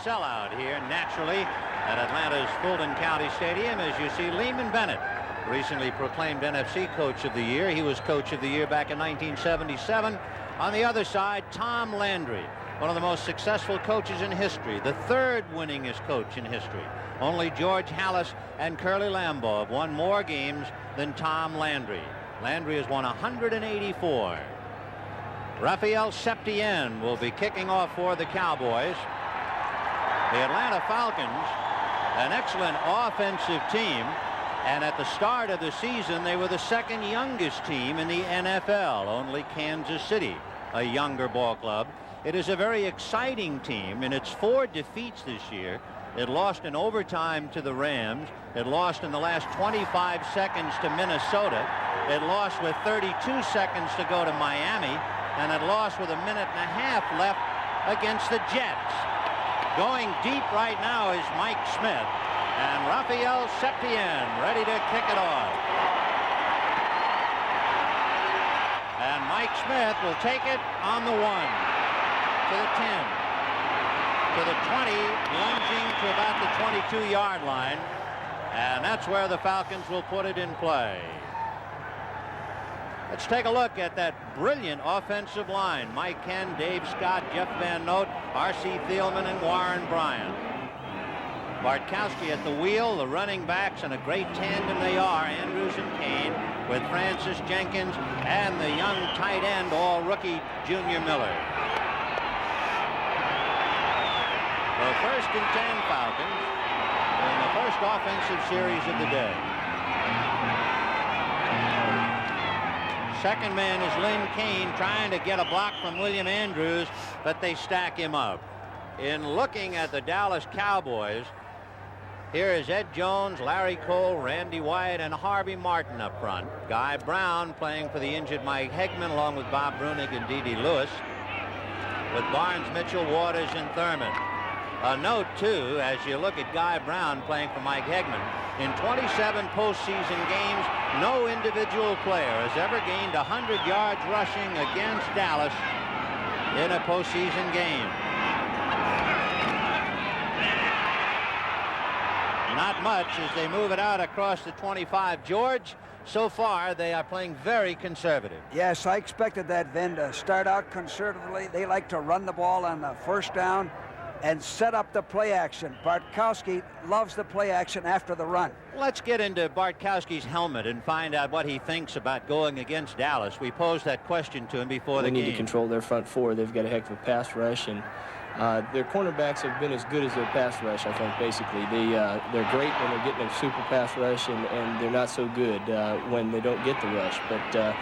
sellout here naturally at Atlanta's Fulton County Stadium as you see Lehman Bennett, recently proclaimed NFC Coach of the Year. He was Coach of the Year back in 1977. On the other side, Tom Landry, one of the most successful coaches in history, the third winningest coach in history. Only George Halas and Curly Lambeau have won more games than Tom Landry. Landry has won 184. Raphael Septien will be kicking off for the Cowboys. The Atlanta Falcons, an excellent offensive team, and at the start of the season they were the second youngest team in the NFL. Only Kansas City, a younger ball club. It is a very exciting team. In its 4 defeats this year, it lost in overtime to the Rams. It lost in the last 25 seconds to Minnesota. It lost with 32 seconds to go to Miami. And it lost with a minute and a half left against the Jets. Going deep right now is Mike Smith. And Raphael Septien ready to kick it off. And Mike Smith will take it on the 1, to the 10, to the 20, lunging to about the 22-yard line. And that's where the Falcons will put it in play. Let's take a look at that brilliant offensive line. Mike Henn, Dave Scott, Jeff Van Note, R.C. Thielman, and Warren Bryant. Bartkowski at the wheel, the running backs, and a great tandem they are, Andrews and Kane, with Francis Jenkins and the young tight end, all rookie Junior Miller. The 1st and 10 Falcons in the first offensive series of the day. Second man is Lynn Kane trying to get a block from William Andrews, but they stack him up. In looking at the Dallas Cowboys, here is Ed Jones, Larry Cole, Randy White, and Harvey Martin up front. Guy Brown playing for the injured Mike Hegman along with Bob Brunig and D.D. Lewis, with Barnes, Mitchell, Waters, and Thurman. A note, too, as you look at Guy Brown playing for Mike Hegman, in 27 postseason games, no individual player has ever gained 100 yards rushing against Dallas in a postseason game. Not much as they move it out across the 25. George, so far they are playing very conservative. Yes, I expected that, Vin, to start out conservatively. They like to run the ball on the first down and set up the play action. Bartkowski loves the play action after the run. Let's get into Bartkowski's helmet and find out what he thinks about going against Dallas. We posed that question to him before the game. They need to control their front 4. They've got a heck of a pass rush, and their cornerbacks have been as good as their pass rush, I think, basically. They're great when they're getting a super pass rush, and they're not so good when they don't get the rush. But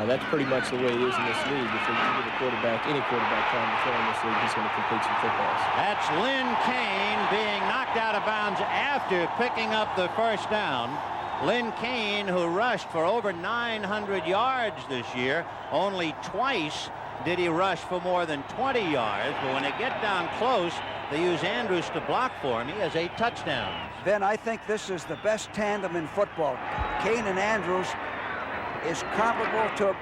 that's pretty much the way it is in this league. If you get a quarterback, any quarterback trying to throw in this league, he's going to complete some footballs. That's Lynn Kane being knocked out of bounds after picking up the first down. Lynn Kane, who rushed for over 900 yards this year, only twice did he rush for more than 20 yards, but when they get down close, they use Andrews to block for him. He has 8 touchdowns. Ben, I think this is the best tandem in football. Kane and Andrews is comparable to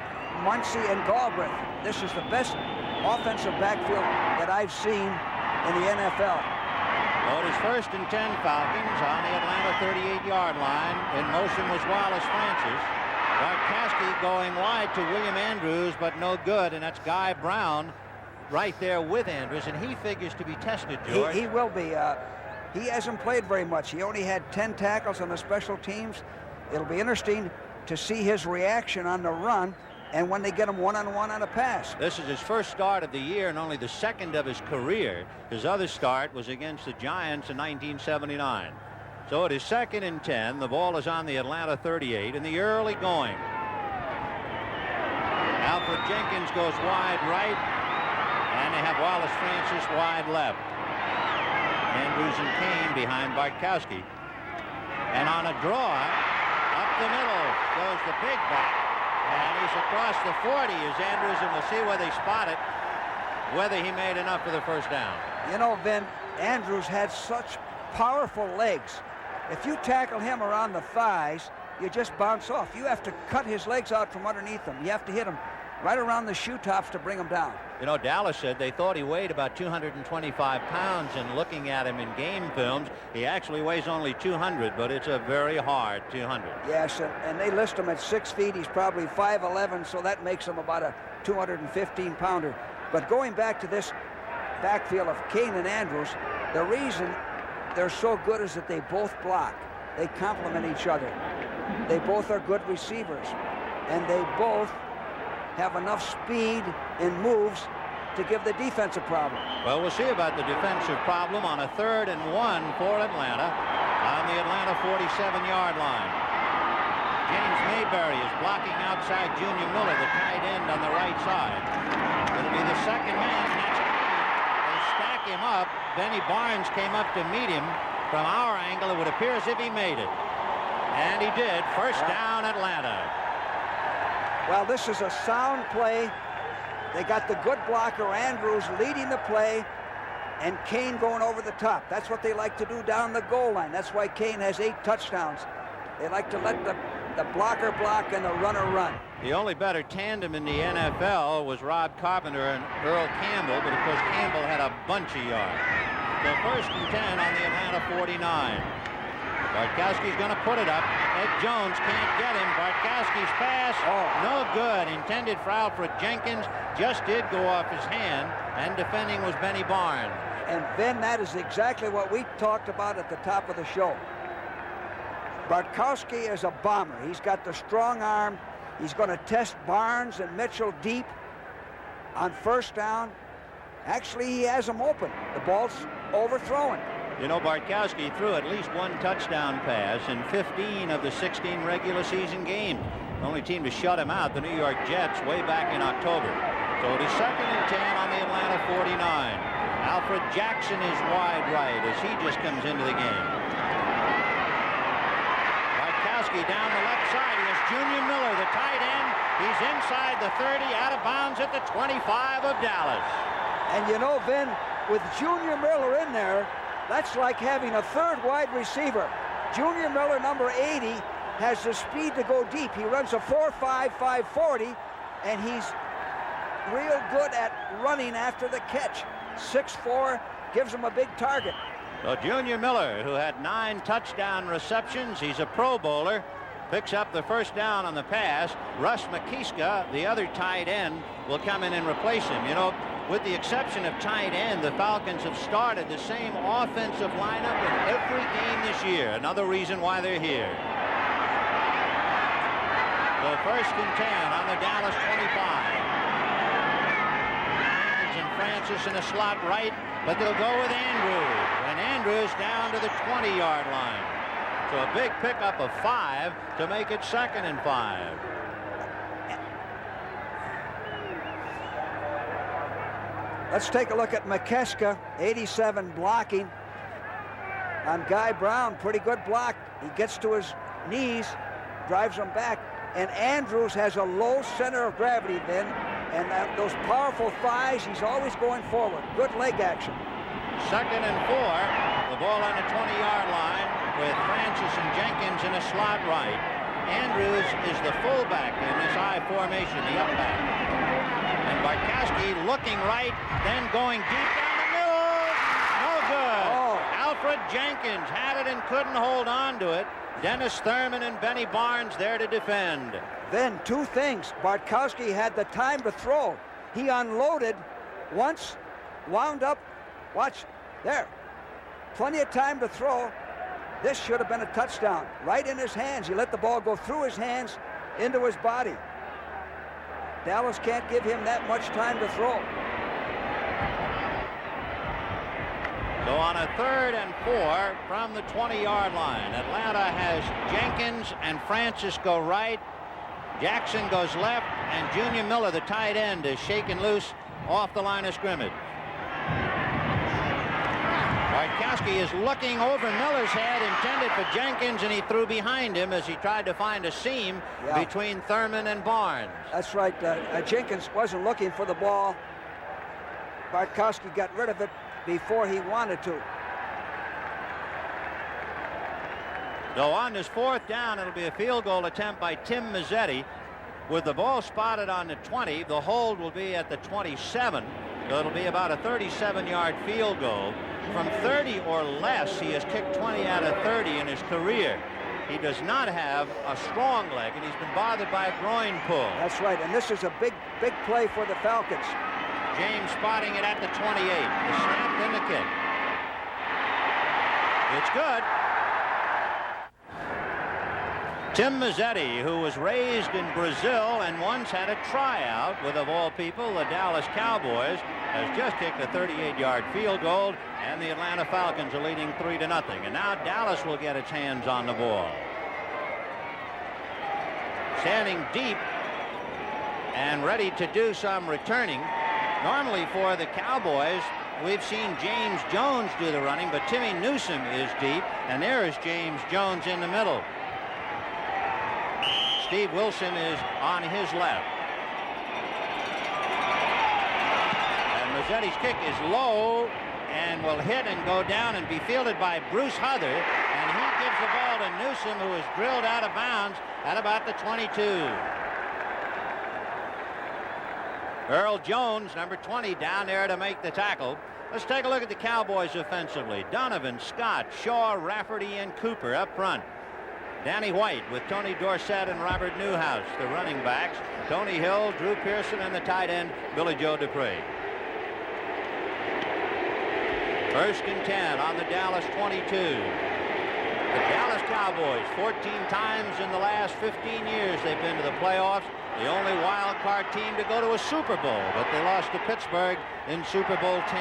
Muncie and Galbraith. This is the best offensive backfield that I've seen in the NFL. Well, it is 1st and 10 Falcons on the Atlanta 38-yard line. In motion was Wallace Francis. Bartkowski going wide to William Andrews, but no good, and that's Guy Brown right there with Andrews, and he figures to be tested, George. He will be. He hasn't played very much. He only had 10 tackles on the special teams. It'll be interesting to see his reaction on the run and when they get him one-on-one on a pass. This is his first start of the year and only the second of his career. His other start was against the Giants in 1979. So it is 2nd and 10. The ball is on the Atlanta 38 in the early going. Alfred Jenkins goes wide right, and they have Wallace Francis wide left. Andrews and Kane behind Bartkowski. And on a draw, up the middle goes the big back, and he's across the 40 as Andrews, and we'll see where they spot it, whether he made enough for the first down. You know, Ben, Andrews had such powerful legs. If you tackle him around the thighs, you just bounce off. You have to cut his legs out from underneath him. You have to hit him right around the shoe tops to bring him down. You know, Dallas said they thought he weighed about 225 pounds, and looking at him in game films, he actually weighs only 200, but it's a very hard 200. Yes, and they list him at 6 feet. He's probably 5'11", so that makes him about a 215-pounder. But going back to this backfield of Kane and Andrews, the reason they're so good is that they both block. They complement each other. They both are good receivers, and they both have enough speed and moves to give the defense a problem. Well, we'll see about the defensive problem on a 3rd and 1 for Atlanta on the Atlanta 47-yard line. James Mayberry is blocking outside Junior Miller, the tight end on the right side. It'll be the second man, and that's they stack him up. Benny Barnes came up to meet him. From our angle, it would appear as if he made it. And he did. First down, Atlanta. Well, this is a sound play. They got the good blocker, Andrews, leading the play, and Kane going over the top. That's what they like to do down the goal line. That's why Kane has 8 touchdowns. They like to let the blocker block and the runner run. The only better tandem in the NFL was Rob Carpenter and Earl Campbell, but of course Campbell had a bunch of yards. So 1st and 10 on the Atlanta 49. Bartkowski's going to put it up. Ed Jones can't get him. Bartkowski's pass, no good. Intended for Alfred Jenkins, just did go off his hand, and defending was Benny Barnes. And Ben, that is exactly what we talked about at the top of the show. Bartkowski is a bomber. He's got the strong arm. He's going to test Barnes and Mitchell deep on 1st down. Actually, he has them open. The ball's overthrown. You know, Bartkowski threw at least 1 touchdown pass in 15 of the 16 regular season games. The only team to shut him out, the New York Jets, way back in October. So it is 2nd and 10 on the Atlanta 49. Alfred Jackson is wide right as he just comes into the game. Bartkowski down the left side. He has Junior Miller, the tight end. He's inside the 30, out of bounds at the 25 of Dallas. And you know, Ben, with Junior Miller in there, that's like having a 3rd wide receiver. Junior Miller, number 80, has the speed to go deep. He runs a 4.5, 5.40, and he's real good at running after the catch. 6'4", gives him a big target. So Junior Miller, who had 9 touchdown receptions, he's a Pro Bowler, picks up the 1st down on the pass. Russ McKiska, the other tight end, will come in and replace him. You know, with the exception of tight end, the Falcons have started the same offensive lineup in every game this year. Another reason why they're here. So 1st and 10 on the Dallas 25. And Francis in a slot right, but they'll go with Andrews. And Andrews down to the 20-yard line. So a big pickup of 5 to make it 2nd and 5. Let's take a look at McKeska, 87, blocking on Guy Brown. Pretty good block. He gets to his knees, drives him back. And Andrews has a low center of gravity then, and those powerful thighs, he's always going forward. Good leg action. 2nd and 4. The ball on the 20-yard line with Francis and Jenkins in a slot right. Andrews is the fullback in this I formation, the up back. And Bartkowski looking right, then going deep down the middle. No good. Alfred Jenkins had it and couldn't hold on to it. Dennis Thurman and Benny Barnes there to defend. Then 2 things. Bartkowski had the time to throw. He unloaded once, wound up. Watch there. Plenty of time to throw. This should have been a touchdown. Right in his hands. He let the ball go through his hands into his body. Dallas can't give him that much time to throw. So on a 3rd and 4 from the 20-yard line, Atlanta has Jenkins and Francis go right. Jackson goes left, and Junior Miller, the tight end, is shaken loose off the line of scrimmage. Bartkowski is looking over Miller's head, intended for Jenkins, and he threw behind him as he tried to find a seam between Thurman and Barnes. That's right. Jenkins wasn't looking for the ball. Bartkowski got rid of it before he wanted to. So on this 4th down, it'll be a field goal attempt by Tim Mazzetti. With the ball spotted on the 20, the hold will be at the 27. So it'll be about a 37-yard field goal. From 30 or less, he has kicked 20 out of 30 in his career. He does not have a strong leg, and he's been bothered by a groin pull. That's right, and this is a big play for the Falcons. James spotting it at the 28. The snap, then the kick. It's good. Tim Mazzetti, who was raised in Brazil and once had a tryout with, of all people, the Dallas Cowboys, has just kicked a 38-yard field goal, and the Atlanta Falcons are leading 3-0. And now Dallas will get its hands on the ball. Standing deep and ready to do some returning. Normally for the Cowboys, we've seen James Jones do the running, but Timmy Newsome is deep, and there is James Jones in the middle. Steve Wilson is on his left. And Mazzetti's kick is low and will hit and go down and be fielded by Bruce Huthard. And he gives the ball to Newsome, who is drilled out of bounds at about the 22. Earl Jones, number 20, down there to make the tackle. Let's take a look at the Cowboys offensively. Donovan, Scott, Shaw, Rafferty, and Cooper up front. Danny White with Tony Dorsett and Robert Newhouse, the running backs. Tony Hill, Drew Pearson, and the tight end, Billy Joe Dupree. 1st and 10 on the Dallas 22. The Dallas Cowboys, 14 times in the last 15 years they've been to the playoffs. The only wild card team to go to a Super Bowl, but they lost to Pittsburgh in Super Bowl 10.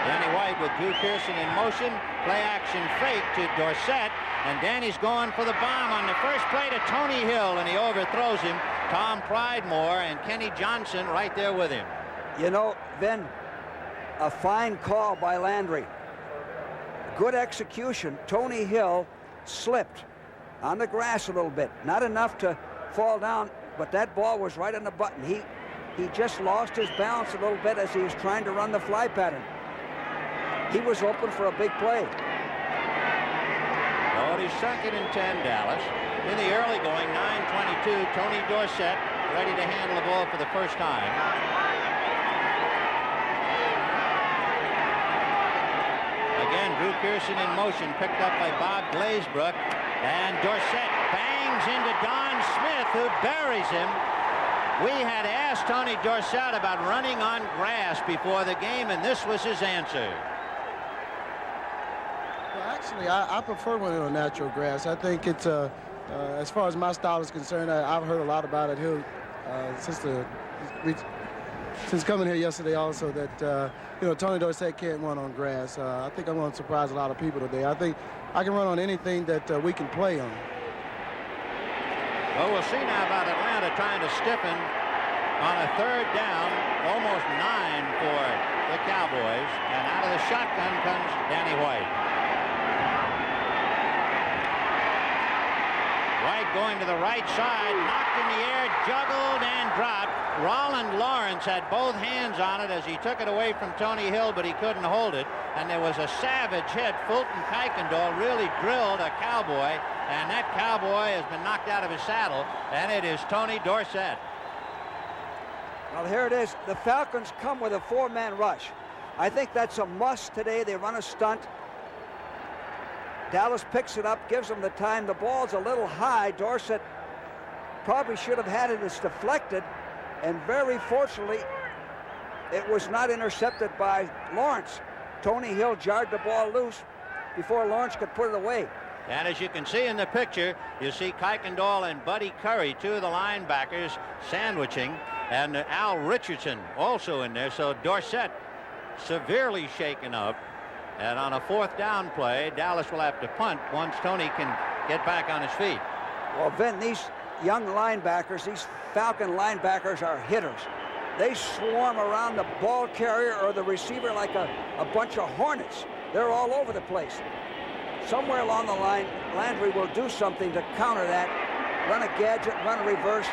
Danny White with Drew Pearson in motion. Play action fake to Dorsett. And Danny's going for the bomb on the first play to Tony Hill, and he overthrows him. Tom Pridemore and Kenny Johnson right there with him. You know, then a fine call by Landry. Good execution. Tony Hill slipped on the grass a little bit. Not enough to fall down, but that ball was right on the button. He just lost his balance a little bit as he was trying to run the fly pattern. He was open for a big play. Well, it is 2nd and 10, Dallas. In the early going, 9:22, Tony Dorsett ready to handle the ball for the first time. Again, Drew Pearson in motion, picked up by Bob Glazebrook. And Dorsett bangs into Don Smith, who buries him. We had asked Tony Dorsett about running on grass before the game, and this was his answer. Actually, I prefer running on natural grass. I think it's, as far as my style is concerned, I've heard a lot about it here since coming here yesterday also that, Tony Dorsett can't run on grass. I think I'm going to surprise a lot of people today. I think I can run on anything that we can play on. Well, we'll see now about Atlanta trying to stiffen on a 3rd down, almost 9 for the Cowboys. And out of the shotgun comes Danny White. White going to the right side, knocked in the air, juggled and dropped. Roland Lawrence had both hands on it as he took it away from Tony Hill, but he couldn't hold it. And there was a savage hit. Fulton Kuykendall really drilled a Cowboy, and that Cowboy has been knocked out of his saddle, and it is Tony Dorsett. Well, here it is. The Falcons come with a 4-man rush. I think that's a must today. They run a stunt. Dallas picks it up, gives them the time. The ball's a little high. Dorsett probably should have had it. It's deflected, and very fortunately, it was not intercepted by Lawrence. Tony Hill jarred the ball loose before Lawrence could put it away. And as you can see in the picture, you see Kuykendall and Buddy Curry, 2 of the linebackers, sandwiching, and Al Richardson also in there. So Dorsett severely shaken up. And on a 4th down play, Dallas will have to punt once Tony can get back on his feet. Well, Vin, these young linebackers, these Falcon linebackers are hitters. They swarm around the ball carrier or the receiver like a bunch of hornets. They're all over the place. Somewhere along the line, Landry will do something to counter that, run a gadget, run a reverse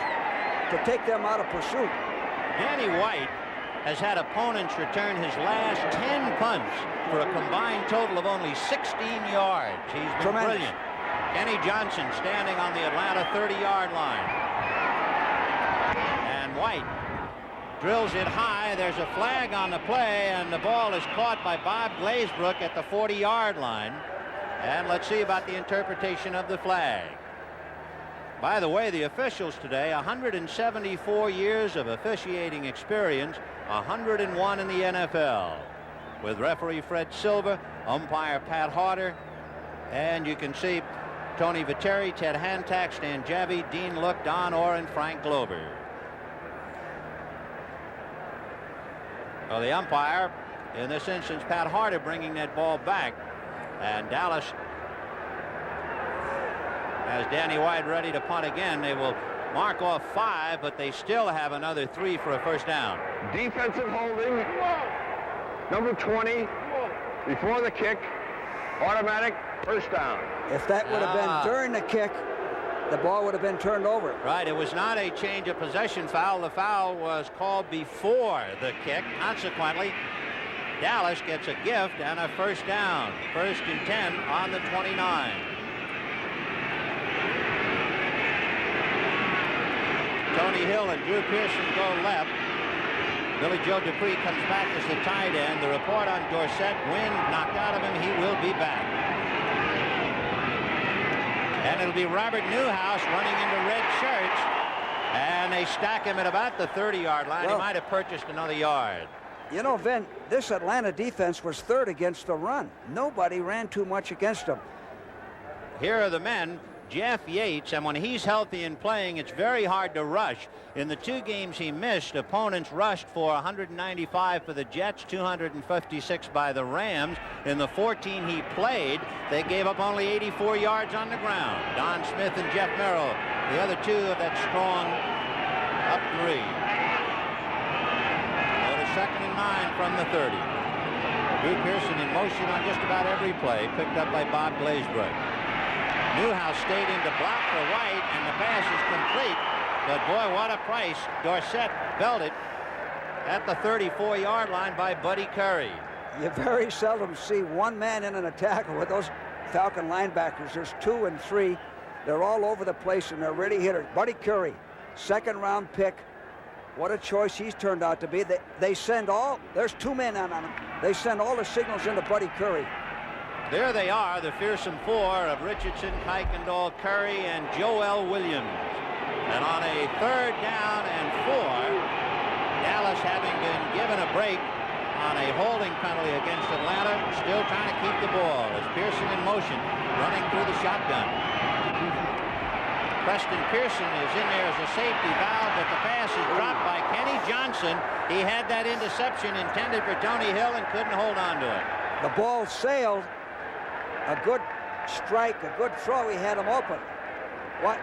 to take them out of pursuit. Danny White has had opponents return his last 10 punts for a combined total of only 16 yards. He's been brilliant. Kenny Johnson standing on the Atlanta 30-yard line. And White drills it high. There's a flag on the play, and the ball is caught by Bob Glazebrook at the 40-yard line. And let's see about the interpretation of the flag. By the way, the officials today, 174 years of officiating experience, 101 in the NFL. With referee Fred Silver, umpire Pat Harder, and you can see Tony Viteri, Ted Hantak, Stan Javi, Dean Look, Don Orr, Frank Glover. Well, the umpire, in this instance, Pat Harder, bringing that ball back. And Dallas has Danny White ready to punt again. They will mark off 5, but they still have another 3 for a first down. Defensive holding, number 20, before the kick, automatic first down. If that would have been during the kick, the ball would have been turned over. Right, it was not a change of possession foul. The foul was called before the kick. Consequently, Dallas gets a gift and a first down. 1st and 10 on the 29. Tony Hill and Drew Pearson go left. Billy Joe Dupree comes back as the tight end. The report on Dorsett, wind knocked out of him. He will be back. And it'll be Robert Newhouse running into red shirts. And they stack him at about the 30-yard line. Well, he might have purchased another yard. You know, Vin, this Atlanta defense was 3rd against the run. Nobody ran too much against them. Here are the men. Jeff Yates, and when he's healthy and playing, it's very hard to rush. In the 2 games he missed, opponents rushed for 195 for the Jets, 256 by the Rams. In the 14 he played, they gave up only 84 yards on the ground. Don Smith and Jeff Merrill, the other 2 of that strong up 3. Go to 2nd and 9 from the 30. Drew Pearson in motion on just about every play, picked up by Bob Glazebrook. Newhouse stayed in to block for White, and the pass is complete. But boy, what a price. Dorsett belted at the 34-yard line by Buddy Curry. You very seldom see one man in a tackle with those Falcon linebackers. There's 2 and 3. They're all over the place, and they're ready hitters. Buddy Curry, 2nd-round pick. What a choice he's turned out to be. They send all, there's 2 men on him. They send all the signals into Buddy Curry. There they are, the fearsome 4 of Richardson, Kuykendall, Curry, and Joel Williams. And on a 3rd down and 4, Dallas, having been given a break on a holding penalty against Atlanta, still trying to keep the ball as Pearson in motion, running through the shotgun. Preston Pearson is in there as a safety valve, but the pass is dropped by Kenny Johnson. He had that interception intended for Tony Hill and couldn't hold on to it. The ball sailed. A good strike, a good throw. He had him open. What?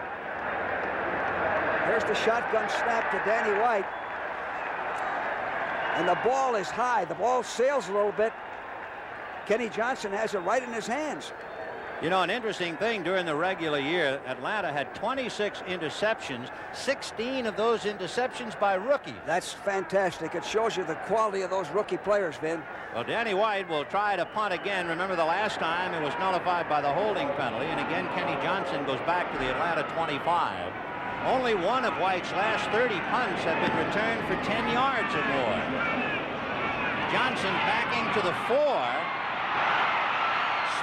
Here's the shotgun snap to Danny White. And the ball is high. The ball sails a little bit. Kenny Johnson has it right in his hands. You know, an interesting thing during the regular year, Atlanta had 26 interceptions, 16 of those interceptions by rookies. That's fantastic. It shows you the quality of those rookie players, Vin. Well, Danny White will try to punt again. Remember the last time it was nullified by the holding penalty, and again Kenny Johnson goes back to the Atlanta 25. Only one of White's last 30 punts have been returned for 10 yards or more. Johnson backing to the 4.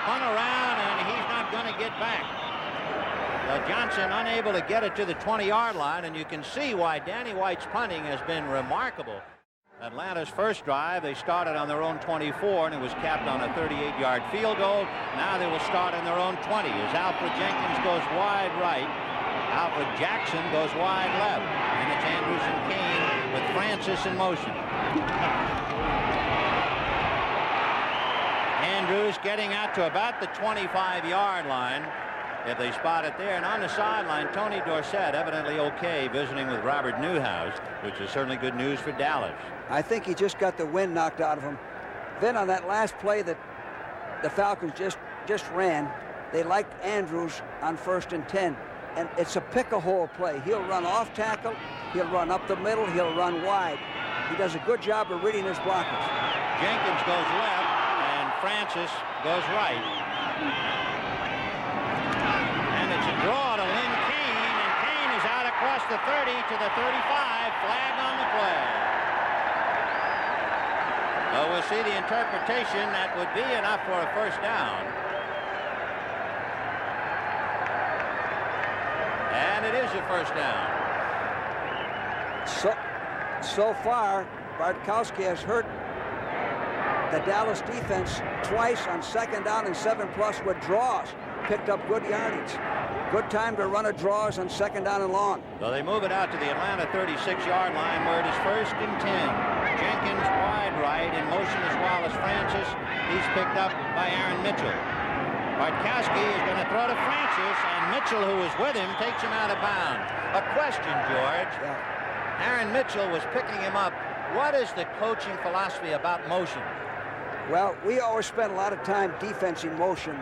Spun around, and he's not going to get back. Johnson unable to get it to the 20-yard line, and you can see why Danny White's punting has been remarkable. Atlanta's first drive, they started on their own 24, and it was capped on a 38-yard field goal. Now they will start on their own 20 as Alfred Jenkins goes wide right. Alfred Jackson goes wide left. And it's Andrews and Kane with Francis in motion. Andrews getting out to about the 25-yard line. If they spot it there. And on the sideline, Tony Dorsett, evidently okay, visiting with Robert Newhouse, which is certainly good news for Dallas. I think he just got the wind knocked out of him. Then on that last play that the Falcons just ran, they liked Andrews on 1st and 10. And it's a pick-a-hole play. He'll run off tackle, he'll run up the middle, he'll run wide. He does a good job of reading his blockers. Jenkins goes left, and Francis goes right. the 30 to the 35. Flag on the play. Well, we'll see the interpretation. That would be enough for a first down. And it is a first down. So far, Bartkowski has hurt the Dallas defense twice on 2nd down and 7+ with draws. Picked up good yardage. Good time to run a draws on 2nd down and long. So they move it out to the Atlanta 36-yard line where it is 1st and 10. Jenkins wide right, in motion is Wallace Francis. He's picked up by Aaron Mitchell. Bartkowski is going to throw to Francis, and Mitchell, who is with him, takes him out of bounds. A question, George. Yeah. Aaron Mitchell was picking him up. What is the coaching philosophy about motion? Well, we always spend a lot of time defense in motion.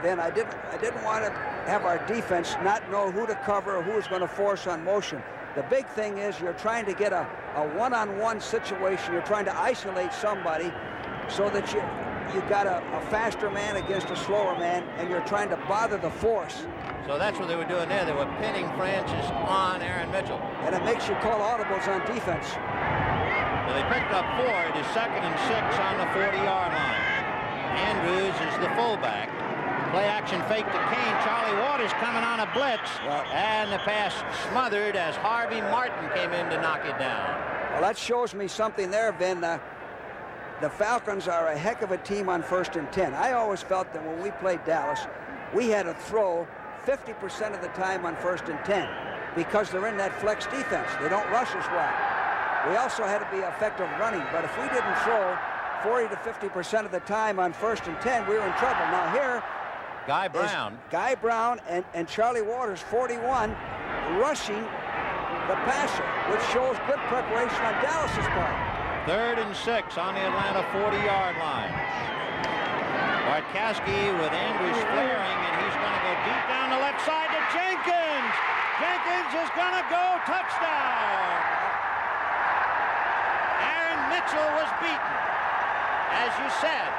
Then I didn't want to have our defense not know who to cover or who is going to force on motion. The big thing is you're trying to get a one-on-one situation. You're trying to isolate somebody so that you got a faster man against a slower man, and you're trying to bother the force. So that's what they were doing there. They were pinning Francis on Aaron Mitchell. And it makes you call audibles on defense. So they picked up 4. It is 2nd and 6 on the 40-yard line. Andrews is the fullback. Play action fake to Kane. Charlie Waters coming on a blitz. And the pass smothered as Harvey Martin came in to knock it down. Well, that shows me something there, Vin. The Falcons are a heck of a team on 1st and 10. I always felt that when we played Dallas, we had to throw 50% of the time on 1st and 10 because they're in that flex defense. They don't rush as well. We also had to be effective running, but if we didn't throw 40 to 50% of the time on 1st and 10, we were in trouble. Now here, Guy Brown and Charlie Waters, 41, rushing the passer, which shows good preparation on Dallas's part. 3rd and 6 on the Atlanta 40-yard line. Bartkowski with Andrews flaring, and he's going to go deep down the left side to Jenkins. Jenkins is going to go touchdown. Aaron Mitchell was beaten, as you said.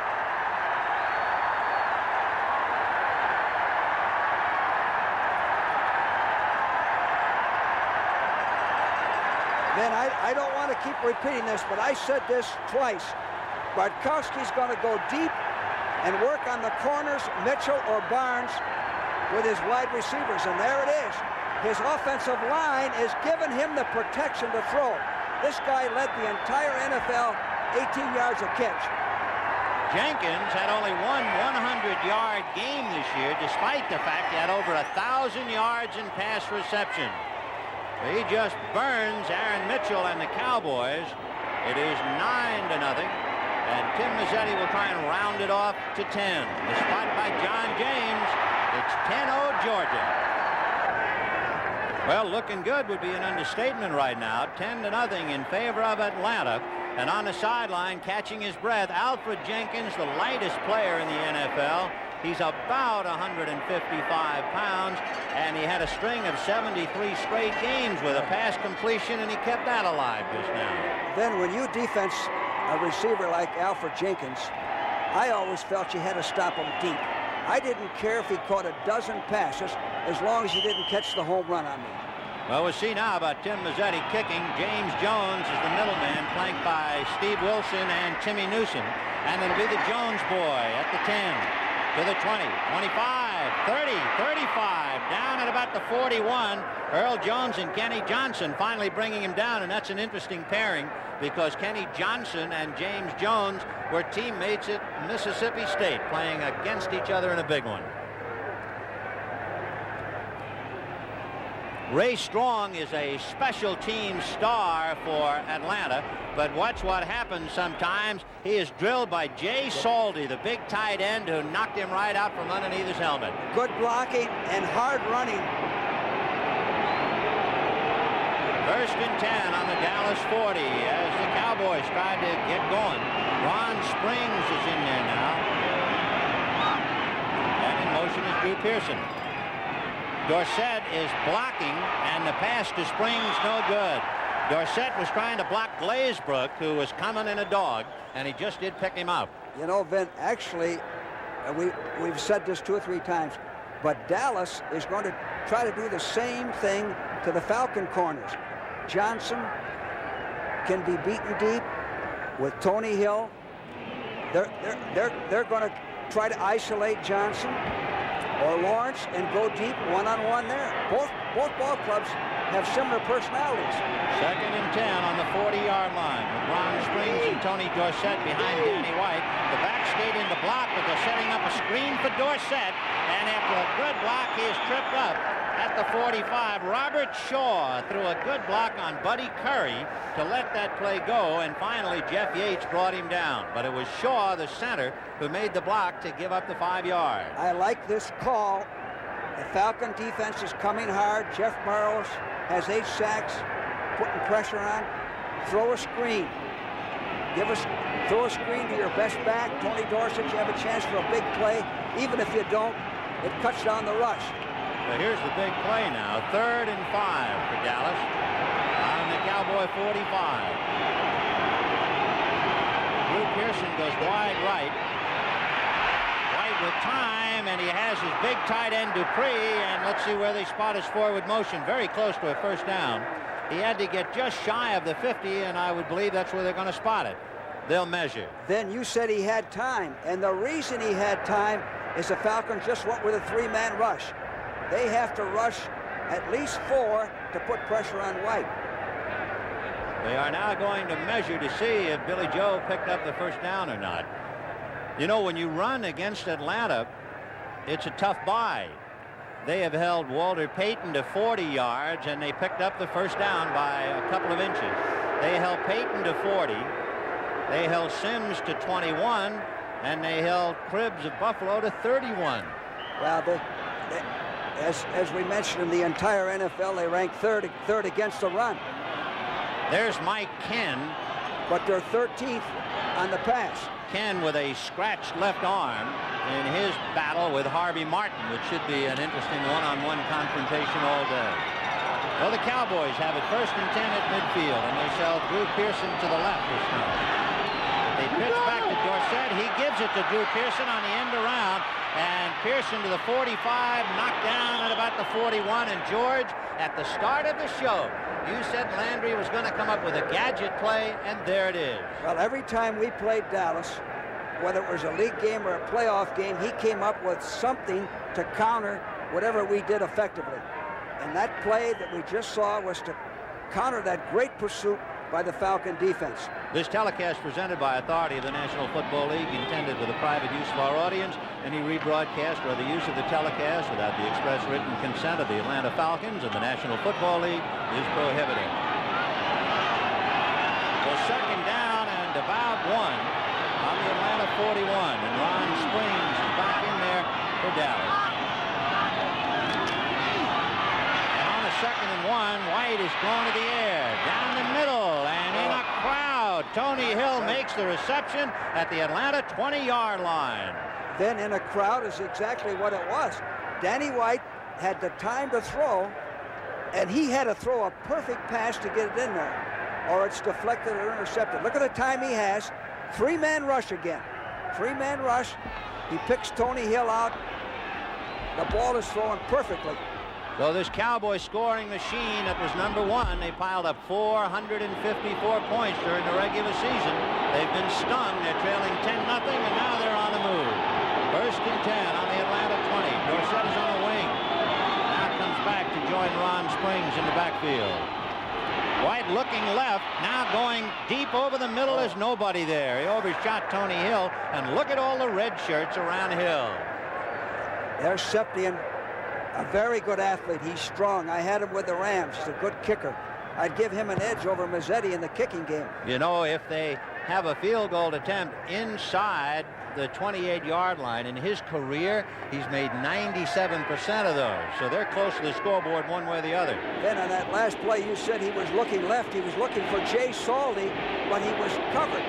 Then I don't want to keep repeating this, but I said this twice. Bartkowski's going to go deep and work on the corners, Mitchell or Barnes, with his wide receivers, and there it is. His offensive line is giving him the protection to throw. This guy led the entire NFL 18 yards a catch. Jenkins had only one 100-yard game this year, despite the fact he had over 1,000 yards in pass reception. He just burns Aaron Mitchell and the Cowboys. It is 9-0, and Tim Mazzetti will try and round it off to 10. The spot by John James. It's 10-0 Georgia. Well, looking good would be an understatement right now. 10-0 in favor of Atlanta. And on the sideline, catching his breath, Alfred Jenkins, the lightest player in the NFL. He's about 155 pounds, and he had a string of 73 straight games with a pass completion, and he kept that alive just now. Then when you defense a receiver like Alfred Jenkins, I always felt you had to stop him deep. I didn't care if he caught a dozen passes as long as he didn't catch the home run on me. Well, we'll see now about Tim Mazzetti kicking. James Jones is the middleman, flanked by Steve Wilson and Timmy Newsom. And it'll be the Jones boy at the 10. To the 20, 25, 30, 35, down at about the 41. Earl Jones and Kenny Johnson finally bringing him down, and that's an interesting pairing because Kenny Johnson and James Jones were teammates at Mississippi State, playing against each other in a big one. Ray Strong is a special team star for Atlanta, but watch what happens sometimes. He is drilled by Jay Salty, the big tight end who knocked him right out from underneath his helmet. Good blocking and hard running. 1st and 10 on the Dallas 40 as the Cowboys tried to get going. Ron Springs is in there now. And in motion is Drew Pearson. Dorsett is blocking, and the pass to Springs no good. Dorsett was trying to block Glazebrook, who was coming in a dog, and he just did pick him up. You know, Vin, actually, we've said this 2 or 3 times, but Dallas is going to try to do the same thing to the Falcon corners. Johnson can be beaten deep with Tony Hill. They're going to try to isolate Johnson or Lawrence and go deep one-on-one there. Both ball clubs have similar personalities. 2nd and 10 on the 40-yard line with Ron Springs and Tony Dorsett behind Danny White. The backs stayed in the block, but they're setting up a screen for Dorsett. And after a good block, he is tripped up at the 45. Robert Shaw threw a good block on Buddy Curry to let that play go, and finally Jeff Yates brought him down. But it was Shaw, the center, who made the block to give up the 5 yards. I like this call. The Falcon defense is coming hard. Jeff Burrows has 8 sacks, putting pressure on. Throw a screen. Throw a screen to your best back. Tony Dorsett, you have a chance for a big play. Even if you don't, it cuts down the rush. Well, here's the big play now. 3rd and 5 for Dallas on the Cowboy 45. Drew Pearson goes wide right. White with time, and he has his big tight end Dupree, and let's see where they spot his forward motion. Very close to a first down. He had to get just shy of the 50, and I would believe that's where they're going to spot it. They'll measure. Then you said he had time, and the reason he had time is the Falcons just went with a 3-man rush. They have to rush at least 4 to put pressure on White. They are now going to measure to see if Billy Joe picked up the first down or not. You know, when you run against Atlanta, it's a tough buy. They have held Walter Payton to 40 yards, and they picked up the first down by a couple of inches. They held Payton to 40. They held Sims to 21, and they held Cribbs of Buffalo to 31. Well, as we mentioned, in the entire NFL, they rank third against the run. There's Mike Ken. But they're 13th on the pass. Ken with a scratched left arm in his battle with Harvey Martin, which should be an interesting one-on-one confrontation all day. Well, the Cowboys have it 1st and 10 at midfield, and they sell Drew Pearson to the left this time. They pitch back to Dorsett. He gives it to Drew Pearson on the end around, and Pearson to the 45, knocked down at about the 41. And George, at the start of the show, you said Landry was going to come up with a gadget play, and there it is. Well, every time we played Dallas, whether it was a league game or a playoff game, he came up with something to counter whatever we did effectively. And that play that we just saw was to counter that great pursuit by the Falcon defense. This telecast presented by authority of the National Football League, intended for the private use of our audience. Any rebroadcast or the use of the telecast without the express written consent of the Atlanta Falcons and the National Football League is prohibited. So 2nd down and about 1 on the Atlanta 41, and Ron Springs is back in there for Dallas. 2nd and 1, White is going to the air, down the middle, and in a crowd. Tony Hill makes the reception at the Atlanta 20-yard line. Then in a crowd is exactly what it was. Danny White had the time to throw, and he had to throw a perfect pass to get it in there, or it's deflected or intercepted. Look at the time he has. 3-man rush again. 3-man rush. He picks Tony Hill out. The ball is thrown perfectly. So this Cowboy scoring machine that was #1, they piled up 454 points during the regular season. They've been stung. They're trailing 10-0, and now they're on the move. 1st and 10 on the Atlanta 20. Dorsett is on the wing. Now comes back to join Ron Springs in the backfield. White looking left, now going deep over the middle. There's nobody there. He overshot Tony Hill, and look at all the red shirts around Hill. There's Septian. A very good athlete. He's strong. I had him with the Rams. He's a good kicker. I'd give him an edge over Mazzetti in the kicking game. You know, if they have a field goal attempt inside the 28-yard line, in his career, he's made 97% of those. So they're close to the scoreboard one way or the other. Then on that last play, you said he was looking left. He was looking for Jay Salty, but he was covered.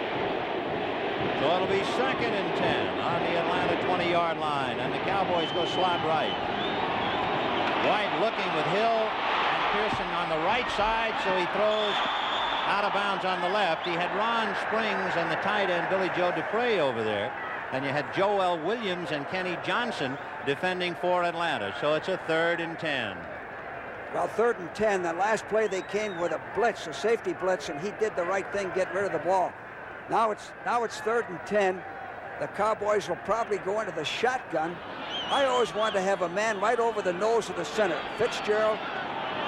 So it'll be 2nd and 10 on the Atlanta 20-yard line, and the Cowboys go slot right. White looking with Hill and Pearson on the right side, so he throws out of bounds on the left. He had Ron Springs and the tight end Billy Joe Dupree over there, and you had Joel Williams and Kenny Johnson defending for Atlanta. So it's a 3rd and 10. Well, 3rd and 10. That last play they came with a blitz, a safety blitz, and he did the right thing, get rid of the ball. Now it's 3rd and 10. The Cowboys will probably go into the shotgun. I always wanted to have a man right over the nose of the center, Fitzgerald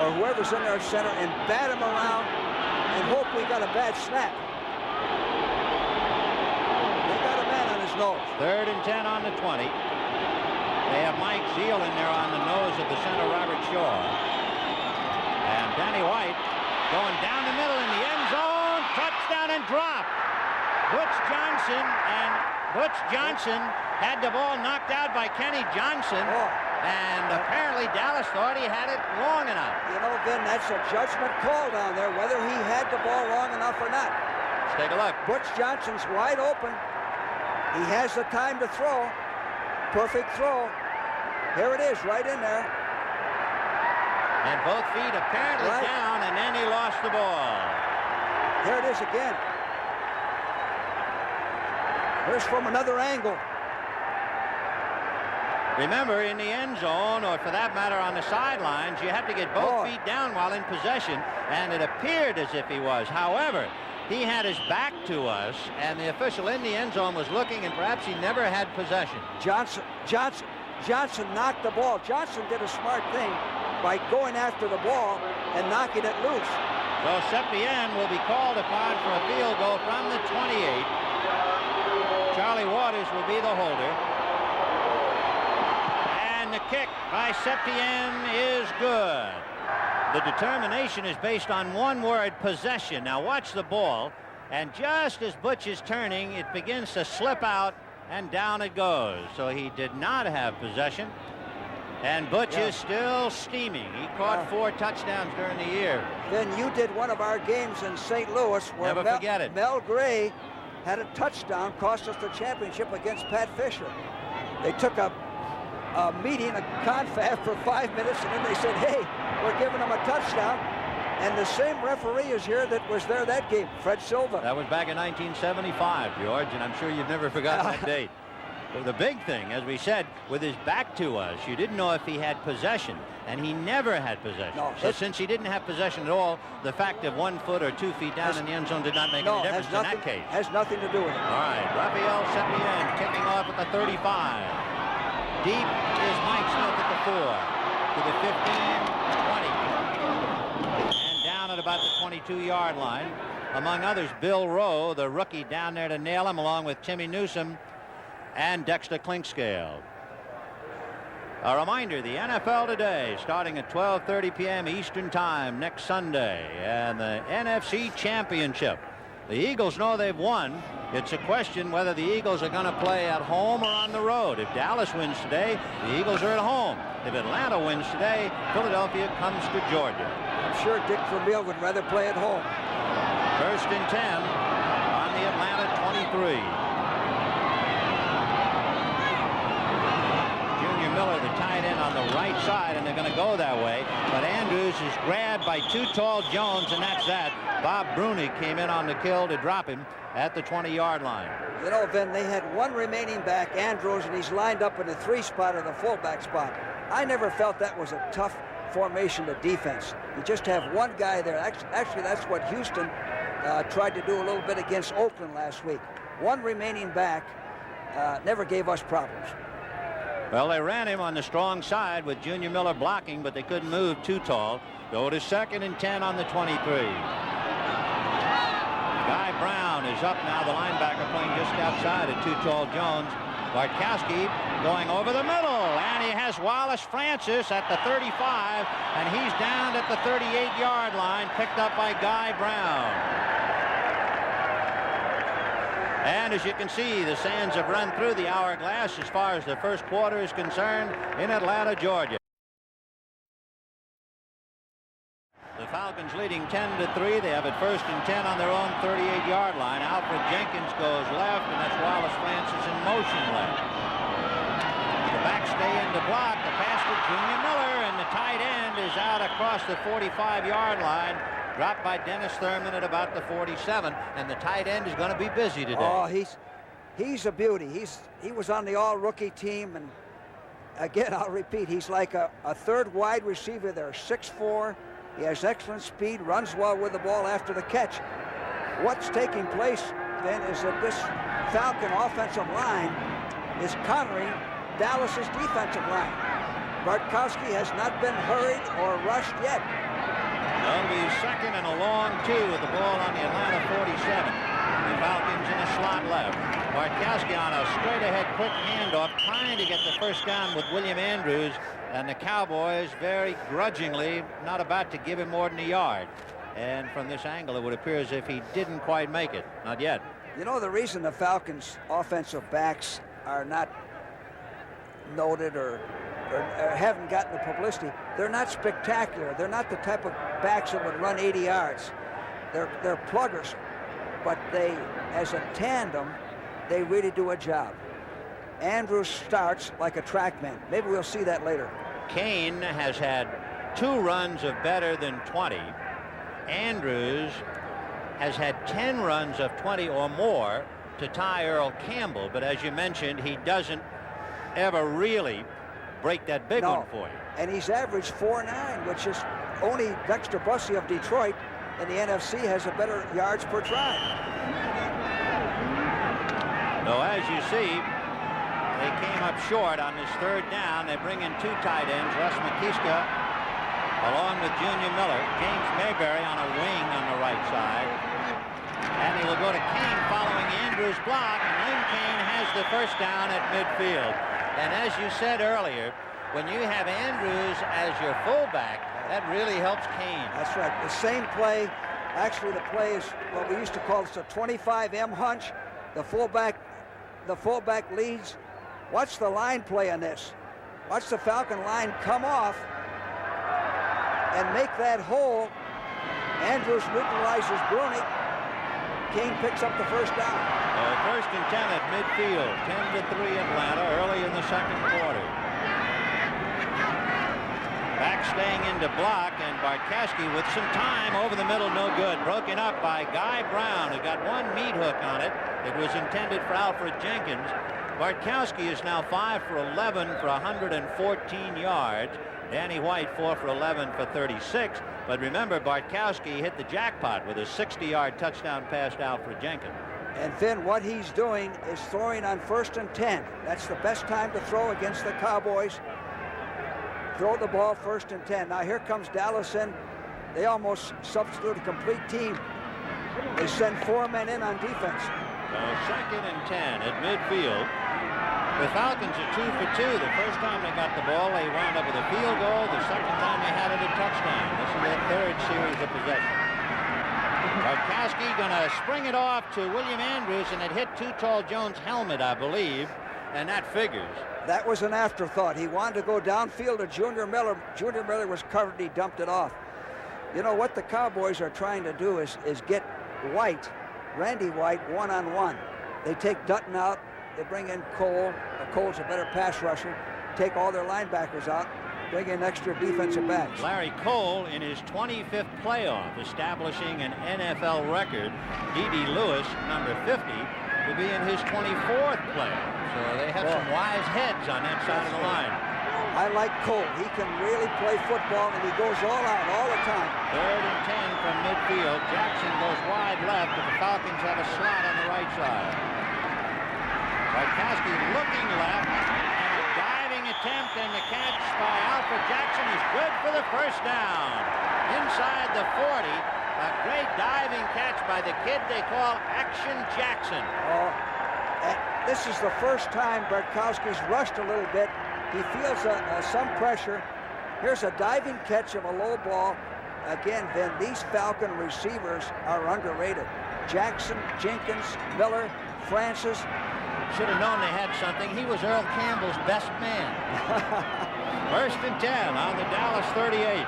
or whoever's in there at center, and bat him around and hope we got a bad snap. They got a man on his nose. 3rd and 10 on the 20. They have Mike Zeal in there on the nose of the center, Robert Shaw. And Danny White going down the middle in the end zone. Touchdown and drop. Butch Johnson had the ball knocked out by Kenny Johnson. And apparently Dallas thought he had it long enough. You know, Ben, that's a judgment call down there, whether he had the ball long enough or not. Let's take a look. Butch Johnson's wide open. He has the time to throw. Perfect throw. Here it is, right in there. And both feet apparently down, and then he lost the ball. Here it is again. Here's from another angle. Remember, in the end zone, or for that matter on the sidelines, you have to get both feet down while in possession, and it appeared as if he was. However, he had his back to us, and the official in the end zone was looking, and perhaps he never had possession. Johnson knocked the ball. Johnson did a smart thing by going after the ball and knocking it loose. So Septien will be called upon for a field goal from the 28. Charlie Waters will be the holder. And the kick by Septien is good. The determination is based on one word, possession. Now watch the ball, and just as Butch is turning, it begins to slip out, and down it goes. So he did not have possession, and Butch is still steaming. He caught 4 touchdowns during the year. Then you did one of our games in St. Louis where Never forget it. Mel Gray had a touchdown, cost us the championship against Pat Fisher. They took a meeting, a confab for 5 minutes, and then they said, hey, we're giving them a touchdown. And the same referee is here that was there that game, Fred Silva. That was back in 1975, George, and I'm sure you've never forgotten that date. Well, the big thing, as we said, with his back to us, you didn't know if he had possession, and he never had possession. No, so since he didn't have possession at all, the fact of 1 foot or 2 feet down in the end zone did not make any difference in that case. Has nothing to do with it. All right, Raphael Septien kicking off at the 35. Deep is Mike Smith at the 4. To the 15, 20. And down at about the 22-yard line. Among others, Bill Rowe, the rookie, down there to nail him, along with Timmy Newsom and Dexter Clinkscale. A reminder, the NFL today, starting at 12:30 p.m. Eastern Time next Sunday, and the NFC Championship. The Eagles know they've won. It's a question whether the Eagles are going to play at home or on the road. If Dallas wins today, the Eagles are at home. If Atlanta wins today, Philadelphia comes to Georgia. I'm sure Dick Vermeil would rather play at home. 1st and 10 on the Atlanta 23. Miller, the tight end, on the right side, and they're going to go that way. But Andrews is grabbed by too tall Jones, and that's that. Bob Bruni came in on the kill to drop him at the 20-yard line. You know, Ben, they had one remaining back, Andrews, and he's lined up in the 3 spot or the fullback spot. I never felt that was a tough formation to defense. You just have one guy there. Actually, that's what Houston tried to do a little bit against Oakland last week. One remaining back never gave us problems. Well, they ran him on the strong side with Junior Miller blocking, but they couldn't move too tall. Go to 2nd and 10 on the 23. Guy Brown is up now, the linebacker, playing just outside of too tall Jones. Bartkowski going over the middle, and he has Wallace Francis at the 35, and he's down at the 38-yard line, picked up by Guy Brown. And as you can see, the sands have run through the hourglass as far as the first quarter is concerned in Atlanta, Georgia. The Falcons leading 10-3. They have it 1st and 10 on their own 38-yard line. Alfred Jenkins goes left, and that's Wallace Francis in motion left. The backs stay in the block. The pass to Junior Miller, and the tight end is out across the 45-yard line. Dropped by Dennis Thurman at about the 47, and the tight end is going to be busy today. Oh, he's a beauty. He was on the all-rookie team, and again, I'll repeat, he's like a third wide receiver there, 6'4". He has excellent speed, runs well with the ball after the catch. What's taking place, then, is that this Falcon offensive line is countering Dallas's defensive line. Bartkowski has not been hurried or rushed yet. That'll be second and a long 2 with the ball on the Atlanta 47. The Falcons in the slot left. Bartkowski on a straight-ahead quick handoff, trying to get the first down with William Andrews, and the Cowboys very grudgingly not about to give him more than a yard. And from this angle, it would appear as if he didn't quite make it. Not yet. You know, the reason the Falcons' offensive backs are not noted or haven't gotten the publicity, they're not spectacular. They're not the type of backs that would run 80 yards. They're pluggers. But they, as a tandem, they really do a job. Andrews starts like a track man. Maybe we'll see that later. Kane has had 2 runs of better than 20. Andrews has had 10 runs of 20 or more to tie Earl Campbell. But as you mentioned, he doesn't ever really break that big one for you. And he's averaged 4.9, which is only Dexter Bussey of Detroit in the NFC has a better yards per try. So as you see, they came up short on this third down. They bring in 2 tight ends, Les McKiska along with Junior Miller, James Mayberry on a wing on the right side. And he will go to Kane following Andrews' block, and Lynn Kane has the first down at midfield. And as you said earlier, when you have Andrews as your fullback, that really helps Kane. That's right. The same play, actually the play is what we used to call a 25M hunch. The fullback leads. Watch the line play on this. Watch the Falcon line come off and make that hole. Andrews neutralizes Brunick. Kane picks up the first down. First and 10 at midfield. 10-3 Atlanta early in the second quarter. Back staying into block, and Bartkowski with some time over the middle, no good. Broken up by Guy Brown, who got 1 meat hook on it. It was intended for Alfred Jenkins. Bartkowski is now 5 for 11 for 114 yards. Danny White 4 for 11 for 36. But remember, Bartkowski hit the jackpot with a 60-yard touchdown pass to Alfred Jenkins. And Finn, what he's doing is throwing on 1st and 10. That's the best time to throw against the Cowboys. Throw the ball 1st and 10. Now here comes Dallas in. They almost substitute a complete team. They send 4 men in on defense. Second and 10 at midfield. The Falcons are 2 for 2. The first time they got the ball, they wound up with a field goal. The second time they had it a touchdown. This is their 3rd series of possession. Bartkowski going to spring it off to William Andrews, and it hit Too Tall Jones' helmet, I believe, and that figures. That was an afterthought. He wanted to go downfield to Junior Miller. Junior Miller was covered. He dumped it off. You know what the Cowboys are trying to do is get White, Randy White, one-on-one. They take Dutton out. They bring in Cole. Cole's a better pass rusher. Take all their linebackers out. Bring in extra defensive backs. Larry Cole in his 25th playoff, establishing an NFL record. D.D. Lewis, number 50, will be in his 24th playoff. So they have some wise heads on that side of the line. I like Cole. He can really play football, and he goes all out all the time. 3rd and 10 from midfield. Jackson goes wide left, but the Falcons have a slot on the right side. Bartkowski looking left, and a diving attempt, and the catch by Alfred Jackson is good for the first down. Inside the 40, a great diving catch by the kid they call Action Jackson. This is the first time Bartkowski's rushed a little bit. He feels some pressure. Here's a diving catch of a low ball. Again, Vin, these Falcon receivers are underrated. Jackson, Jenkins, Miller, Francis. Should have known they had something. He was Earl Campbell's best man. 1st and 10 on the Dallas 38.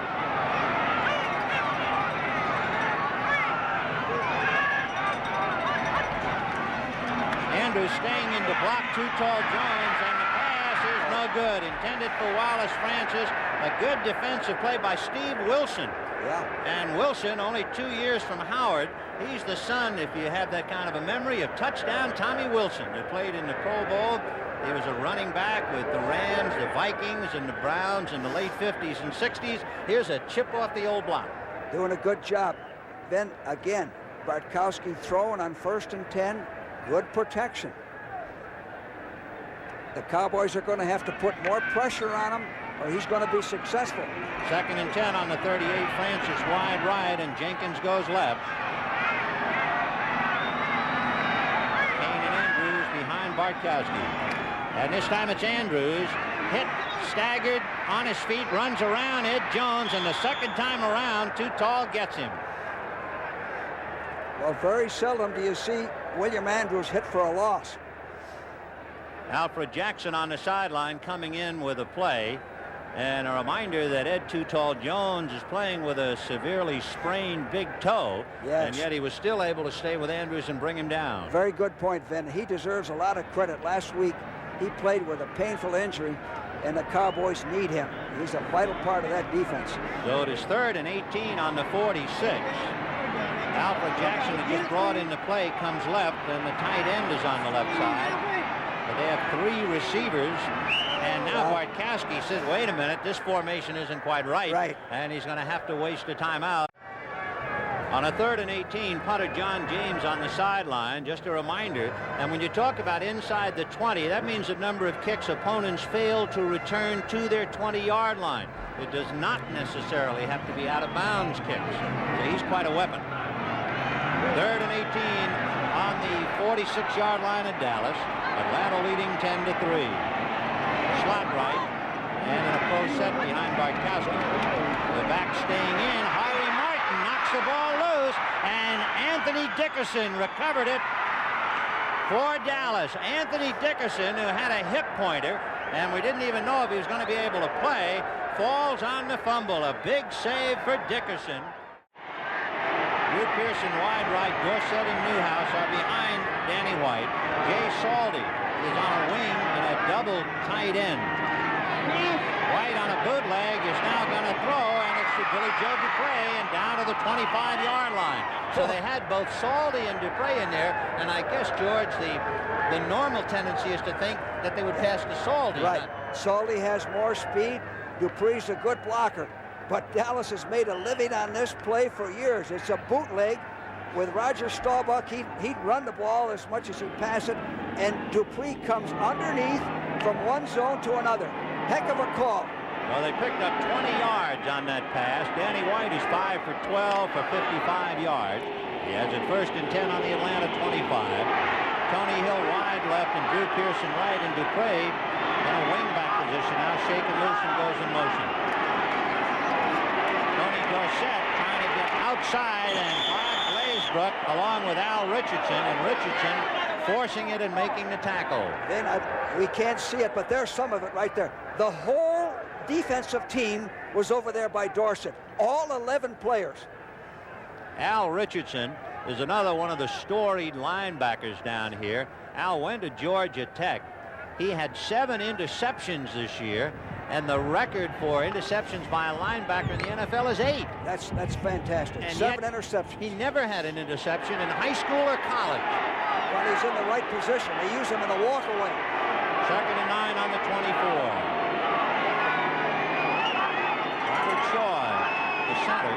Andrews staying into block Too Tall Jones, and the pass is no good. Intended for Wallace Francis. A good defensive play by Steve Wilson. Yeah. And Wilson, only 2 years from Howard. He's the son, if you have that kind of a memory, of touchdown Tommy Wilson, who played in the Pro Bowl. He was a running back with the Rams, the Vikings, and the Browns in the late 50s and 60s. Here's a chip off the old block. Doing a good job. Then again, Bartkowski throwing on 1st and 10. Good protection. The Cowboys are going to have to put more pressure on him, or he's going to be successful. 2nd and 10 on the 38. Francis wide right, and Jenkins goes left. Kane and Andrews behind Bartkowski. And this time it's Andrews. Hit, staggered, on his feet, runs around Ed Jones, and the second time around, too tall, gets him. Well, very seldom do you see William Andrews hit for a loss. Alfred Jackson on the sideline coming in with a play. And a reminder that Ed Too Tall Jones is playing with a severely sprained big toe. Yes. And yet he was still able to stay with Andrews and bring him down. Very good point, Vin. He deserves a lot of credit. Last week, he played with a painful injury, and the Cowboys need him. He's a vital part of that defense. So it is 3rd and 18 on the 46. Alfred Jackson, who just brought in the play, comes left, and the tight end is on the left side. But they have 3 receivers. And now Bartkowski says, wait a minute, this formation isn't quite right. And he's going to have to waste a timeout. On a 3rd and 18, punter John James on the sideline. Just a reminder, and when you talk about inside the 20, that means the number of kicks opponents fail to return to their 20-yard line. It does not necessarily have to be out-of-bounds kicks. So he's quite a weapon. 3rd and 18 on the 46-yard line of Dallas. Atlanta leading 10-3. Slot right, and in a close set behind Bartkowski. The back staying in. Harvey Martin knocks the ball loose, and Anthony Dickerson recovered it for Dallas. Anthony Dickerson, who had a hip pointer, and we didn't even know if he was going to be able to play, falls on the fumble. A big save for Dickerson. Drew Pearson wide right. Dorsett and Newhouse are behind Danny White. Jay Saldy is on a wing in a double tight end. White on a bootleg is now going to throw, and it's to Billy Joe Dupre and down to the 25-yard line. So they had both Saldy and Dupre in there, and I guess, George, the normal tendency is to think that they would pass to Saldy. Right. Saldy has more speed. Dupre's a good blocker. But Dallas has made a living on this play for years. It's a bootleg. With Roger Staubach, he'd run the ball as much as he'd pass it, and Dupree comes underneath from one zone to another. Heck of a call. Well, they picked up 20 yards on that pass. Danny White is 5 for 12 for 55 yards. He has it 1st and 10 on the Atlanta 25. Tony Hill wide left and Drew Pearson right, and Dupre in a wingback position now, shaken loose and goes in motion. Tony Dorsett trying to get outside, and along with Al Richardson, and Richardson forcing it and making the tackle. Then we can't see it, but there's some of it right there. The whole defensive team was over there by Dorsett. All 11 players. Al Richardson is another one of the storied linebackers down here. Al went to Georgia Tech. He had 7 interceptions this year, and the record for interceptions by a linebacker in the NFL is 8. That's fantastic. And 7 interceptions. He never had an interception in high school or college. Well, he's in the right position. They use him in a walk-away. 2nd and 9 on the 24. Robert Shaw, the center.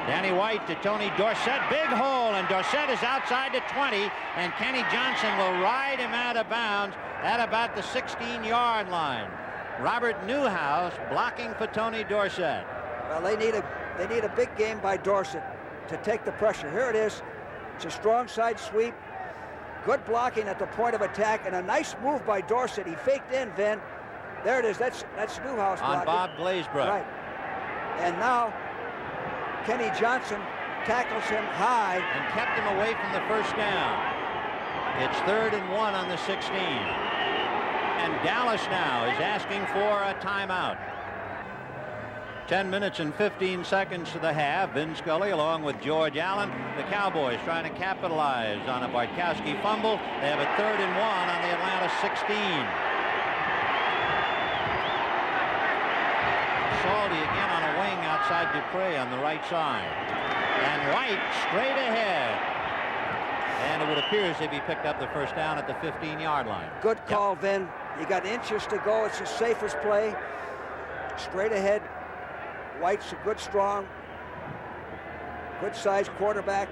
Danny White to Tony Dorsett. Big hole, and Dorsett is outside the 20, and Kenny Johnson will ride him out of bounds at about the 16-yard line. Robert Newhouse blocking for Tony Dorsett. Well, they need a big game by Dorsett to take the pressure. Here it is. It's a strong side sweep. Good blocking at the point of attack, and a nice move by Dorsett. He faked in, Vin. There it is. That's Newhouse blocking. On Bob Glazebrook. Right. And now Kenny Johnson tackles him high and kept him away from the first down. It's 3rd and 1 on the 16. And Dallas now is asking for a timeout. 10 minutes and 15 seconds to the half. Vin Scully along with George Allen. The Cowboys trying to capitalize on a Bartkowski fumble. They have a 3rd and 1 on the Atlanta 16. Saldy again on a wing outside outside Dupre on the right side. And White straight ahead. And it would appear as if he picked up the first down at the 15-yard line. Good call, Vin. You got inches to go. It's the safest play. Straight ahead. White's a good, strong, good-sized quarterback.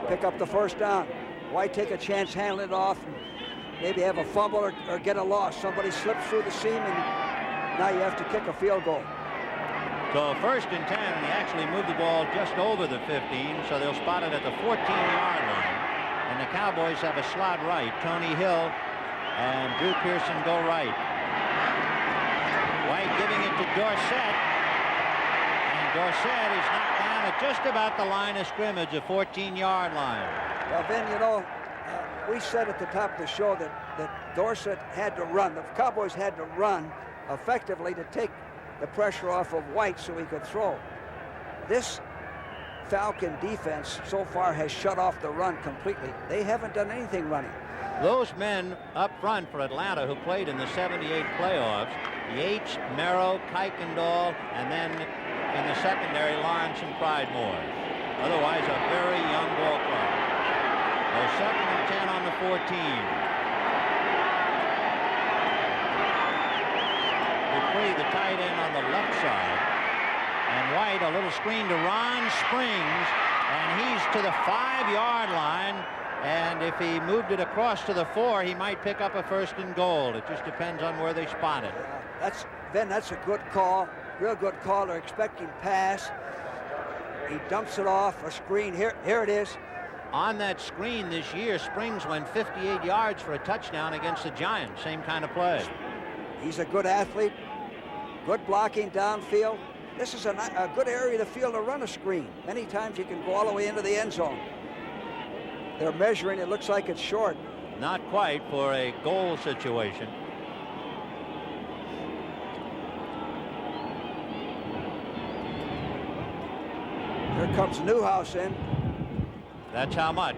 Pick up the first down. White take a chance, handle it off, and maybe have a fumble or get a loss. Somebody slips through the seam, and now you have to kick a field goal. So 1st and 10, and he actually moved the ball just over the 15, so they'll spot it at the 14-yard line. And the Cowboys have a slot right. Tony Hill and Drew Pearson go right. White giving it to Dorsett. And Dorsett is knocked down at just about the line of scrimmage, a 14-yard line. Well, Vin, you know, we said at the top of the show that Dorsett had to run. The Cowboys had to run effectively to take the pressure off of White so he could throw. This Falcon defense so far has shut off the run completely. They haven't done anything running. Those men up front for Atlanta who played in the '78 playoffs, Yates, Merrow, Kuykendall, and then in the secondary, Lawrence and Pridemore. Otherwise, a very young ball club. So 2nd and 10 on the 14. Dupree, the tight end, on the left side. And White, a little screen to Ron Springs, and he's to the 5-yard line. And if he moved it across to the 4, he might pick up a 1st and goal. It just depends on where they spot it. That's a good call, real good call. They're expecting pass. He dumps it off a screen. Here it is. On that screen this year, Springs went 58 yards for a touchdown against the Giants. Same kind of play. He's a good athlete, good blocking downfield. This is a good area of the field to run a screen. Many times you can go all the way into the end zone. They're measuring. It looks like it's short. Not quite for a goal situation. Here comes Newhouse in. That's how much.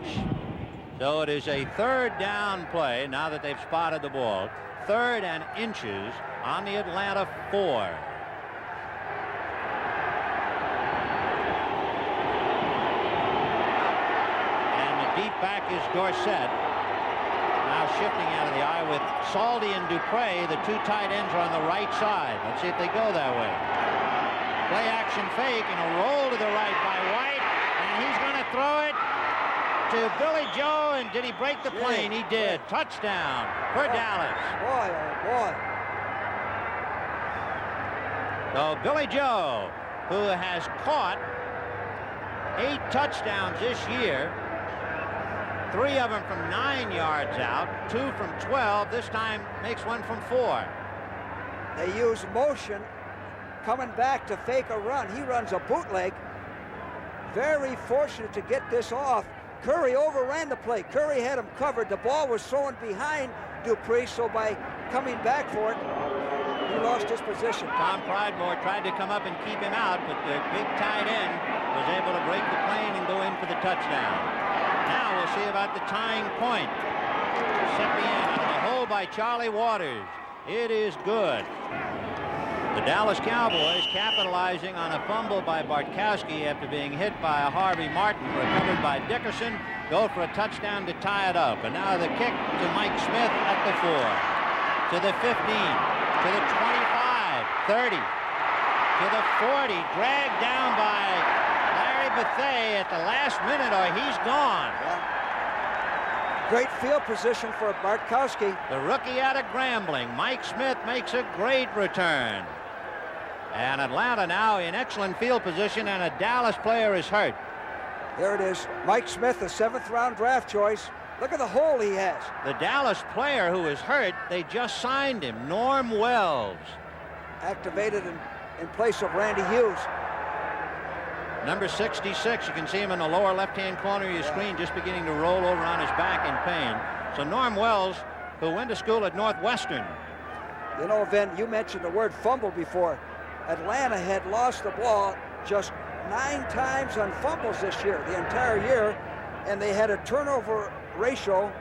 So it is a 3rd down play now that they've spotted the ball. 3rd and inches on the Atlanta 4. And the deep back is Dorsett. Now shifting out of the eye with Saldi and Dupre. The 2 tight ends are on the right side. Let's see if they go that way. Play action fake and a roll to the right by White. And he's going to throw it to Billy Joe, and did he break the plane? He did. Touchdown for Dallas. Boy, oh boy. So Billy Joe, who has caught 8 touchdowns this year, 3 of them from 9 yards out, 2 from 12. This time makes 1 from 4. They use motion coming back to fake a run. He runs a bootleg. Very fortunate to get this off. Curry overran the play. Curry had him covered. The ball was thrown behind Dupree, so by coming back for it, he lost his position. Tom Pridemore tried to come up and keep him out, but the big tight end was able to break the plane and go in for the touchdown. Now we'll see about the tying point. Sepien out of the hole by Charlie Waters. It is good. The Dallas Cowboys capitalizing on a fumble by Bartkowski after being hit by Harvey Martin, recovered by Dickerson, go for a touchdown to tie it up. And now the kick to Mike Smith at the 4, to the 15, to the 25, 30, to the 40, dragged down by Larry Bethea at the last minute, or he's gone. Yeah. Great field position for Bartkowski. The rookie out of Grambling, Mike Smith, makes a great return. And Atlanta now in excellent field position, and a Dallas player is hurt. There it is. Mike Smith, a 7th-round draft choice. Look at the hole he has. The Dallas player who is hurt, they just signed him, Norm Wells. Activated in place of Randy Hughes. Number 66, you can see him in the lower left-hand corner of your screen, just beginning to roll over on his back in pain. So Norm Wells, who went to school at Northwestern. You know, Vin, you mentioned the word fumble before. Atlanta had lost the ball just 9 times on fumbles this year, the entire year, and they had a turnover ratio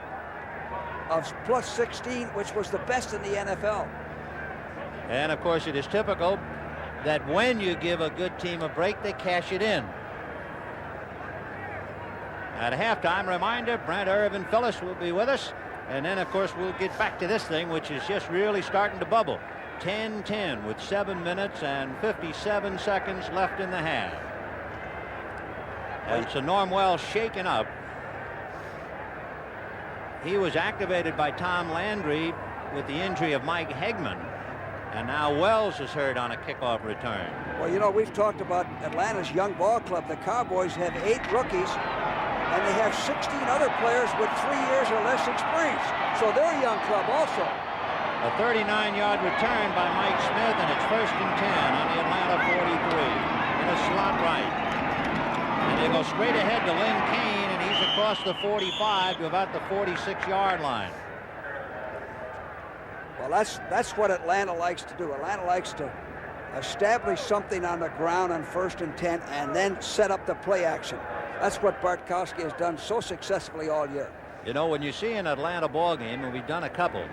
of +16, which was the best in the NFL. And of course, it is typical that when you give a good team a break, they cash it in. At halftime, reminder, Brent Irvin Phillips will be with us. And then, of course, we'll get back to this thing, which is just really starting to bubble. 10-10 with 7 minutes and 57 seconds left in the half. And so Norm Wells shaken up. He was activated by Tom Landry with the injury of Mike Hegman. And now Wells is hurt on a kickoff return. Well, you know, we've talked about Atlanta's young ball club. The Cowboys have 8 rookies, and they have 16 other players with 3 years or less experience. So they're a young club also. A 39-yard return by Mike Smith, and it's 1st and 10 on the Atlanta 43. In a slot right. And they go straight ahead to Lynn Kane, and he's across the 45 to about the 46-yard line. Well, that's what Atlanta likes to do. Atlanta likes to establish something on the ground on 1st and 10 and then set up the play action. That's what Bartkowski has done so successfully all year. You know, when you see an Atlanta ball game, and we've done a couple,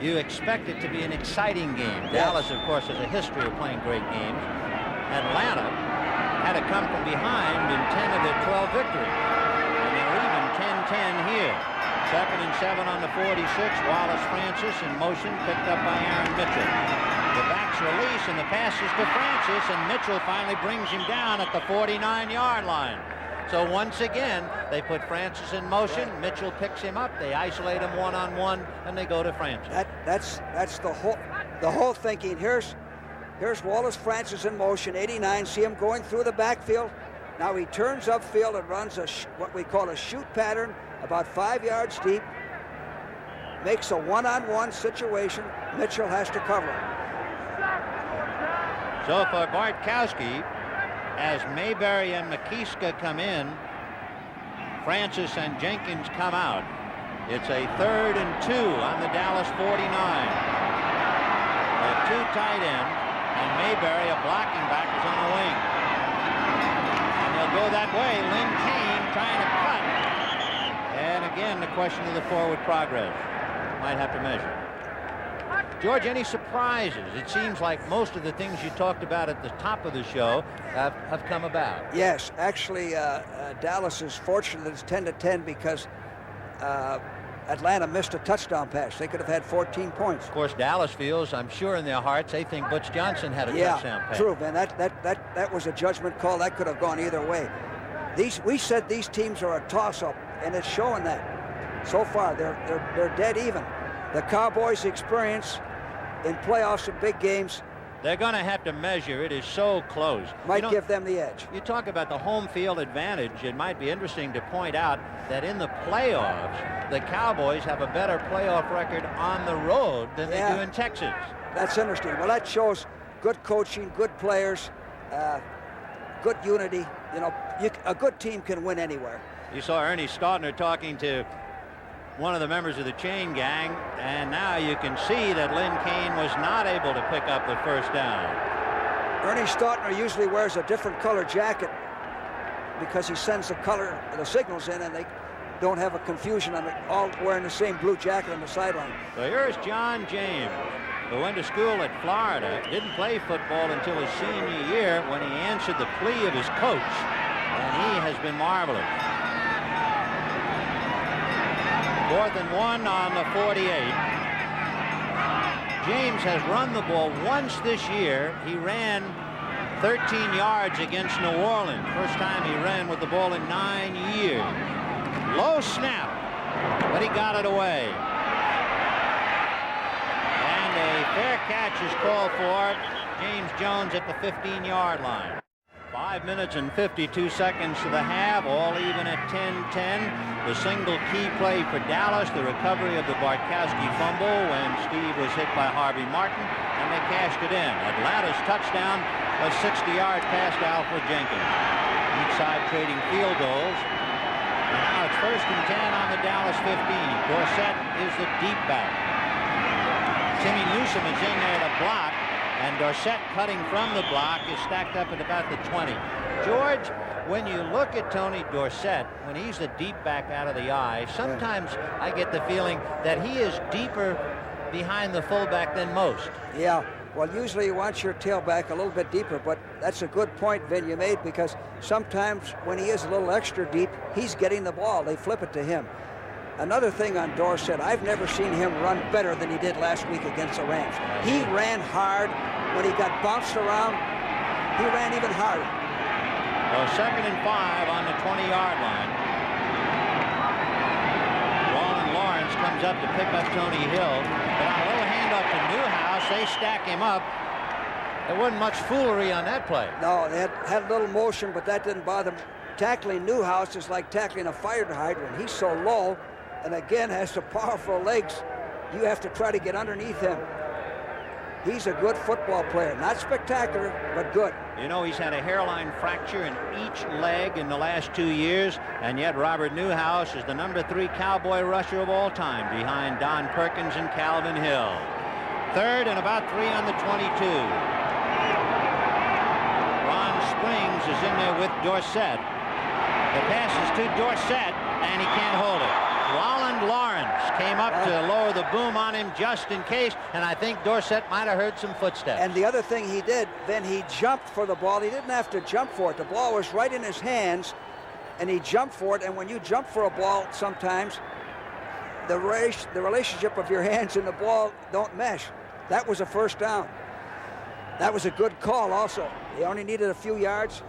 you expect it to be an exciting game. Yes. Dallas, of course, has a history of playing great games. Atlanta had to come from behind in 10 of their 12 victories. And they're even 10-10 here. 2nd and 7 on the 46. Wallace Francis in motion, picked up by Aaron Mitchell. The backs release, and the pass is to Francis, and Mitchell finally brings him down at the 49-yard line. So once again, they put Francis in motion. Mitchell picks him up. They isolate him one-on-one, and they go to Francis. That's the whole thinking. Here's Wallace Francis in motion, 89. See him going through the backfield. Now he turns upfield and runs what we call a shoot pattern, about 5 yards deep. Makes a one-on-one situation. Mitchell has to cover him. So for Bartkowski, as Mayberry and McKeeska come in, Francis and Jenkins come out. It's a 3rd and 2 on the Dallas 49. The 2 tight ends, and Mayberry, a blocking back, is on the wing. And they'll go that way. Lynn Kane trying to cut. And again, the question of the forward progress. Might have to measure. George, any surprises? It seems like most of the things you talked about at the top of the show have come about. Yes, actually, Dallas is fortunate it's 10-10 because Atlanta missed a touchdown pass. They could have had 14 points. Of course, Dallas feels, I'm sure in their hearts, they think Butch Johnson had a touchdown pass. Yeah, true, man. That was a judgment call. That could have gone either way. We said these teams are a toss-up, and it's showing that. So far, they're dead even. The Cowboys' experience in playoffs and big games, they're going to have to measure. It is so close. Might give them the edge. You talk about the home field advantage. It might be interesting to point out that in the playoffs, the Cowboys have a better playoff record on the road than they do in Texas. That's interesting. Well, that shows good coaching, good players, good unity. You know, a good team can win anywhere. You saw Ernie Staudner talking to one of the members of the chain gang, and now you can see that Lynn Kane was not able to pick up the 1st down. Ernie Staudner usually wears a different color jacket because he sends the signals in, and they don't have a confusion on it, all wearing the same blue jacket on the sideline. So here's John James, who went to school at Florida, didn't play football until his senior year when he answered the plea of his coach, and he has been marvelous. 4th and 1 on the 48. James has run the ball once this year. He ran 13 yards against New Orleans. First time he ran with the ball in 9 years. Low snap, but he got it away. And a fair catch is called for James Jones at the 15-yard line. 5 minutes and 52 seconds to the half, all even at 10-10. The single key play for Dallas, the recovery of the Bartkowski fumble when Steve was hit by Harvey Martin, and they cashed it in. Atlanta's touchdown was 60-yard pass to Alfred Jenkins. Each side trading field goals. And now it's 1st and 10 on the Dallas 15. Dorsett is the deep back. Timmy Newsom is in there to block. And Dorsett, cutting from the block, is stacked up at about the 20. George, when you look at Tony Dorsett, when he's the deep back out of the eye, sometimes I get the feeling that he is deeper behind the fullback than most. Yeah, Well, usually you want your tailback a little bit deeper, but that's a good point, Vin, you made, because sometimes when he is a little extra deep, he's getting the ball. They flip it to him. Another thing on Dorsett, I've never seen him run better than he did last week against the Rams. He ran hard. When he got bounced around, he ran even harder. So 2nd and 5 on the 20-yard line. Wallen Lawrence comes up to pick up Tony Hill. But on a little handoff to Newhouse, they stack him up. There wasn't much foolery on that play. No, they had a little motion, but that didn't bother them. Tackling Newhouse is like tackling a fire hydrant. He's so low, and again has the powerful legs. You have to try to get underneath him. He's a good football player. Not spectacular, but good. You know, he's had a hairline fracture in each leg in the last 2 years, and yet Robert Newhouse is the number 3 Cowboy rusher of all time, behind Don Perkins and Calvin Hill. 3rd and about 3 on the 22. Ron Springs is in there with Dorsett. The pass is to Dorsett, and he can't hold it. Wallen Lawrence came up to lower the boom on him just in case, and I think Dorsett might have heard some footsteps. And the other thing he did, then he jumped for the ball. He didn't have to jump for it. The ball was right in his hands, and he jumped for it. And when you jump for a ball, sometimes the relationship of your hands and the ball don't mesh. That was a first down. That was a good call also. He only needed a few yards.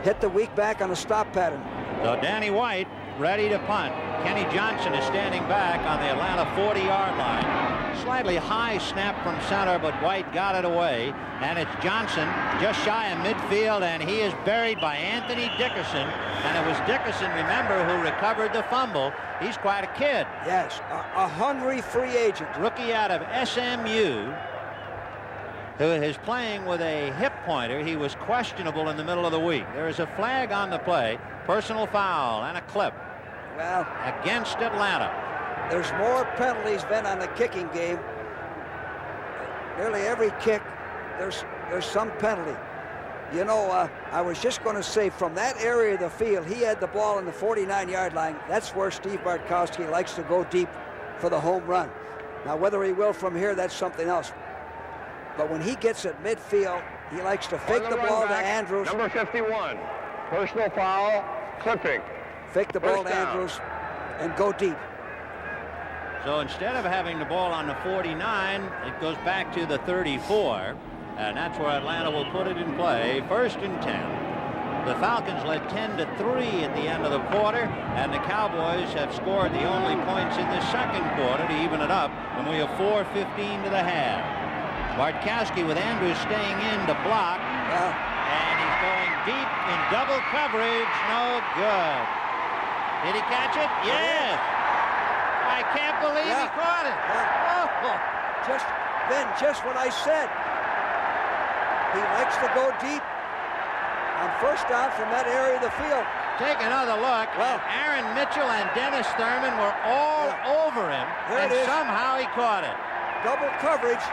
Hit the weak back on a stop pattern. So Danny White ready to punt. Kenny Johnson is standing back on the Atlanta 40-yard line. Slightly high snap from center, but White got it away. And it's Johnson just shy of midfield, and he is buried by Anthony Dickerson. And it was Dickerson, remember, who recovered the fumble. He's quite a kid. Yes, a hungry free agent. Rookie out of SMU, who is playing with a hip pointer. He was questionable in the middle of the week. There is a flag on the play, personal foul, and a clip. Well, against Atlanta. There's more penalties than on the kicking game. Nearly every kick, there's some penalty. You know, I was just going to say, from that area of the field, he had the ball in the 49-yard line. That's where Steve Bartkowski likes to go deep for the home run. Now, whether he will from here, that's something else. But when he gets at midfield, he likes to fake the ball to Andrews. Number 51, personal foul, clipping. Fake the ball to Andrews and go deep. So instead of having the ball on the 49, it goes back to the 34, and that's where Atlanta will put it in play. 1st and 10. The Falcons led 10-3 at the end of the quarter, and the Cowboys have scored the only points in the 2nd quarter to even it up, and we have 4:15 to the half. Bartkowski with Andrews staying in to block, and he's going deep in double coverage. No good. Did he catch it? Yes. I can't believe he caught it. Just what I said. He likes to go deep on first down from that area of the field. Take another look. Well, Aaron Mitchell and Dennis Thurman were all over him, and somehow he caught it. Double coverage.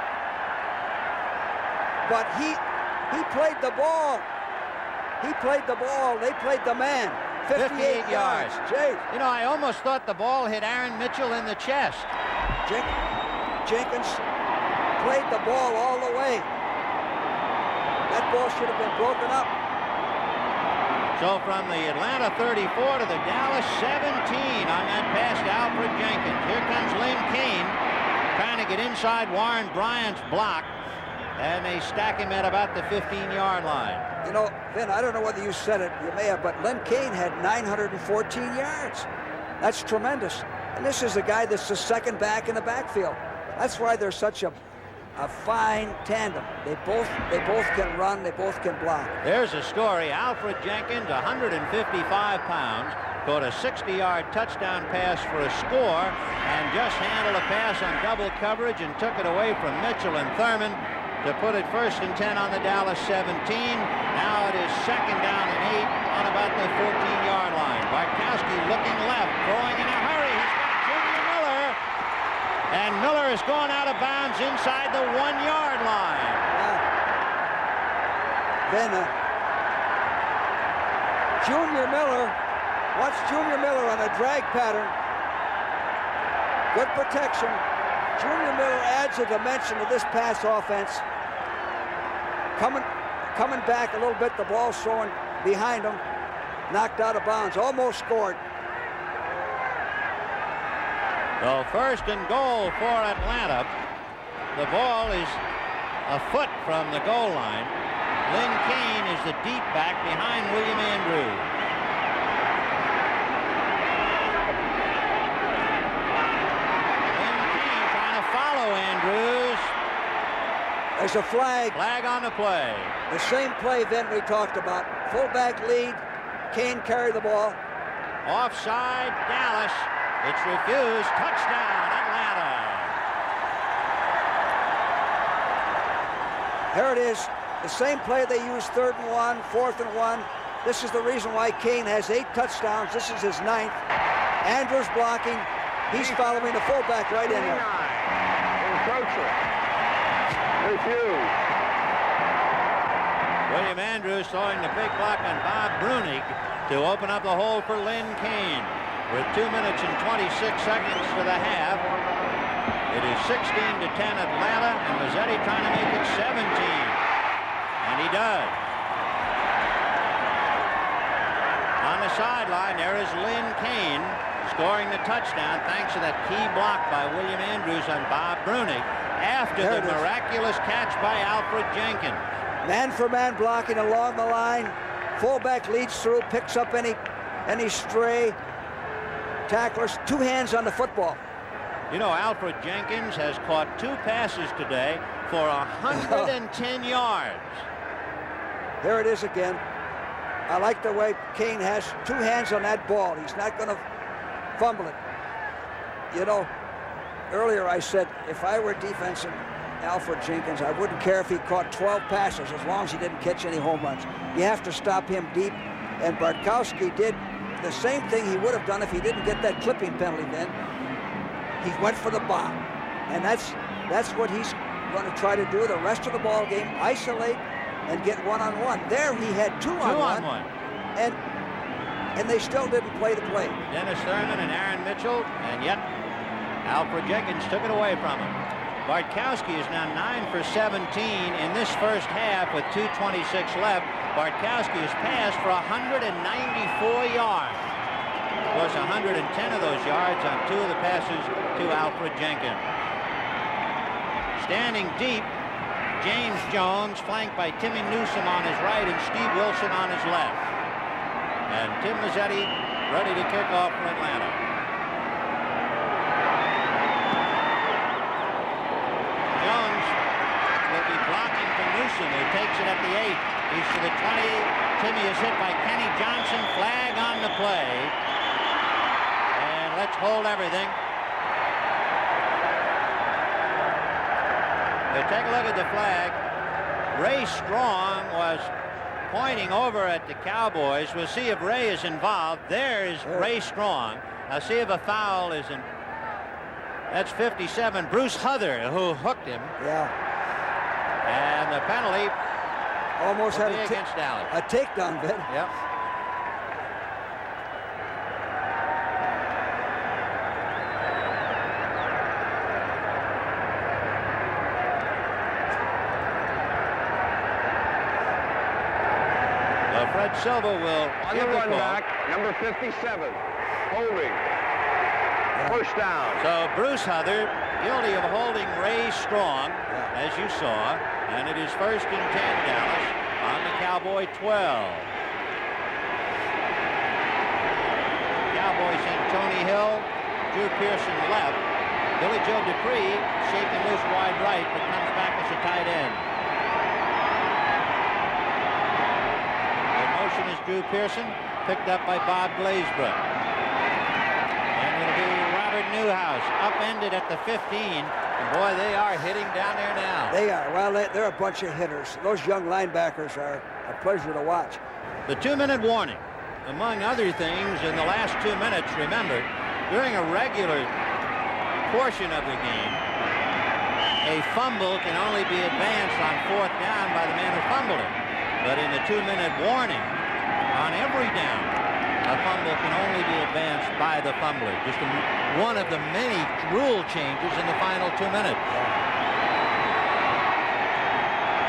But he played the ball. He played the ball. They played the man. 58 yards. Jay. You know, I almost thought the ball hit Aaron Mitchell in the chest. Jenkins played the ball all the way. That ball should have been broken up. So from the Atlanta 34 to the Dallas 17 on that pass to Alfred Jenkins. Here comes Lynn Kane trying to get inside Warren Bryant's block. And they stack him at about the 15-yard line. You know, Vin, I don't know whether you said it, you may have, but Lynn Kane had 914 yards. That's tremendous. And this is a guy that's the second back in the backfield. That's why they're such a fine tandem. They both can run, they both can block. There's a story. Alfred Jenkins, 155 pounds, caught a 60-yard touchdown pass for a score and just handled a pass on double coverage and took it away from Mitchell and Thurman to put it 1st and 10 on the Dallas 17. Now it is 2nd down and 8 on about the 14-yard line. Bartkowski looking left, throwing in a hurry. He's got Junior Miller. And Miller has gone out of bounds inside the 1-yard line. Then Junior Miller, watch Junior Miller on a drag pattern. Good protection. Junior Miller adds a dimension to this pass offense. Coming back a little bit, the ball's throwing behind him. Knocked out of bounds, almost scored. So first and goal for Atlanta. The ball is a foot from the goal line. Lynn Kane is the deep back behind William Andrews. Lynn Kane trying to follow Andrews. There's a flag. Flag on the play. The same play then we talked about. Fullback lead. Kane carried the ball. Offside, Dallas. It's refused. Touchdown, Atlanta. Here it is. The same play they used 3rd and 1, 4th and 1. This is the reason why Kane has 8 touchdowns. This is his 9th. Andrews blocking. He's following the fullback right in there. Encroachment. Refused. William Andrews throwing the big block on Bob Brunig to open up the hole for Lynn Kane. With 2 minutes and 26 seconds to the half, it is 16-10 Atlanta, and Mazzetti trying to make it 17. And he does. On the sideline, there is Lynn Kane scoring the touchdown thanks to that key block by William Andrews on Bob Brunig after the miraculous catch by Alfred Jenkins. Man-for-man blocking along the line. Fullback leads through, picks up any stray tacklers. 2 hands on the football. You know, Alfred Jenkins has caught 2 passes today for 110 yards. There it is again. I like the way Kane has 2 hands on that ball. He's not going to fumble it. You know, earlier I said if I were defensive Alfred Jenkins, I wouldn't care if he caught 12 passes as long as he didn't catch any home runs. You have to stop him deep, and Bartkowski did the same thing he would have done if he didn't get that clipping penalty then. He went for the bomb, and that's what he's going to try to do the rest of the ball game, isolate and get one-on-one. There he had two-on-one, and they still didn't play the play. Dennis Thurman and Aaron Mitchell, and yet Alfred Jenkins took it away from him. Bartkowski is now 9 for 17 in this first half with 2:26 left. Bartkowski has passed for 194 yards. Of course, 110 of those yards on 2 of the passes to Alfred Jenkins. Standing deep, James Jones, flanked by Timmy Newsom on his right and Steve Wilson on his left. And Tim Mazzetti ready to kick off for Atlanta. Newsom, who takes it at the 8. He's to the 20. Timmy is hit by Kenny Johnson. Flag on the play. And let's hold everything. Take a look at the flag. Ray Strong was pointing over at the Cowboys. We'll see if Ray is involved. There is Ray Strong. Now see if a foul is in. That's 57. Bruce Huther, who hooked him. Yeah. And the penalty almost had against Dallas. A takedown, Ben. Yep. Fred Silva will on the run back, number 57, holding. First down. So Bruce Huther guilty of holding Ray Strong, as you saw, and it is 1st and 10 Dallas on the Cowboy 12. Cowboys send Tony Hill, Drew Pearson left. Billy Joe Dupree shaking loose wide right, but comes back as a tight end. The motion is Drew Pearson, picked up by Bob Glazebrook. And it'll be Robert Newhouse, upended at the 15. And boy, they are hitting down there now. They are. Well, they're a bunch of hitters. Those young linebackers are a pleasure to watch. The 2-minute warning. Among other things, in the last 2 minutes, remember, during a regular portion of the game, a fumble can only be advanced on 4th down by the man who fumbled it. But in the 2-minute warning, on every down, a fumble can only be advanced by the fumbler. Just one of the many rule changes in the final 2 minutes.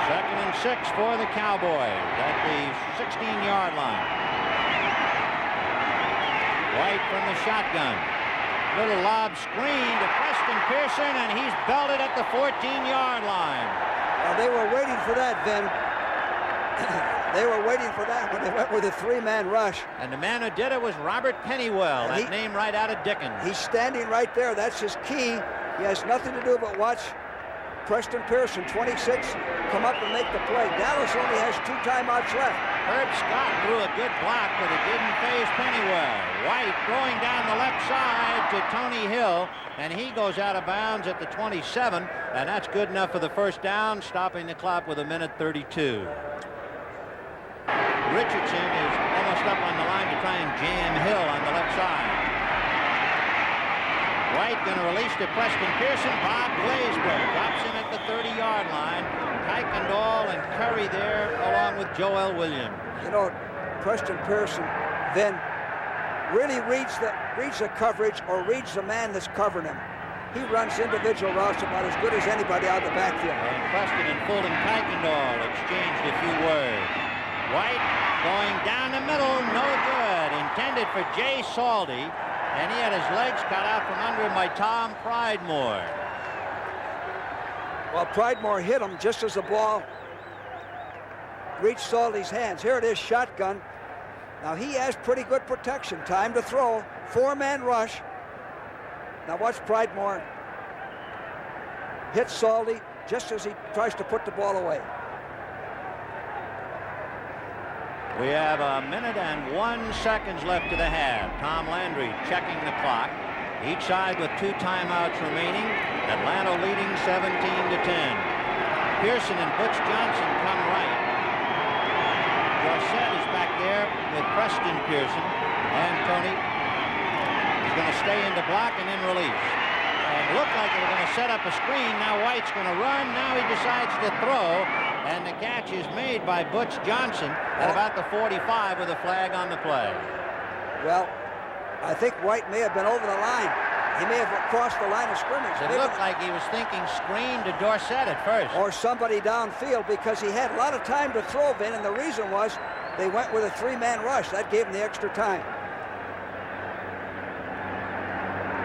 2nd and 6 for the Cowboys at the 16-yard line. White from the shotgun. Little lob screen to Preston Pearson, and he's belted at the 14-yard line. Well, they were waiting for that, Vin. They were waiting for that when they went with a 3-man rush. And the man who did it was Robert Pennywell, that name right out of Dickens. He's standing right there. That's his key. He has nothing to do but watch Preston Pearson, 26, come up and make the play. Dallas only has 2 timeouts left. Herb Scott threw a good block, but it didn't phase Pennywell. White throwing down the left side to Tony Hill, and he goes out of bounds at the 27, and that's good enough for the first down, stopping the clock with 1:32. Richardson is almost up on the line to try and jam Hill on the left side. White going to release to Preston Pearson. Bob Glazebrook drops him at the 30-yard line. Kuykendall and Curry there along with Joel Williams. You know, Preston Pearson then really reads the coverage or reads the man that's covering him. He runs individual routes about as good as anybody out of the backfield. And Preston and Fulton Kuykendall exchanged a few words. White going down the middle, no good. Intended for Jay Saldy, and he had his legs cut out from under him by Tom Pridemore. Well, Pridemore hit him just as the ball reached Saldy's hands. Here it is, shotgun. Now he has pretty good protection. Time to throw. 4-man rush. Now watch Pridemore hit Saldy just as he tries to put the ball away. We have 1 minute and 1 seconds left to the half. Tom Landry checking the clock. Each side with 2 timeouts remaining. Atlanta leading 17-10. Pearson and Butch Johnson come right. Dorsett is back there with Preston Pearson. And Tony is going to stay in the block and then release. And looked like they were going to set up a screen. Now White's going to run. Now he decides to throw. And the catch is made by Butch Johnson at about the 45 with a flag on the play. Well, I think White may have been over the line. He may have crossed the line of scrimmage. It looked like he was thinking screen to Dorsett at first. Or somebody downfield, because he had a lot of time to throw, Vin, and the reason was they went with a 3-man rush. That gave him the extra time.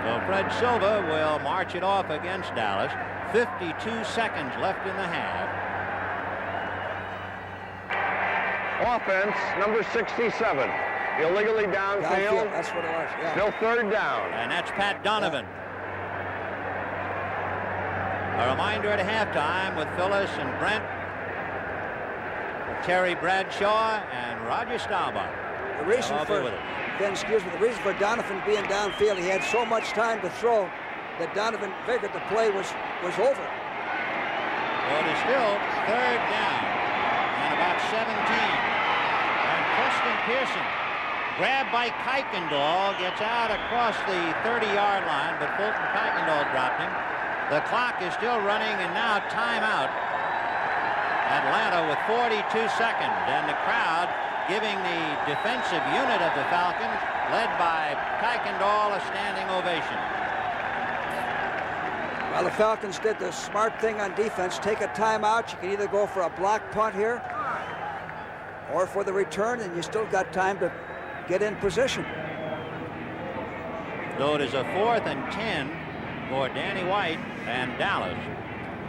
So Fred Silva will march it off against Dallas. 52 seconds left in the half. Offense, number 67. Illegally downfield. That's what it was, yeah. Still 3rd down. And that's Pat Donovan. A reminder at halftime with Phyllis and Brent, Terry Bradshaw, and Roger Staubach. The reason for the reason for Donovan being downfield, he had so much time to throw that Donovan figured the play was over. Well, it is still 3rd down and about 17. And Preston Pearson, grabbed by Kuykendall, gets out across the 30-yard line, but Fulton Kuykendall dropped him. The clock is still running, and now timeout. Atlanta with 42 seconds, and the crowd giving the defensive unit of the Falcons, led by Kuykendall, a standing ovation. Well, the Falcons did the smart thing on defense. Take a timeout. You can either go for a block punt here or for the return, and you still got time to get in position. So it is a 4th and 10 for Danny White and Dallas.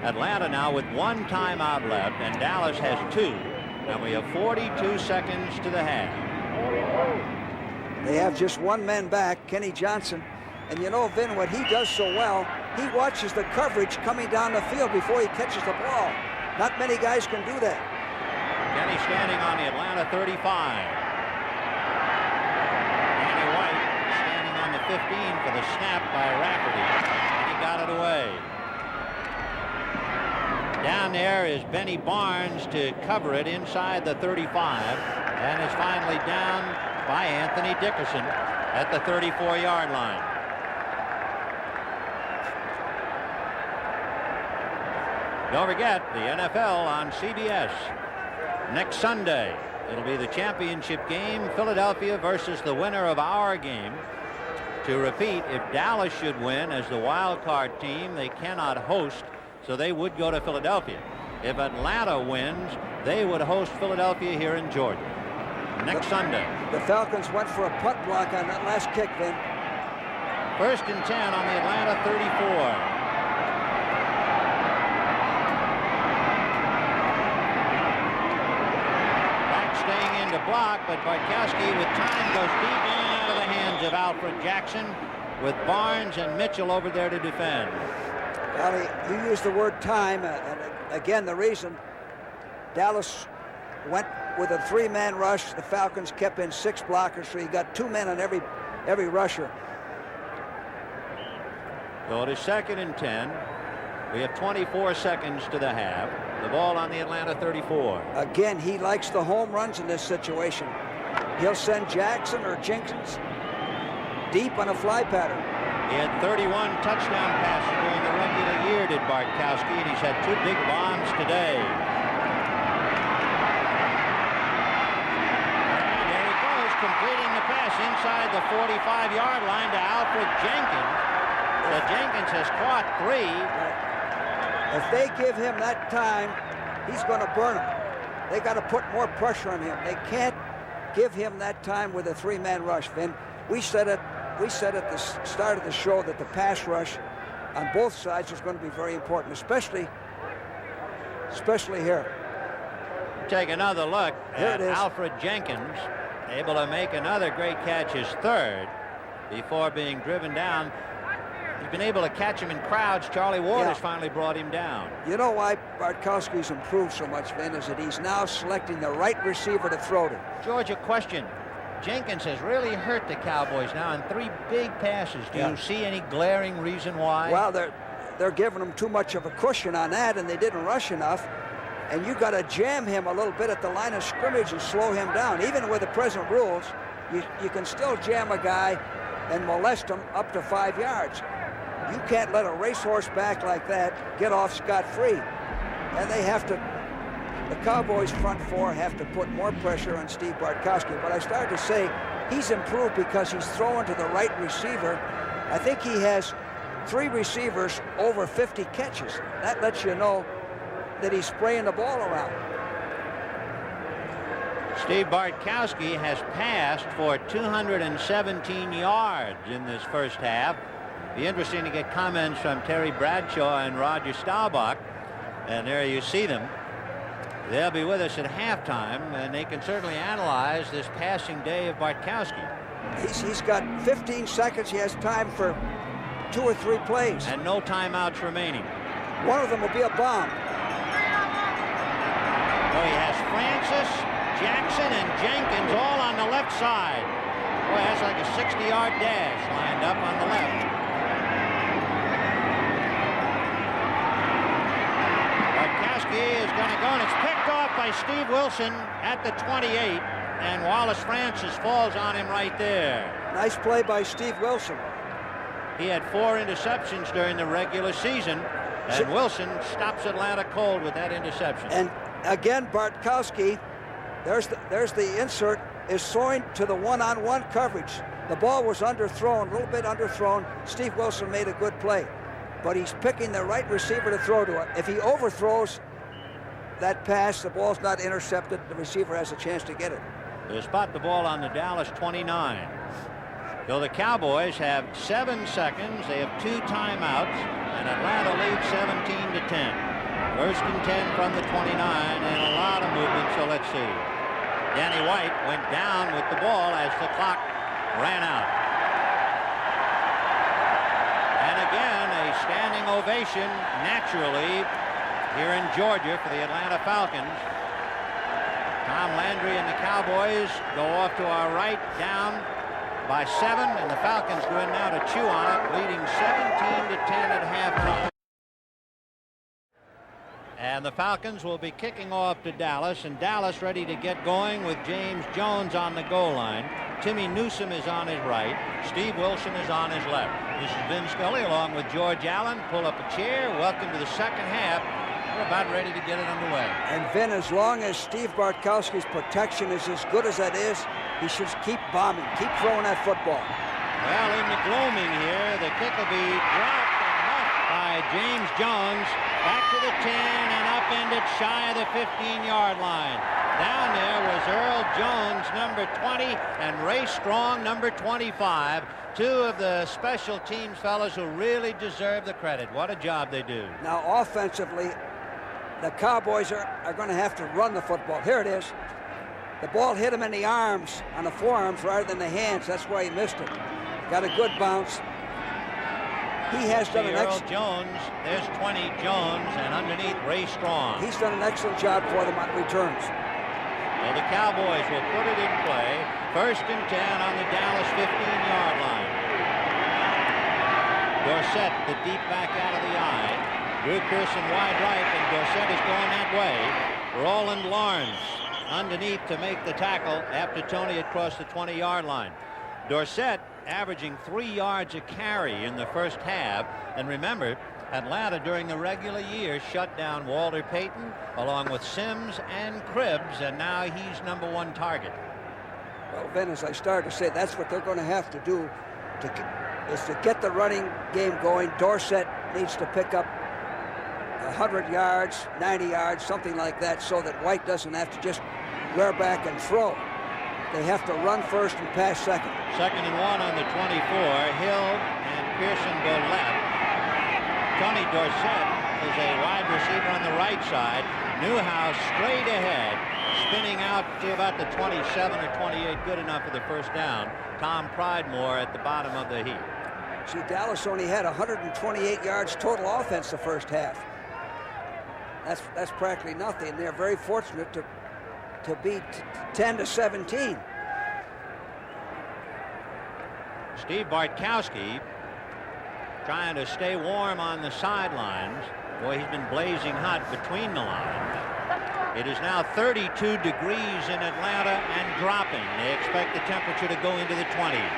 Atlanta now with 1 timeout left, and Dallas has 2. And we have 42 seconds to the half. They have just 1 man back, Kenny Johnson. And you know, Vin, what he does so well, he watches the coverage coming down the field before he catches the ball. Not many guys can do that. Kenny standing on the Atlanta 35. Danny White standing on the 15 for the snap by Rafferty. And he got it away. Down there is Benny Barnes to cover it inside the 35, and is finally down by Anthony Dickerson at the 34-yard line. Don't forget the NFL on CBS next Sunday. It'll be the championship game, Philadelphia versus the winner of our game. To repeat, if Dallas should win as the wild card team, they cannot host, so they would go to Philadelphia. If Atlanta wins, they would host Philadelphia here in Georgia next Sunday. The Falcons went for a punt block on that last kick, Vin. 1st and 10 on the Atlanta 34. To block, but Bartkowski with time goes deep in and out of the hands of Alfred Jackson, with Barnes and Mitchell over there to defend. Well, you used the word time, and again, the reason Dallas went with a 3-man rush, the Falcons kept in 6 blockers, so you got 2 men on every rusher. So it is 2nd and 10. We have 24 seconds to the half. The ball on the Atlanta 34. Again, he likes the home runs in this situation. He'll send Jackson or Jenkins deep on a fly pattern. He had 31 touchdown passes during the regular year, did Bartkowski, and he's had 2 big bombs today. And there he goes, completing the pass inside the 45-yard line to Alfred Jenkins. So Jenkins has caught 3. If they give him that time, he's going to burn them. They got to put more pressure on him. They can't give him that time with a 3-man rush, Vin. We said at the start of the show that the pass rush on both sides is going to be very important, especially here. Take another look at it is. Alfred Jenkins, able to make another great catch, his 3rd, before being driven down. He's been able to catch him in crowds. Charlie Ward has finally brought him down. You know why Bartkowski's improved so much, Vin, is that he's now selecting the right receiver to throw to. George, a question. Jenkins has really hurt the Cowboys now in 3 big passes. Do you see any glaring reason why? Well, they're giving him too much of a cushion on that, and they didn't rush enough. And you got to jam him a little bit at the line of scrimmage and slow him down. Even with the present rules, you can still jam a guy and molest him up to 5 yards. You can't let a racehorse back like that get off scot-free. And they have to, the Cowboys front 4 have to put more pressure on Steve Bartkowski. But I started to say he's improved because he's throwing to the right receiver. I think he has 3 receivers over 50 catches. That lets you know that he's spraying the ball around. Steve Bartkowski has passed for 217 yards in this first half. Be interesting to get comments from Terry Bradshaw and Roger Staubach. And there you see them. They'll be with us at halftime, and they can certainly analyze this passing day of Bartkowski. He's got 15 seconds. He has time for 2 or 3 plays. And no timeouts remaining. One of them will be a bomb. Oh, he has Francis, Jackson, and Jenkins all on the left side. Boy, that's like a 60-yard dash lined up on the left. Is going to go, and it's picked off by Steve Wilson at the 28, and Wallace Francis falls on him right there. Nice play by Steve Wilson. He had 4 interceptions during the regular season, and Wilson stops Atlanta cold with that interception. And again, Bartkowski, there's the insert, is throwing to the one-on-one coverage. The ball was underthrown, a little bit underthrown. Steve Wilson made a good play, but he's picking the right receiver to throw to. If he overthrows that pass, the ball's not intercepted, the receiver has a chance to get it. They spot the ball on the Dallas 29. So the Cowboys have 7 seconds. They have 2 timeouts, and Atlanta leads 17-10. 1st and 10 from the 29, and a lot of movement, so let's see. Danny White went down with the ball as the clock ran out. And again, a standing ovation, naturally, here in Georgia for the Atlanta Falcons. Tom Landry and the Cowboys go off to our right, down by 7, and the Falcons go in now to chew on it, leading 17-10 at halftime. And the Falcons will be kicking off to Dallas, and Dallas ready to get going with James Jones on the goal line. Timmy Newsome is on his right. Steve Wilson is on his left. This is Vin Scully along with George Allen. Pull up a chair. Welcome to the second half We're about ready to get it underway. And Vin, as long as Steve Bartkowski's protection is as good as that is, he should keep bombing, keep throwing that football. Well, in the gloaming here, the kick will be dropped and muffed by James Jones. Back to the 10 and upended shy of the 15-yard line. Down there was Earl Jones, number 20, and Ray Strong, number 25. Two of the special teams fellows who really deserve the credit. What a job they do. Now, offensively, the Cowboys are going to have to run the football. Here it is. The ball hit him in the arms, on the forearms rather than the hands. That's why he missed it. Got a good bounce. He has done an excellent Jones, there's 20 Jones, and underneath Ray Strong. He's done an excellent job for them on returns. Well, the Cowboys will put it in play. 1st and 10 on the Dallas 15-yard line. Dorsett, the deep back out of the eye. Drew Pearson wide right, and Dorsett is going that way. Roland Lawrence underneath to make the tackle after Tony had crossed the 20-yard line. Dorsett averaging 3 yards a carry in the first half. And remember, Atlanta during the regular year shut down Walter Payton along with Sims and Cribbs, and now he's number 1 target. Well, Ben, as I started to say, that's what they're going to have to do is to get the running game going. Dorsett needs to pick up 100 yards, 90 yards, something like that, so that White doesn't have to just rear back and throw. They have to run first and pass second. 2nd and 1 on the 24. Hill and Pearson go left. Tony Dorsett is a wide receiver on the right side. Newhouse straight ahead, spinning out to about the 27 or 28, good enough for the first down. Tom Pridemore at the bottom of the heap. See, Dallas only had 128 yards total offense the first half. That's practically nothing. They're very fortunate to beat 10-17. Steve Bartkowski trying to stay warm on the sidelines. Boy, he's been blazing hot between the lines. It is now 32 degrees in Atlanta and dropping. They expect the temperature to go into the 20s.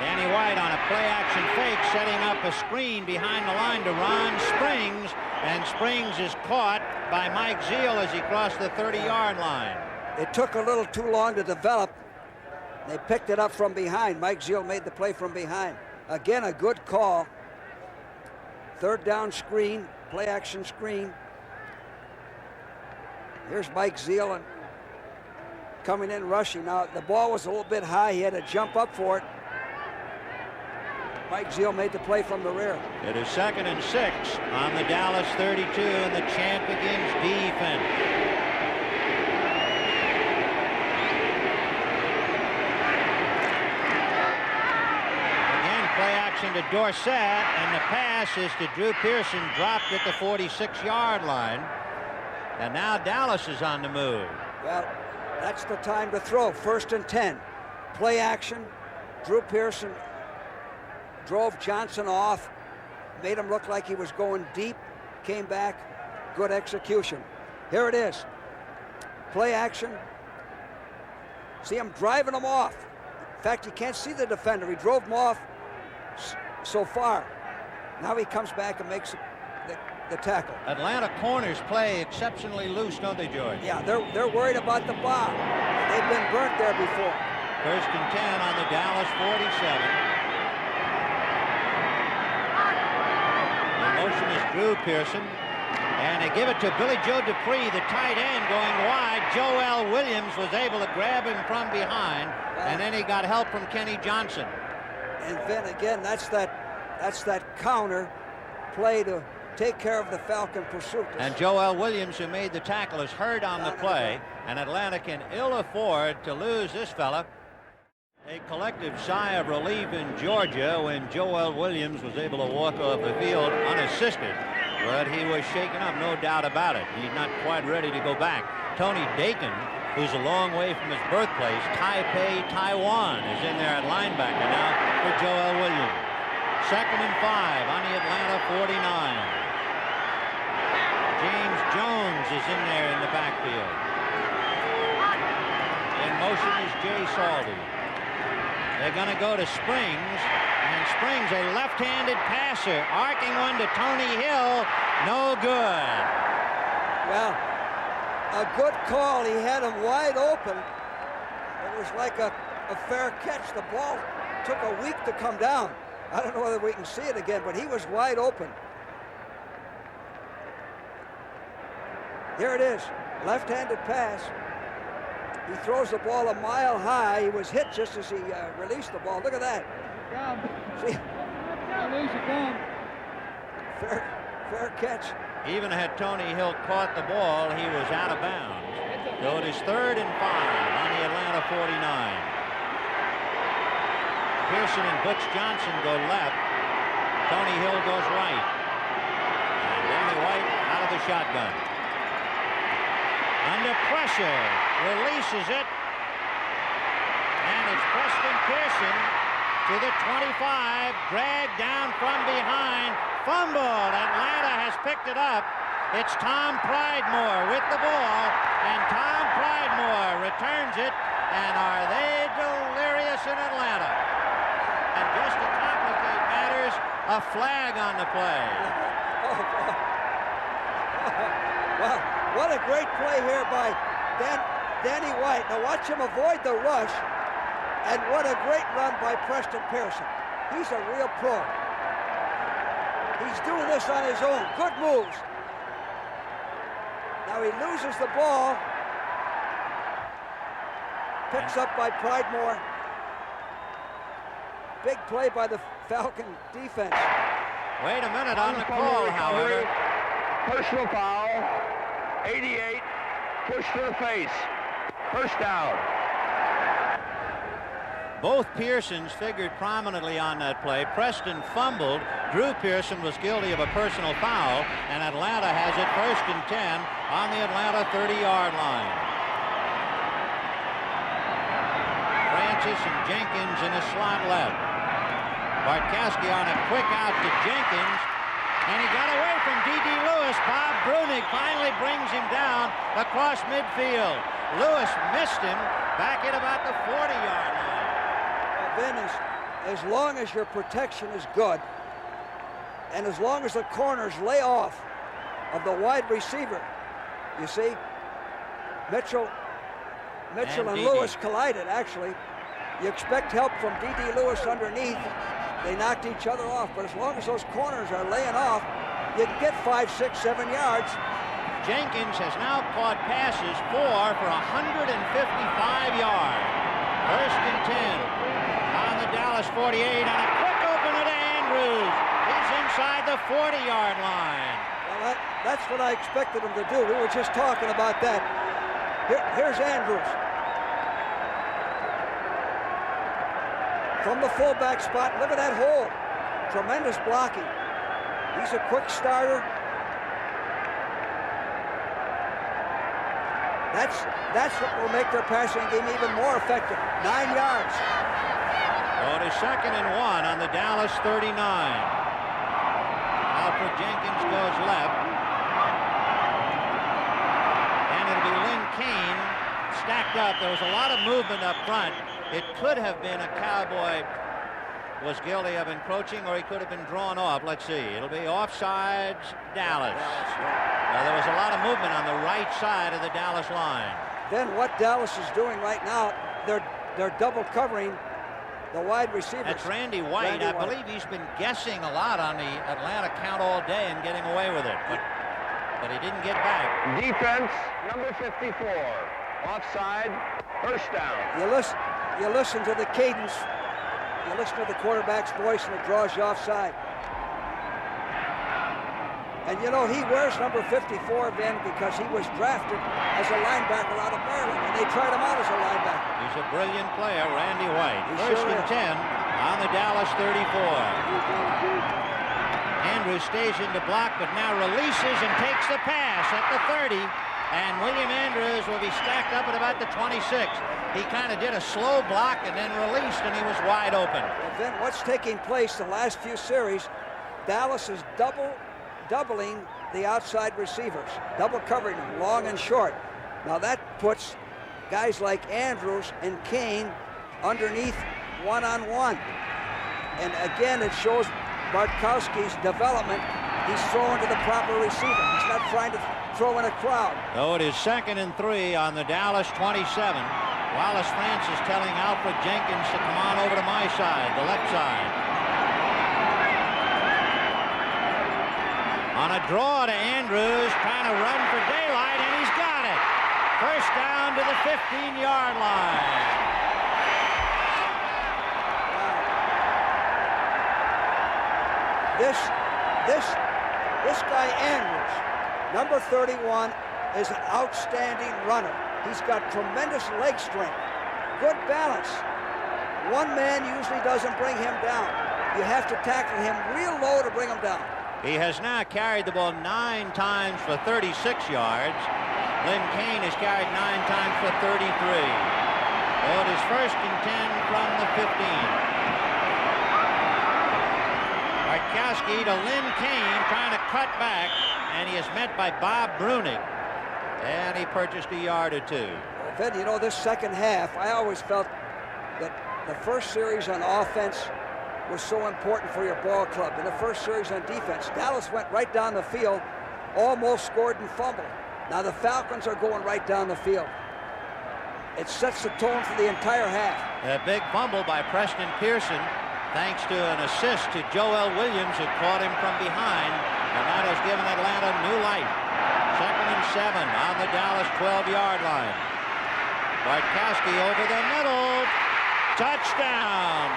Danny White on a play-action fake, setting up a screen behind the line to Ron Springs, and Springs is caught by Mike Zeal as he crossed the 30-yard line. It took a little too long to develop. They picked it up from behind. Mike Zeal made the play from behind. Again, a good call. 3rd down screen, play-action screen. Here's Mike Zeal and coming in rushing. Now, the ball was a little bit high. He had to jump up for it. Mike Zeal made the play from the rear. It is 2nd and 6 on the Dallas 32, and the chant begins defense. Again, play action to Dorsett, and the pass is to Drew Pearson, dropped at the 46-yard line. And now Dallas is on the move. Well, that's the time to throw. 1st and 10. Play action. Drew Pearson drove Johnson off, made him look like he was going deep, came back, good execution. Here it is. Play action. See him driving him off. In fact, you can't see the defender. He drove him off so far. Now he comes back and makes the tackle. Atlanta corners play exceptionally loose, don't they, George? Yeah, they're worried about the bomb. They've been burnt there before. 1st and 10 on the Dallas 47. Motion is Drew Pearson, and they give it to Billy Joe Dupree, the tight end, going wide. Joel Williams was able to grab him from behind, and then he got help from Kenny Johnson. And then again, that's that counter play to take care of the Falcon pursuit. And Joel Williams, who made the tackle, is hurt on the play, and Atlanta can ill afford to lose this fella. A collective sigh of relief in Georgia when Joel Williams was able to walk off the field unassisted, but he was shaken up, no doubt about it. He's not quite ready to go back. Tony Dakin, who's a long way from his birthplace, Taipei, Taiwan, is in there at linebacker now for Joel Williams. 2nd and 5 on the Atlanta 49. James Jones is in there in the backfield. In motion is Jay Saldy. They're going to go to Springs, and springs a left-handed passer. Arcing one to Tony Hill. No good. Well, a good call. He had him wide open. It was like a fair catch. The ball took a week to come down. I don't know whether we can see it again, but he was wide open. Here it is. Left-handed pass. He throws the ball a mile high. He was hit just as he released the ball. Look at that. See? Fair catch. Even had Tony Hill caught the ball, he was out of bounds. So it is 3rd and 5 on the Atlanta 49. Pearson and Butch Johnson go left. Tony Hill goes right. And Danny White out of the shotgun. Under pressure, releases it. And it's Preston Pearson to the 25, dragged down from behind, fumbled. Atlanta has picked it up. It's Tom Pridemore with the ball, and Tom Pridemore returns it. And are they delirious in Atlanta? And just to complicate matters, a flag on the play. Wow, what a great play here by Danny White. Now watch him avoid the rush, and what a great run by Preston Pearson. He's a real pro. He's doing this on his own. Good moves. Now he loses the ball. Picks up by Pridemore. Big play by the Falcon defense. Wait a minute on the call, however. Personal foul. 88. Push to the face. First down. Both Pearsons figured prominently on that play. Preston fumbled. Drew Pearson was guilty of a personal foul, and Atlanta has it 1st and 10 on the Atlanta 30-yard line. Francis and Jenkins in a slot left. Bartkowski on a quick out to Jenkins, and he got away from D.D. Lewis. Bob Brunig finally brings him down across midfield. Lewis missed him back at about the 40-yard line. Then as long as your protection is good, and as long as the corners lay off of the wide receiver, you see, Mitchell and Lewis collided, actually. You expect help from D.D. Lewis underneath. They knocked each other off, but as long as those corners are laying off, you can get 5, 6, 7 yards. Jenkins has now caught passes for 155 yards. 1st and 10 on the Dallas 48, and a quick opener to Andrews. He's inside the 40-yard line. Well, that's what I expected him to do. We were just talking about that. Here's Andrews. From the fullback spot, look at that hole. Tremendous blocking. He's a quick starter. That's what will make their passing game even more effective. 9 yards. Oh, it is 2nd and 1 on the Dallas 39. Alfred Jenkins goes left. And it'll be Lynn Kane stacked up. There was a lot of movement up front. It could have been a Cowboy was guilty of encroaching, or he could have been drawn off. Let's see. It'll be offsides, Dallas. Now, there was a lot of movement on the right side of the Dallas line. Then what Dallas is doing right now, they're double covering the wide receivers. That's Randy White. I believe he's been guessing a lot on the Atlanta count all day and getting away with it, but he didn't get back. Defense, number 54. Offside, first down. You listen to the cadence. You listen to the quarterback's voice, and it draws you offside. And you know, he wears number 54, Ben, because he was drafted as a linebacker out of Maryland, and they tried him out as a linebacker. He's a brilliant player, Randy White. He 1st sure and is. 10 on the Dallas 34. Andrews stays in to block, but now releases and takes the pass at the 30. And William Andrews will be stacked up at about the 26. He kind of did a slow block and then released, and he was wide open. Well, then what's taking place the last few series, Dallas is doubling the outside receivers, double covering them, long and short. Now that puts guys like Andrews and Kane underneath one-on-one. And again, it shows Bartkowski's development. He's throwing to the proper receiver. He's not trying to throw in a crowd. So it is 2nd and 3 on the Dallas 27. Wallace France is telling Alfred Jenkins to come on over to my side, the left side. On a draw to Andrews, trying to run for daylight, and he's got it. First down to the 15-yard line. This guy Andrews, number 31, is an outstanding runner. He's got tremendous leg strength, good balance. One man usually doesn't bring him down. You have to tackle him real low to bring him down. He has now carried the ball 9 times for 36 yards. Lynn Kane has carried 9 times for 33. So it is 1st and 10 from the 15. Bartkowski to Lynn Kane, trying to cut back, and he is met by Bob Brunig, and he purchased a yard or 2. Vin, you know, this second half, I always felt that the first series on offense was so important for your ball club. In the first series on defense, Dallas went right down the field, almost scored and fumbled. Now the Falcons are going right down the field. It sets the tone for the entire half. A big fumble by Preston Pearson, thanks to an assist to Joel Williams, who caught him from behind, and that has given Atlanta new life. 2nd and 7 on the Dallas 12-yard line. Bartkowski over the middle, touchdown.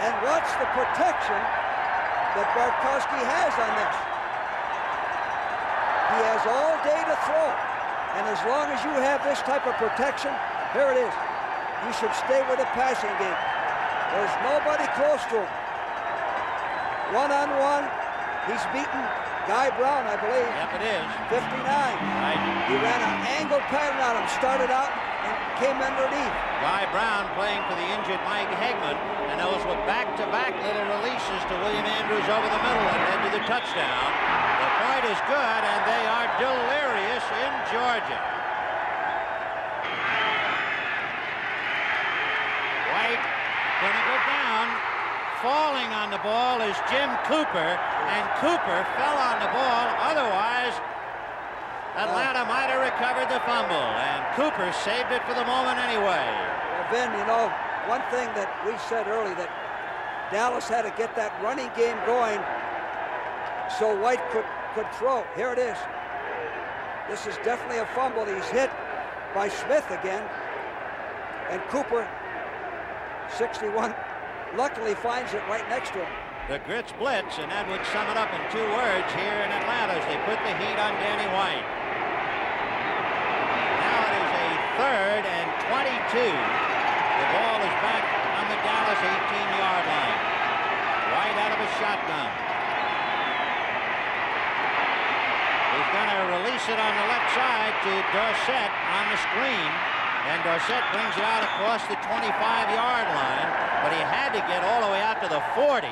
And watch the protection that Bartkowski has on this. He has all day to throw, and as long as you have this type of protection, here it is. You should stay with the passing game. There's nobody close to him. One-on-one, he's beaten Guy Brown, I believe. Yep, it is. 59. Right. He ran an angled pattern on him, started out and came underneath. Guy Brown playing for the injured Mike Hegman, and those were back-to-back little releases to William Andrews over the middle and led to the touchdown. The point is good, and they are delirious in Georgia. White going to go down. Falling on the ball is Jim Cooper, and Cooper fell on the ball. Otherwise, Atlanta might have recovered the fumble, and Cooper saved it for the moment anyway. Well, Ben, you know, one thing that we said earlier, that Dallas had to get that running game going so White could throw. Here it is. This is definitely a fumble. He's hit by Smith again, and Cooper, 61, luckily finds it right next to him. The Grits blitz, and that would sum it up in 2 words here in Atlanta as they put the heat on Danny White. Now it is a 3rd and 22. The ball is back on the Dallas 18-yard line. White out of a shotgun. He's going to release it on the left side to Dorsett on the screen. And Dorsett brings it out across the 25-yard line, but he had to get all the way out to the 40.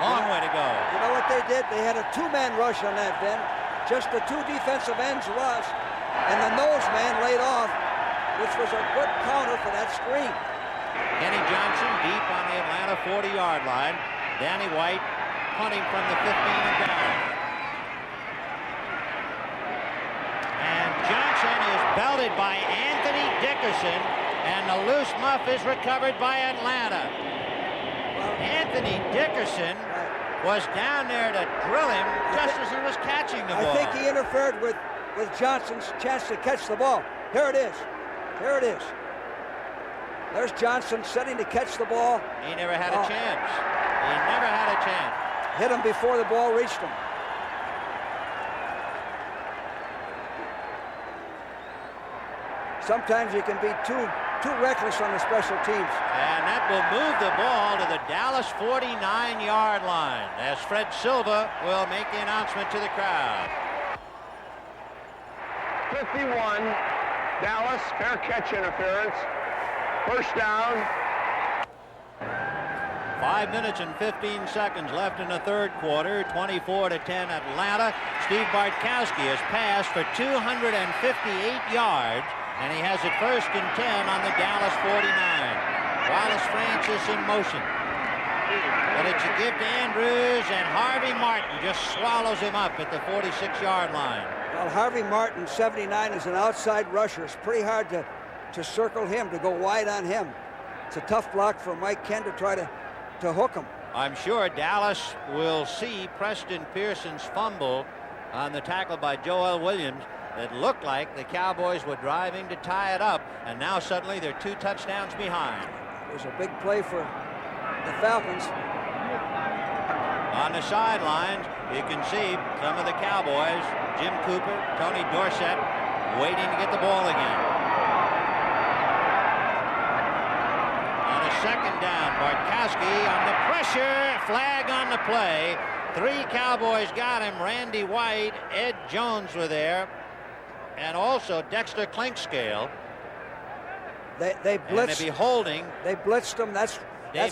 Long way to go. You know what they did? They had a 2-man rush on that, Ben. Just the 2 defensive ends rush, and the nose man laid off, which was a good counter for that screen. Kenny Johnson deep on the Atlanta 40-yard line. Danny White punting from the 15 and down. And Johnson is belted by Anthony Dickerson, and the loose muff is recovered by Atlanta. Anthony Dickerson was down there to drill him just as he was catching the ball. I think he interfered with Johnson's chance to catch the ball. Here it is. Here it is. There's Johnson setting to catch the ball. He never had a chance. He never had a chance. Hit him before the ball reached him. Sometimes you can be too reckless on the special teams. And that will move the ball to the Dallas 49-yard line as Fred Silva will make the announcement to the crowd. 51, Dallas, fair catch interference. First down. 5 minutes and 15 seconds left in the 3rd quarter. 24-10 Atlanta. Steve Bartkowski has passed for 258 yards, and he has it 1st and 10 on the Dallas 49. Wallace Francis in motion. But it's a give to Andrews, and Harvey Martin just swallows him up at the 46-yard line. Well, Harvey Martin, 79, is an outside rusher. It's pretty hard to circle him, to go wide on him. It's a tough block for Mike Ken to try to hook him. I'm sure Dallas will see Preston Pearson's fumble on the tackle by Joel Williams. It looked like the Cowboys were driving to tie it up, and now suddenly they're 2 touchdowns behind. It was a big play for the Falcons. On the sidelines, you can see some of the Cowboys, Jim Cooper, Tony Dorsett, waiting to get the ball again. On a second down, Bartkowski on the pressure, flag on the play. 3 Cowboys got him. Randy White, Ed Jones were there, and also Dexter Clinkscale. They blitzed. And they'd be holding. They blitzed them. That's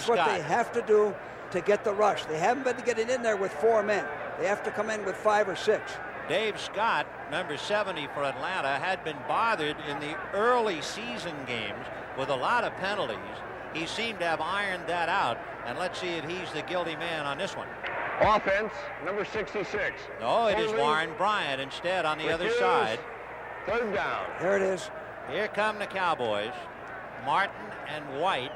what they have to do to get the rush. They haven't been getting in there with 4 men. They have to come in with 5 or 6. Dave Scott, number 70 for Atlanta, had been bothered in the early season games with a lot of penalties. He seemed to have ironed that out, and let's see if he's the guilty man on this one. Offense, number 66. No, it is Warren Bryant instead on the other side. 3rd down. There it is. Here come the Cowboys. Martin and White.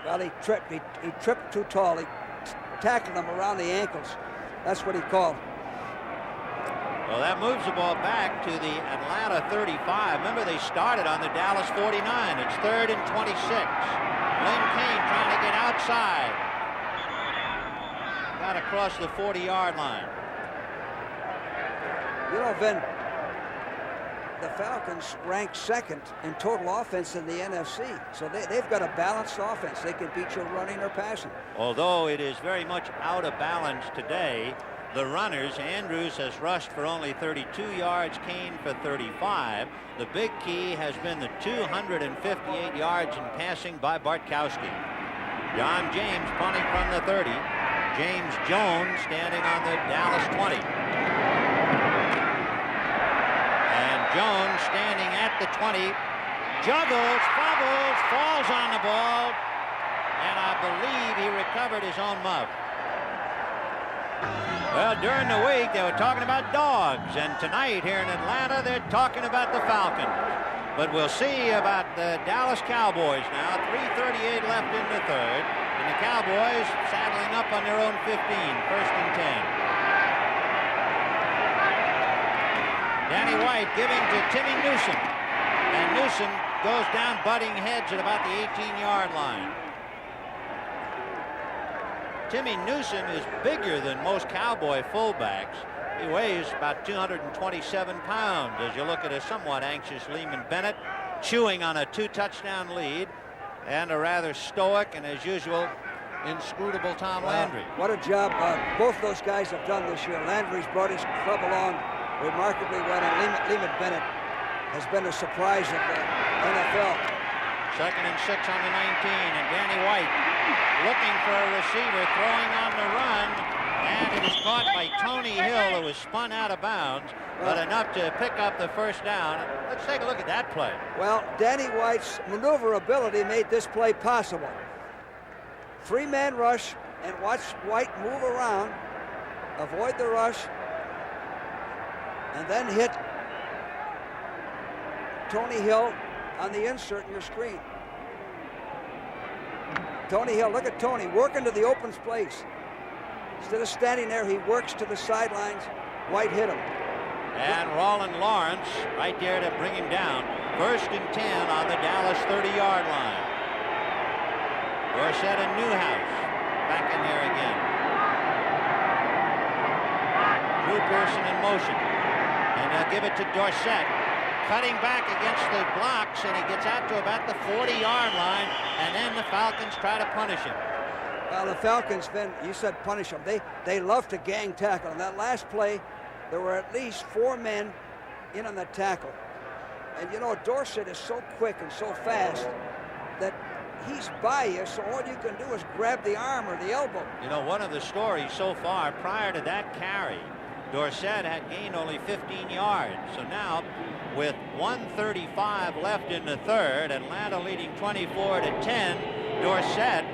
Well, he tripped too tall. He tackled him around the ankles. That's what he called. Well, that moves the ball back to the Atlanta 35. Remember, they started on the Dallas 49. It's 3rd and 26. Lynn Kane trying to get outside. Got across the 40-yard line. You know, Vin, the Falcons rank 2nd in total offense in the NFC. So they've got a balanced offense. They can beat you running or passing. Although it is very much out of balance today, the runners, Andrews has rushed for only 32 yards, Kane for 35. The big key has been the 258 yards in passing by Bartkowski. John James punting from the 30. James Jones standing on the Dallas 20. And Jones standing at the 20. Juggles, fumbles, falls on the ball, and I believe he recovered his own muff. Well, during the week, they were talking about dogs, and tonight here in Atlanta, they're talking about the Falcons. But we'll see about the Dallas Cowboys now. 3:38 left in the 3rd, and the Cowboys saddling up on their own 15, 1st and 10. Danny White giving to Timmy Newsom, and Newsom goes down butting heads at about the 18-yard line. Timmy Newsom is bigger than most Cowboy fullbacks. He weighs about 227 pounds as you look at a somewhat anxious Lehman Bennett chewing on a 2-touchdown lead, and a rather stoic and, as usual, inscrutable Tom Landry. What a job both those guys have done this year. Landry's brought his club along remarkably well, and Lehman Bennett has been a surprise of the NFL. 2nd and 6 on the 19, and Danny White looking for a receiver, throwing on the run, and it is caught by Tony Hill, who was spun out of bounds, but enough to pick up the 1st down. Let's take a look at that play. Well, Danny White's maneuverability made this play possible. 3-man rush, and watch White move around, avoid the rush, and then hit Tony Hill on the insert in your screen. Tony Hill, look at Tony working to the open space. Instead of standing there, he works to the sidelines. White hit him. And Roland Lawrence right there to bring him down. 1st and 10 on the Dallas 30-yard line. Dorsett and Newhouse back in there again. Drew Pearson in motion. And they'll give it to Dorsett. Cutting back against the blocks, and he gets out to about the 40-yard line, and then the Falcons try to punish him. Well, the Falcons, Ben, you said punish them. They love to gang tackle. On that last play, there were at least 4 men in on the tackle. And, you know, Dorsett is so quick and so fast that he's by you, so all you can do is grab the arm or the elbow. You know, one of the stories so far, prior to that carry, Dorsett had gained only 15 yards. So now, with 1:35 left in the 3rd, Atlanta leading 24-10, Dorsett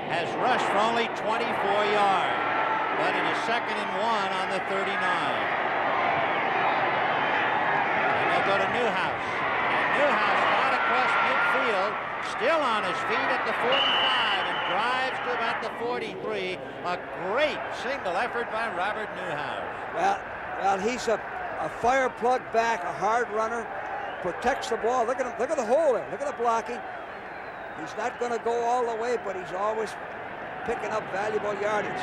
has rushed for only 24 yards, but it is 2nd and 1 on the 39. And they'll go to Newhouse. And Newhouse right across midfield, still on his feet at the 45 and drives to about the 43. A great single effort by Robert Newhouse. Well, he's a fire plug back, a hard runner, protects the ball. Look at him, look at the hole there, look at the blocking. He's not going to go all the way, but he's always picking up valuable yardage.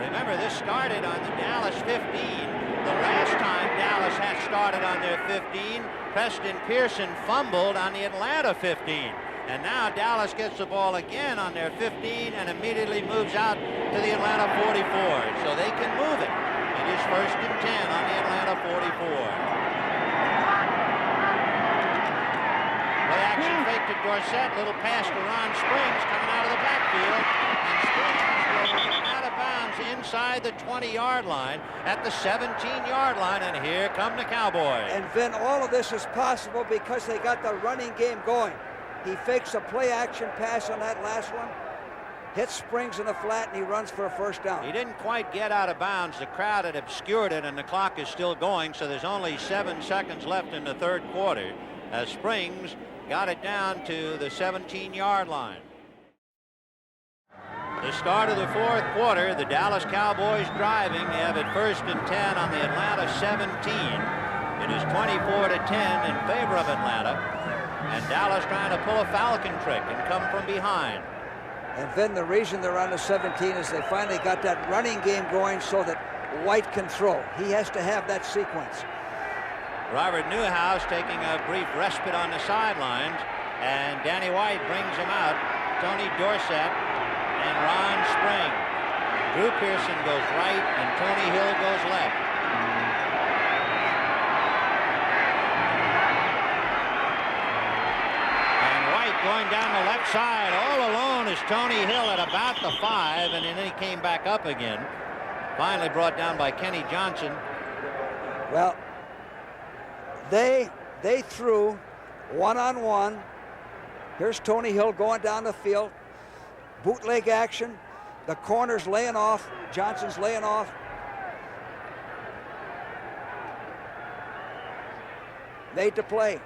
Remember, this started on the Dallas 15. The last time Dallas had started on their 15, Preston Pearson fumbled on the Atlanta 15. And now Dallas gets the ball again on their 15 and immediately moves out to the Atlanta 44. So they can move it. It is 1st and 10 on the Atlanta 44. Play action fake to Dorsett. Little pass to Ron Springs coming out of the backfield. And Springs goes out of bounds inside the 20-yard line at the 17-yard line. And here come the Cowboys. And Vin, all of this is possible because they got the running game going. He fakes a play action pass on that last one, hits Springs in the flat, and he runs for a 1st down. He didn't quite get out of bounds. The crowd had obscured it, and the clock is still going, so there's only 7 seconds left in the 3rd quarter as Springs got it down to the 17-yard line. The start of the 4th quarter, the Dallas Cowboys driving. They have it 1st and 10 on the Atlanta 17. It is 24-10 in favor of Atlanta. And Dallas trying to pull a Falcon trick and come from behind. And then the reason they're on the 17 is they finally got that running game going so that White can throw. He has to have that sequence. Robert Newhouse taking a brief respite on the sidelines, and Danny White brings him out. Tony Dorsett and Ron Springs. Drew Pearson goes right and Tony Hill goes left. Going down the left side, all alone is Tony Hill at about the 5, and then he came back up again. Finally brought down by Kenny Johnson. Well, they threw one-on-one. Here's Tony Hill going down the field. Bootleg action. The corner's laying off. Johnson's laying off. Made the play.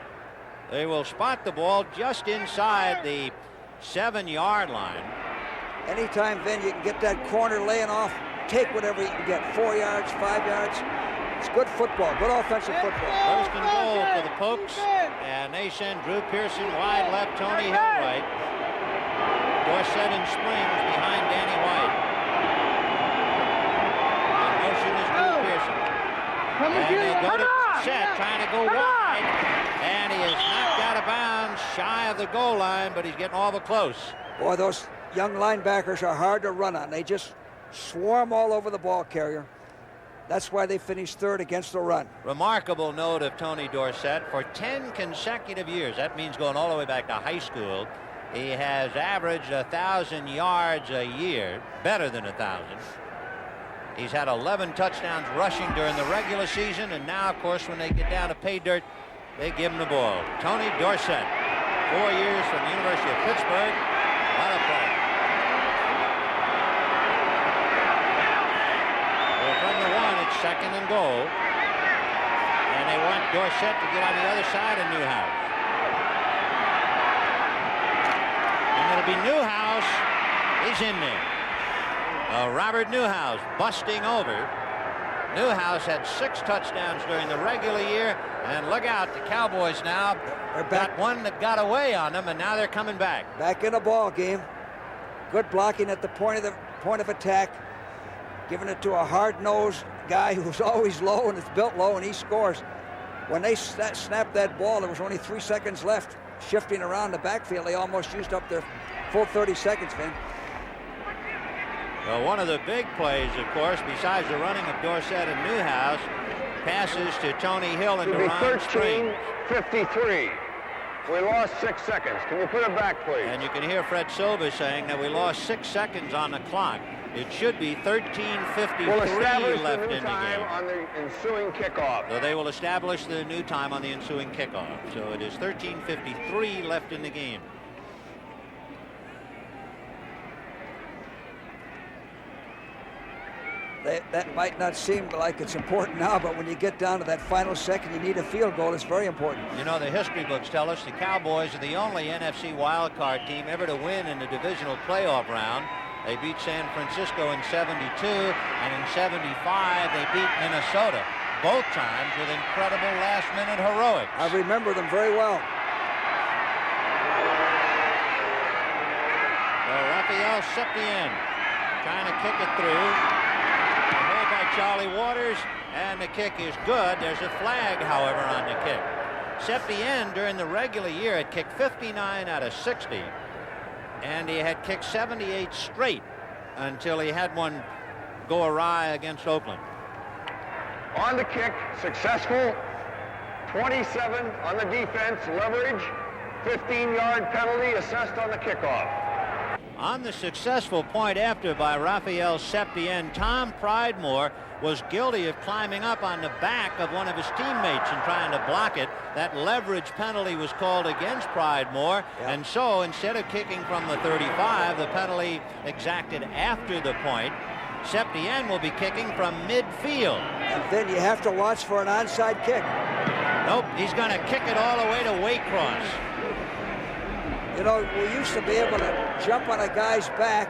They will spot the ball just inside the 7-yard line. Anytime, Vin, you can get that corner laying off, take whatever you can get. 4 yards, 5 yards. It's good football, good offensive football. 1st and goal for the Pokes, and they send Drew Pearson wide left, Tony Hill right. Dorsett and Springs behind Danny White. In motion is Drew Pearson. And they go to Dorsett, trying to go wide. And he is knocked out of bounds, shy of the goal line, but he's getting awful close. Boy, those young linebackers are hard to run on. They just swarm all over the ball carrier. That's why they finished 3rd against the run. Remarkable note of Tony Dorsett. For 10 consecutive years, that means going all the way back to high school, he has averaged 1,000 yards a year, better than 1,000. He's had 11 touchdowns rushing during the regular season, and now, of course, when they get down to pay dirt, they give him the ball. Tony Dorsett, 4 years from the University of Pittsburgh. What a play. Well, from the 1, it's 2nd and goal. And they want Dorsett to get on the other side of Newhouse. And it'll be Newhouse. He's in there. Robert Newhouse busting over. Newhouse had 6 touchdowns during the regular year, and look out, the Cowboys now got one that got away on them, and now they're coming back. Back in the ball game. Good blocking at the point of attack, giving it to a hard-nosed guy who's always low and is built low, and he scores. When they snapped that ball, there was only 3 seconds left. Shifting around the backfield, they almost used up their full 30 seconds, Vin. Well, one of the big plays, of course, besides the running of Dorsett and Newhouse, passes to Tony Hill and to Ron Springs. 13-53. We lost 6 seconds. Can you put it back, please? And you can hear Fred Silva saying that we lost 6 seconds on the clock. It should be 13:53 we'll establish left the new in the time game. on the ensuing kickoff. So they will establish the new time on the ensuing kickoff. So it is 13:53 left in the game. that might not seem like it's important now, but when you get down to that final second, you need a field goal. It's very important. You know, the history books tell us the Cowboys are the only NFC wildcard team ever to win in the divisional playoff round. They beat San Francisco in '72, and in '75 they beat Minnesota, both times with incredible last-minute heroics. I remember them very well. So Raphael Septien trying to kick it through. Made by Charlie Waters, and the kick is good. There's a flag, however, on the kick. Septien, during the regular year, had kicked 59 out of 60, and he had kicked 78 straight until he had one go awry against Oakland. On the kick, successful. 27 on the defense, leverage. 15-yard penalty assessed on the kickoff. On the successful point after by Raphael Septien, Tom Pridemore was guilty of climbing up on the back of one of his teammates and trying to block it. That leverage penalty was called against Pridemore, and so instead of kicking from the 35, the penalty exacted after the point, Septien will be kicking from midfield. And then you have to watch for an onside kick. Nope, he's going to kick it all the way to Waycross. You know, we used to be able to jump on a guy's back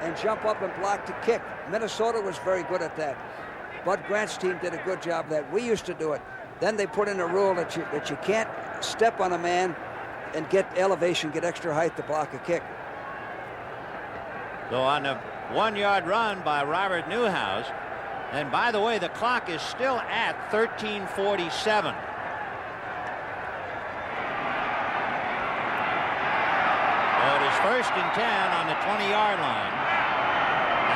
and jump up and block the kick. Minnesota was very good at that. Bud Grant's team did a good job of that. We used to do it. Then they put in a rule that you can't step on a man and get elevation, get extra height to block a kick. So on the 1-yard run by Robert Newhouse, and by the way, the clock is still at 13:47. First and 10 on the 20-yard line.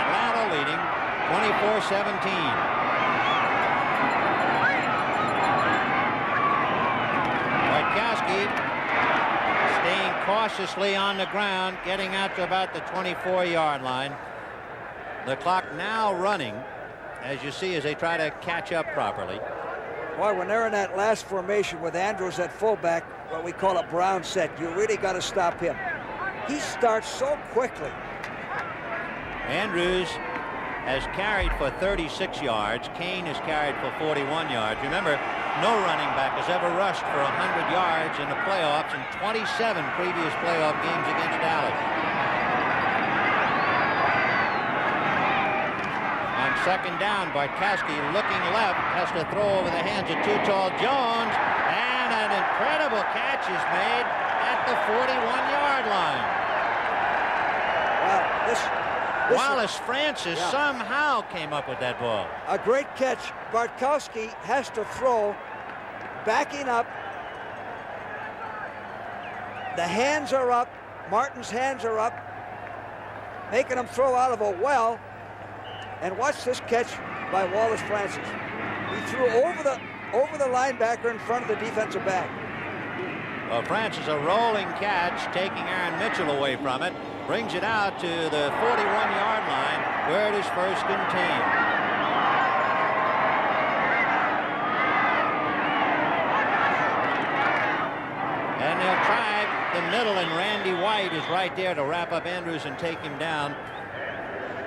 Atlanta leading 24-17. Bartkowski staying cautiously on the ground, getting out to about the 24-yard line. The clock now running, as you see, as they try to catch up properly. Boy, when they're in that last formation with Andrews at fullback, what we call a brown set, you really got to stop him. He starts so quickly. Andrews has carried for 36 yards. Kane has carried for 41 yards. Remember, no running back has ever rushed for 100 yards in the playoffs in 27 previous playoff games against Dallas. On second down, Bartkowski looking left, has to throw over the hands of Too Tall Jones, and an incredible catch is made at the 41-yard line. Wow, this Wallace Francis somehow came up with that ball. A great catch. Bartkowski has to throw, backing up. The hands are up. Martin's hands are up, making him throw out of a well. And watch this catch by Wallace Francis. He threw over the linebacker in front of the defensive back. Well, Francis, a rolling catch, taking Aaron Mitchell away from it, brings it out to the 41-yard line, where it is first and 10. And they'll try the middle, and Randy White is right there to wrap up Andrews and take him down.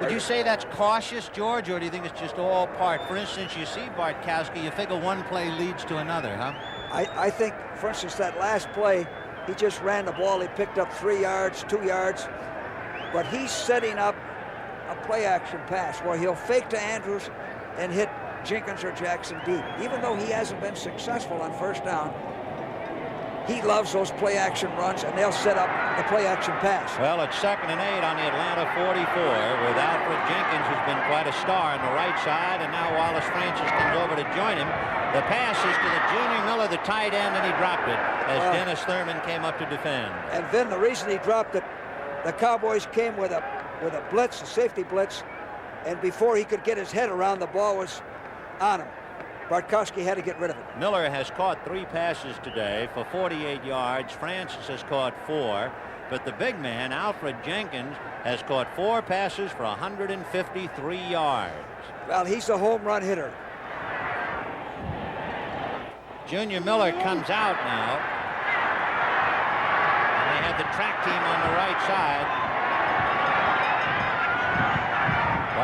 Would you say that's cautious, George, or do you think it's just all part? For instance, you see Bartkowski, you figure one play leads to another, huh? I think, for instance, that last play, he just ran the ball. He picked up 3 yards, 2 yards. But he's setting up a play-action pass where he'll fake to Andrews and hit Jenkins or Jackson deep. Even though he hasn't been successful on first down, he loves those play-action runs, and they'll set up the play-action pass. Well, it's 2nd and 8 on the Atlanta 44 with Alfred Jenkins, who's been quite a star on the right side, and now Wallace Francis comes over to join him. The pass is to the Junior Miller, the tight end, and he dropped it as Dennis Thurman came up to defend. And then the reason he dropped it, the Cowboys came with a blitz, a safety blitz, and before he could get his head around, the ball was on him. Bartkowski had to get rid of it. Miller has caught 3 passes today for 48 yards. Francis has caught 4. But the big man, Alfred Jenkins, has caught 4 passes for 153 yards. Well, he's a home run hitter. Junior Miller comes out now. And they have the track team on the right side.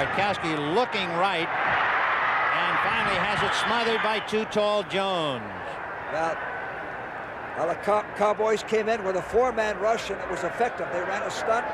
Bartkowski looking right, and finally has it smothered by Too Tall Jones. Well, the Cowboys came in with a 4-man rush, and it was effective. They ran a stunt,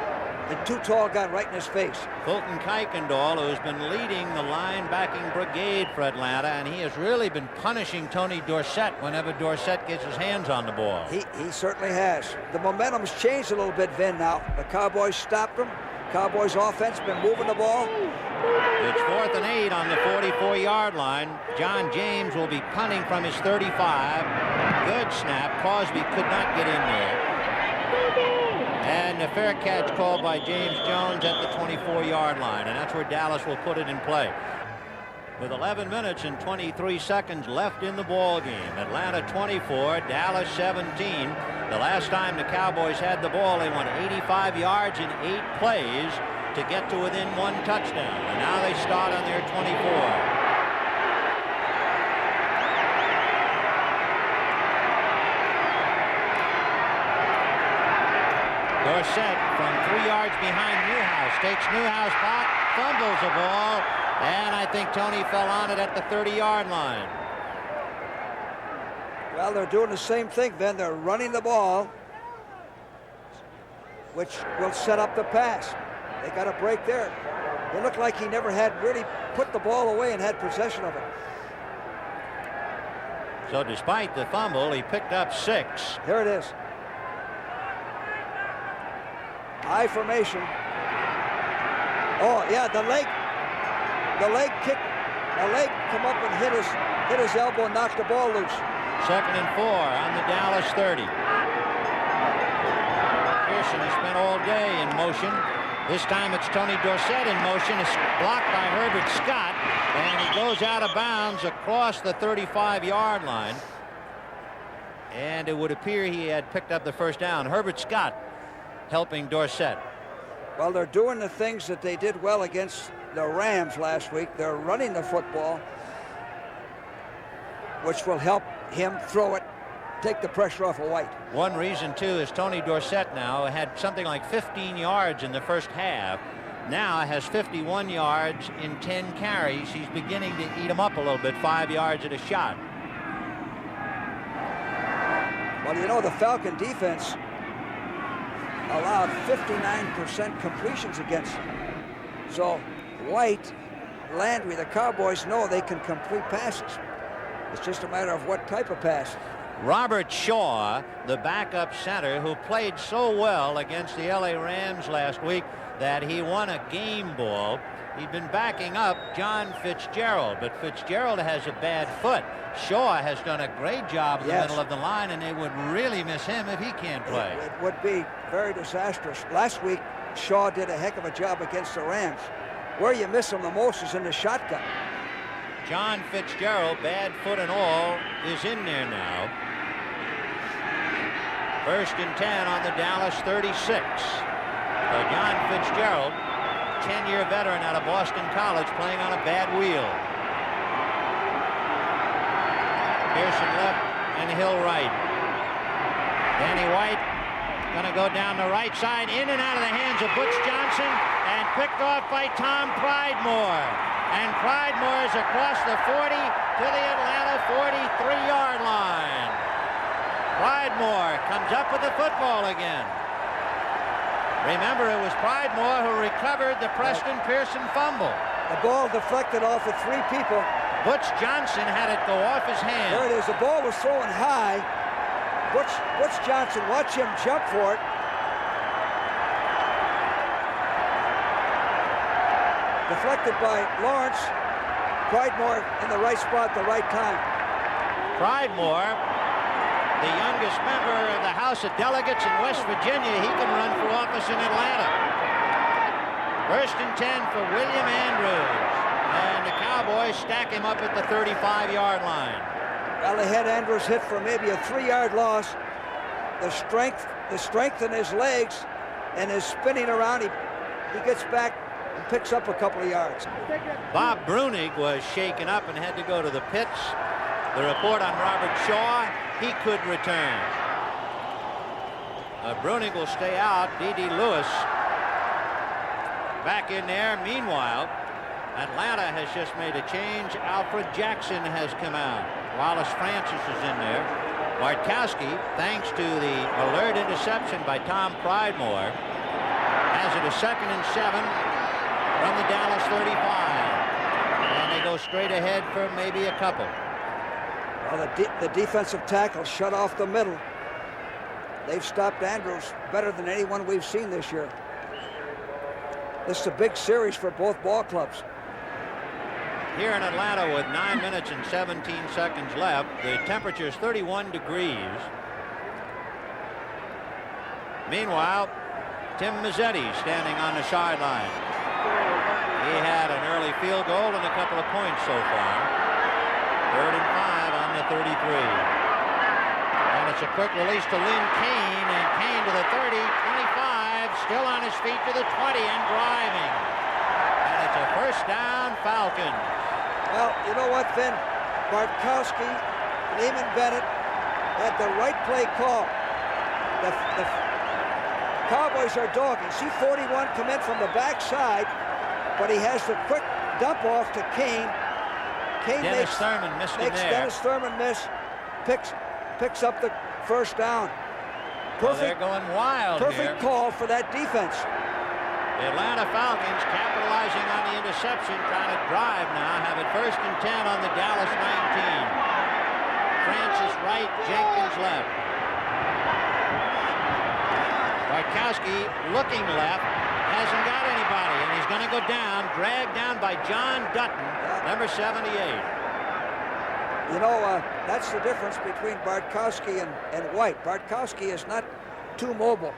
and Too Tall got right in his face. Fulton Kuykendall, who's been leading the linebacking brigade for Atlanta, and he has really been punishing Tony Dorsett whenever Dorsett gets his hands on the ball. He certainly has. The momentum's changed a little bit, Vin, now. The Cowboys stopped them. Cowboys offense been moving the ball. It's 4th and 8 on the 44-yard line. John James will be punting from his 35. Good snap. Cosby could not get in there. And a fair catch called by James Jones at the 24-yard line, and that's where Dallas will put it in play. With 11 minutes and 23 seconds left in the ball game. Atlanta 24, Dallas 17. The last time the Cowboys had the ball, they went 85 yards in 8 plays to get to within 1 touchdown. And now they start on their 24. Dorsett from 3 yards behind Newhouse, takes Newhouse back, fumbles the ball, and I think Tony fell on it at the 30-yard line. Well, they're doing the same thing, Ben. They're running the ball, which will set up the pass. They got a break there. It looked like he never had really put the ball away and had possession of it. So despite the fumble, he picked up 6. Here it is. I formation. Oh yeah, the leg kick. A leg come up and hit his elbow and knocked the ball loose. 2nd and 4 on the Dallas 30. Pearson has spent all day in motion. This time it's Tony Dorsett in motion. It's blocked by Herbert Scott, and he goes out of bounds across the 35-yard line. And it would appear he had picked up the first down. Herbert Scott helping Dorsett. Well, they're doing the things that they did well against the Rams last week. They're running the football, which will help him throw it, take the pressure off of White. One reason, too, is Tony Dorsett now had something like 15 yards in the first half. Now has 51 yards in 10 carries. He's beginning to eat them up a little bit, 5 yards at a shot. Well, you know, the Falcon defense allowed 59% completions against them. So White, Landry, the Cowboys know they can complete passes. It's just a matter of what type of pass. Robert Shaw, the backup center who played so well against the LA Rams last week that he won a game ball. He'd been backing up John Fitzgerald, but Fitzgerald has a bad foot. Shaw has done a great job in the middle of the line, and they would really miss him if he can't play. It would be very disastrous. Last week, Shaw did a heck of a job against the Rams. Where you miss him the most is in the shotgun. John Fitzgerald, bad foot and all, is in there now. 1st and 10 on the Dallas 36. John Fitzgerald, 10-year veteran out of Boston College, playing on a bad wheel. Pearson left and Hill right. Danny White going to go down the right side, in and out of the hands of Butch Johnson, and picked off by Tom Pridemore. And Pridemore is across the 40 to the Atlanta 43-yard line. Pridemore comes up with the football again. Remember, it was Pridemore who recovered the Preston Pearson fumble. The ball deflected off of 3 people. Butch Johnson had it go off his hand. There it is. The ball was thrown high. Butch Johnson, watch him jump for it. Deflected by Lawrence. Pridemore in the right spot at the right time. Pridemore, the youngest member of the House of Delegates in West Virginia, he can run for office in Atlanta. 1st and 10 for William Andrews. And the Cowboys stack him up at the 35-yard line. Well, they had Andrews hit for maybe a 3-yard loss. The strength in his legs and his spinning around, he gets back and picks up a couple of yards. Bob Brunig was shaken up and had to go to the pits. The report on Robert Shaw, he could return. Brunig will stay out. D.D. Lewis back in there. Meanwhile, Atlanta has just made a change. Alfred Jackson has come out. Wallace Francis is in there. Bartkowski, thanks to the alert interception by Tom Pridemore, has it a 2nd and 7 from the Dallas 35. And they go straight ahead for maybe a couple. Well, the defensive tackle shut off the middle. They've stopped Andrews better than anyone we've seen this year. This is a big series for both ball clubs. Here in Atlanta with 9 minutes and 17 seconds left, the temperature is 31 degrees. Meanwhile, Tim Mazzetti standing on the sideline. He had an early field goal and a couple of points so far. 3rd and 5 on the 33. And it's a quick release to Lynn Kane, and Kane to the 30, 25, still on his feet to the 20 and driving. And it's a first down, Falcons. Well, you know what, Vin? Bartkowski, Lehman Bennett had the right play call. The Cowboys are dogging. See 41 come in from the backside, but he has the quick dump off to Kane. Kane Dennis Thurman missed him there. Dennis Thurman miss, picks up the first down. Well, they're going wild here. Perfect call for that defense. The Atlanta Falcons capitalizing on the interception, trying to drive now, have it 1st and 10 on the Dallas 19. Francis right, Jenkins left. Bartkowski looking left, hasn't got anybody, and he's going to go down, dragged down by John Dutton, number 78. You know, that's the difference between Bartkowski and White. Bartkowski is not too mobile.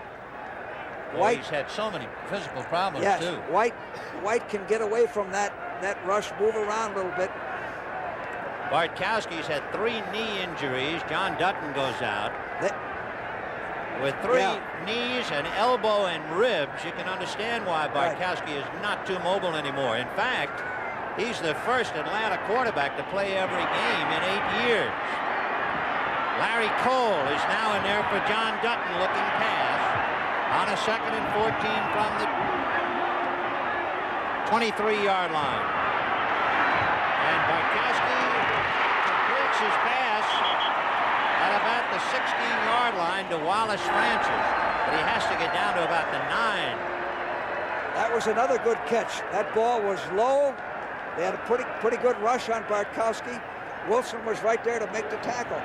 White, he's had so many physical problems, yes, too. White can get away from that rush, move around a little bit. Bartkowski's had 3 knee injuries. John Dutton goes out. With 3 knees, an elbow, and ribs, you can understand why Bartkowski is not too mobile anymore. In fact, he's the first Atlanta quarterback to play every game in 8 years. Larry Cole is now in there for John Dutton, looking pass. On a 2nd and 14 from the 23-yard line. And Bartkowski completes his pass at about the 16-yard line to Wallace Francis. But he has to get down to about the 9. That was another good catch. That ball was low. They had a pretty good rush on Bartkowski. Wilson was right there to make the tackle.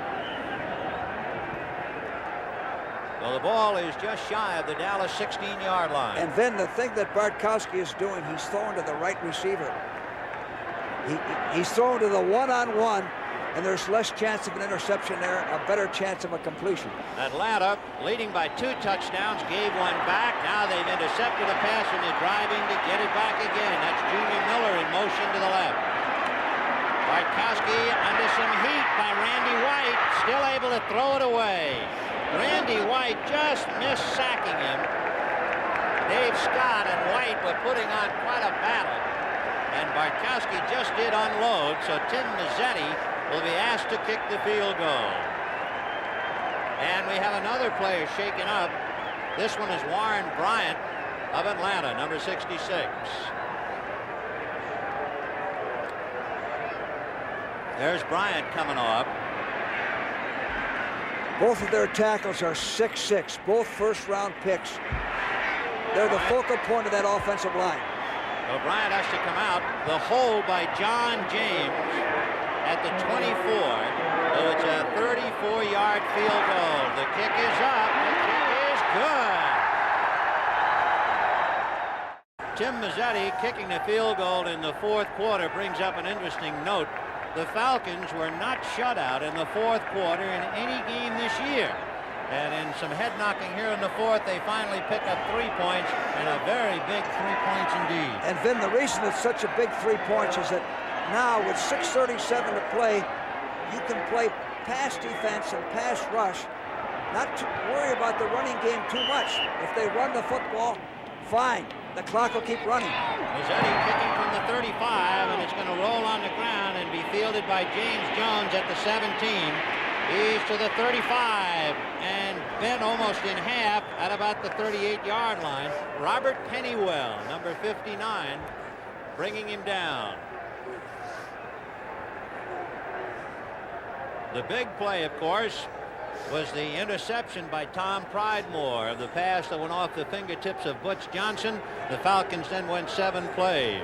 Well, the ball is just shy of the Dallas 16-yard line. And then the thing that Bartkowski is doing, he's throwing to the right receiver. He's throwing to the one-on-one, and there's less chance of an interception there, a better chance of a completion. Atlanta, leading by 2 touchdowns, gave one back. Now they've intercepted a pass, and they're driving to get it back again. That's Junior Miller in motion to the left. Bartkowski under some heat by Randy White, still able to throw it away. Randy White just missed sacking him. Dave Scott and White were putting on quite a battle. And Bartkowski just did unload, so Tim Mazzetti will be asked to kick the field goal. And we have another player shaken up. This one is Warren Bryant of Atlanta, number 66. There's Bryant coming off. Both of their tackles are 6'6", both first-round picks. They're the focal point of that offensive line. Well, Bryant has to come out. The hold by John James at the 24. So it's a 34-yard field goal. The kick is up. The kick is good. Tim Mazzetti kicking the field goal in the 4th quarter brings up an interesting note. The Falcons were not shut out in the 4th quarter in any game this year. And in some head knocking here in the 4th, they finally pick up 3 points, and a very big 3 points indeed. And Vin, the reason it's such a big 3 points is that now with 6:37 to play, you can play pass defense and pass rush, not to worry about the running game too much. If they run the football, fine. The clock will keep running. Mazzetti kicking from the 35, and it's going to roll on the ground and be fielded by James Jones at the 17. He's to the 35 and bent almost in half at about the 38-yard line. Robert Pennywell, number 59, bringing him down. The big play, of course, was the interception by Tom Pridemore of the pass that went off the fingertips of Butch Johnson. The Falcons then went 7 plays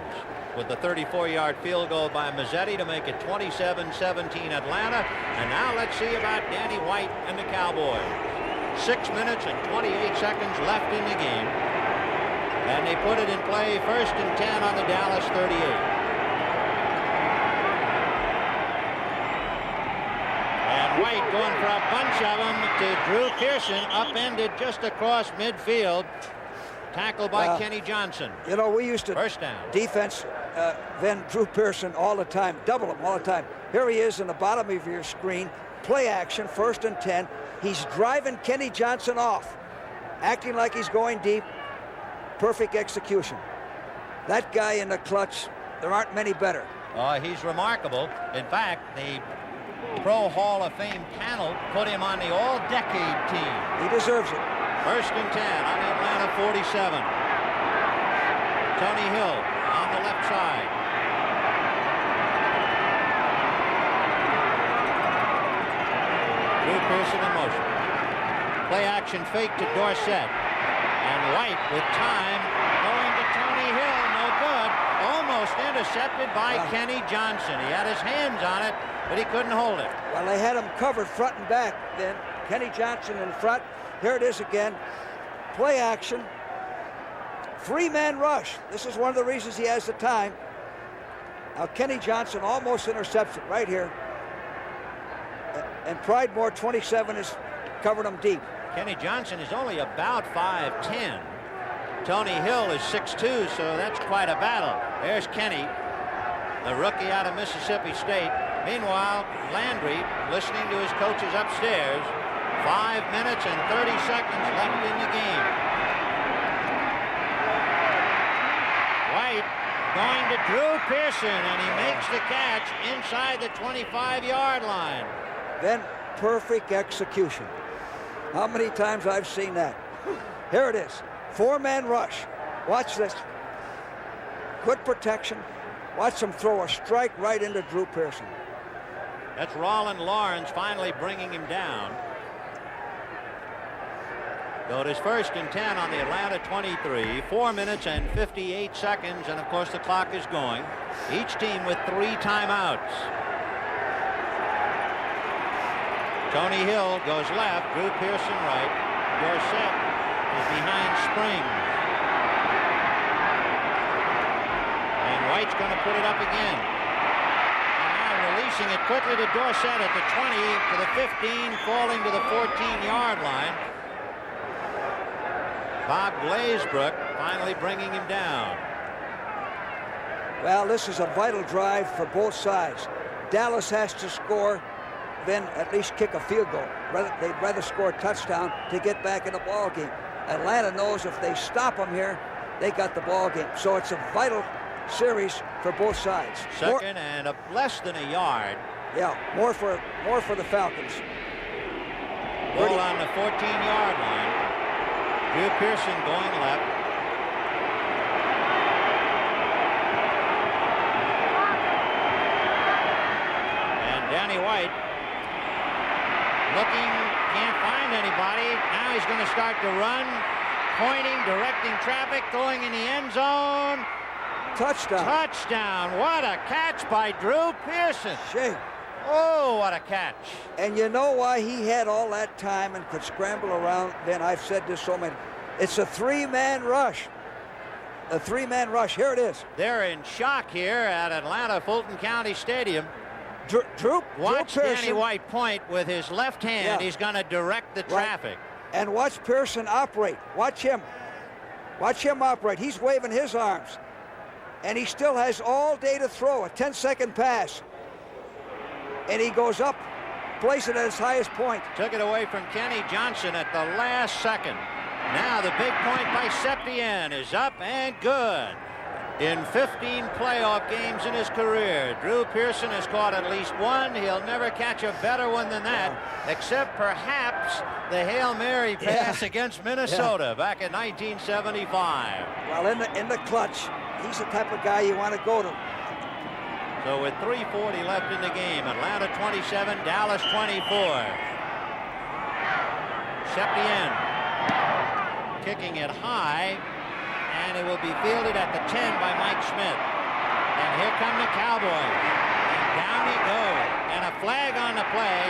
with the 34-yard field goal by Mazzetti to make it 27-17 Atlanta. And now let's see about Danny White and the Cowboys. 6 minutes and 28 seconds left in the game. And they put it in play, 1st and 10 on the Dallas 38. And White going for a bunch of them to Drew Pearson, upended just across midfield. Tackled by Kenny Johnson. You know, we used to 1st down. defense then Drew Pearson all the time, double him all the time. Here he is in the bottom of your screen. Play action, 1st and 10. He's driving Kenny Johnson off, acting like he's going deep. Perfect execution. That guy in the clutch, there aren't many better. He's remarkable. In fact, the Pro Hall of Fame panel put him on the all-decade team. He deserves it. 1st and 10 on the Atlanta 47. Tony Hill on the left side. Drew Pearson in motion. Play action fake to Dorsett. And White with time going to Tony Hill. No good. Almost intercepted by Kenny Johnson. He had his hands on it, but he couldn't hold it. Well, they had him covered front and back then. Kenny Johnson in front. Here it is again. Play action. 3-man rush. This is one of the reasons he has the time. Now Kenny Johnson almost intercepts it right here. And Pridemore, 27, is covered him deep. Kenny Johnson is only about 5'10". Tony Hill is 6'2", so that's quite a battle. There's Kenny, the rookie out of Mississippi State. Meanwhile, Landry listening to his coaches upstairs. 5 minutes and 30 seconds left in the game. White going to Drew Pearson, and he makes the catch inside the 25-yard line. Then perfect execution. How many times I've seen that? Here it is. 4-man rush. Watch this. Good protection. Watch him throw a strike right into Drew Pearson. That's Roland Lawrence finally bringing him down. So it is 1st and 10 on the Atlanta 23. 4 minutes and 58 seconds, and of course the clock is going. Each team with 3 timeouts. Tony Hill goes left, Drew Pearson right. Dorsett is behind Springs. And White's going to put it up again. And now releasing it quickly to Dorsett at the 20, to the 15, falling to the 14-yard line. Bob Glazebrook finally bringing him down. Well, this is a vital drive for both sides. Dallas has to score, then at least kick a field goal. They'd rather score a touchdown to get back in the ball game. Atlanta knows if they stop them here, they got the ball game. So it's a vital series for both sides. Second and less than a yard. Yeah, more for the Falcons. Ball on the 14-yard line. Drew Pearson going left. And Danny White looking, can't find anybody. Now he's going to start to run, pointing, directing traffic, going in the end zone. Touchdown. Touchdown. What a catch by Drew Pearson. Shame. Oh, what a catch. And you know why he had all that time and could scramble around? Then I've said this so many. It's a 3-man rush. A 3-man rush. Here it is. They're in shock here at Atlanta Fulton County Stadium. Watch Pearson. Danny White point with his left hand. Yeah. He's going to direct the traffic. And watch Pearson operate. Watch him. Watch him operate. He's waving his arms. And he still has all day to throw. A 10-second pass. And he goes up, places it at his highest point. Took it away from Kenny Johnson at the last second. Now the big point by Septien is up and good. In 15 playoff games in his career, Drew Pearson has caught at least one. He'll never catch a better one than that, except perhaps the Hail Mary pass against Minnesota back in 1975. Well, in the clutch, he's the type of guy you want to go to. So with 3:40 left in the game, Atlanta 27, Dallas 24. Septien kicking it high, and it will be fielded at the 10 by Mike Smith. And here come the Cowboys. And down he goes. And a flag on the play,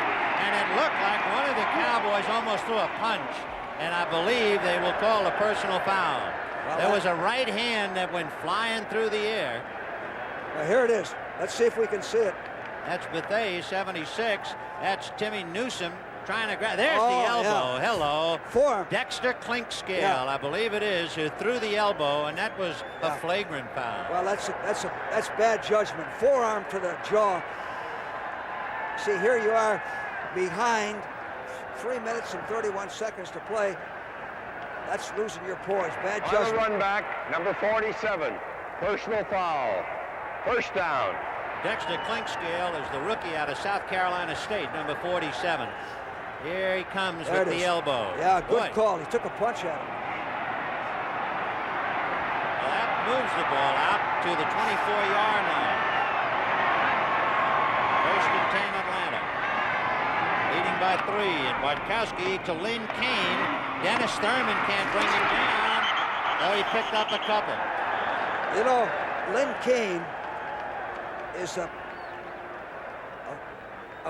and it looked like one of the Cowboys almost threw a punch. And I believe they will call a personal foul. Well, there was a right hand that went flying through the air. Well, here it is. Let's see if we can see it. That's Bethea, 76. That's Timmy Newsom trying to grab. There's the elbow. Yeah. Hello. Forearm. Dexter Clinkscale, Yeah. I believe it is, who threw the elbow, and that was a flagrant foul. Well, that's bad judgment. Forearm to the jaw. See, here you are behind 3 minutes and 31 seconds to play. That's losing your poise. Bad judgment. On the run back, number 47. Personal foul. First down. Dexter Clinkscale is the rookie out of South Carolina State, number 47. Here he comes with the elbow. Yeah, good call. He took a punch at him. Well, that moves the ball out to the 24-yard line. First and 10, Atlanta. Leading by 3, and Bartkowski to Lynn Kane. Dennis Thurman can't bring him down. Oh, he picked up a couple. You know, Lynn Kane is a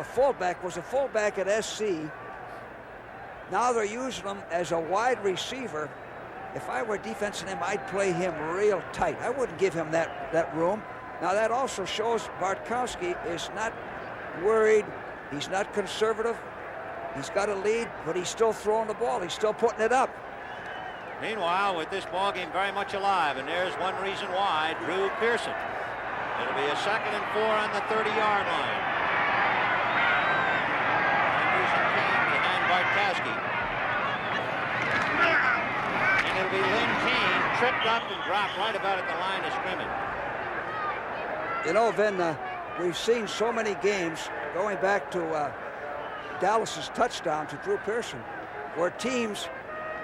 fullback, was a fullback at SC. Now they're using him as a wide receiver. If I were defensing him, I'd play him real tight. I wouldn't give him that room. Now that also shows Bartkowski is not worried. He's not conservative. He's got a lead, but he's still throwing the ball. He's still putting it up. Meanwhile, with this ball game very much alive, and there's one reason why, Drew Pearson. It'll be a 2nd and 4 on the 30-yard line. Andrews and Kane behind Bartkowski. And it'll be Lynn Kane tripped up and dropped right about at the line of scrimmage. You know, Vin, we've seen so many games going back to Dallas's touchdown to Drew Pearson, where teams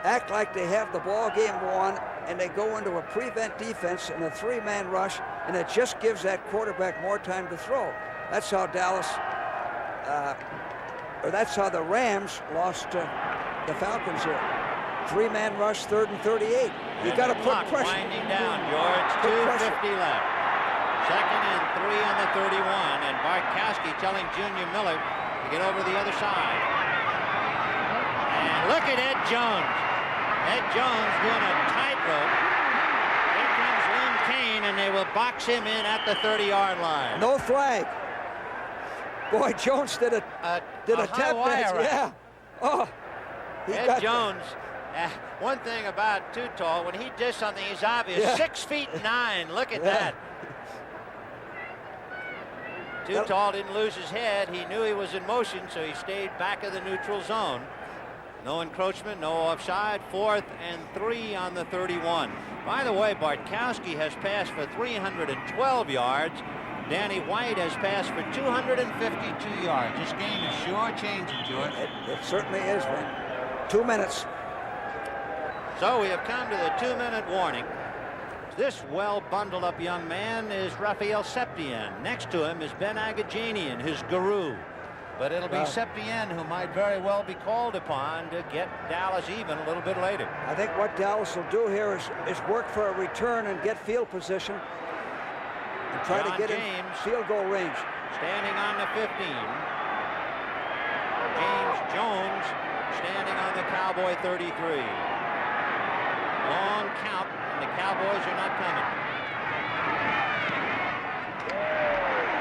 act like they have the ball game won, and they go into a prevent defense and a 3-man rush, and it just gives that quarterback more time to throw. That's how Dallas, or that's how the Rams lost to the Falcons here. 3-man rush, 3rd and 38. You got to put pressure. Winding down, George. 2:50 left. 2nd and 3 on the 31, and Bartkowski telling Junior Miller to get over to the other side. And look at Ed Jones. Ed Jones doing a tightrope. Here comes Lynn Kane, and they will box him in at the 30-yard line. No flag. Boy, Jones did a tap dance. Yeah. Oh. Ed Jones. One thing about Too Tall, when he does something, he's obvious. 6'9". Look at that. Too Tall didn't lose his head. He knew he was in motion, so he stayed back of the neutral zone. No encroachment, no offside. 4th and 3 on the 31. By the way, Bartkowski has passed for 312 yards. Danny White has passed for 252 yards. This game is sure changing, George. It certainly is, man. 2 minutes. So we have come to the 2-minute warning. This well bundled up young man is Raphael Septien. Next to him is Ben Agajanian, his guru. But it'll be Septien who might very well be called upon to get Dallas even a little bit later. I think what Dallas will do here is work for a return and get field position and try to get in field goal range. Standing on the 15. James Jones standing on the Cowboy 33. Long count, and the Cowboys are not coming.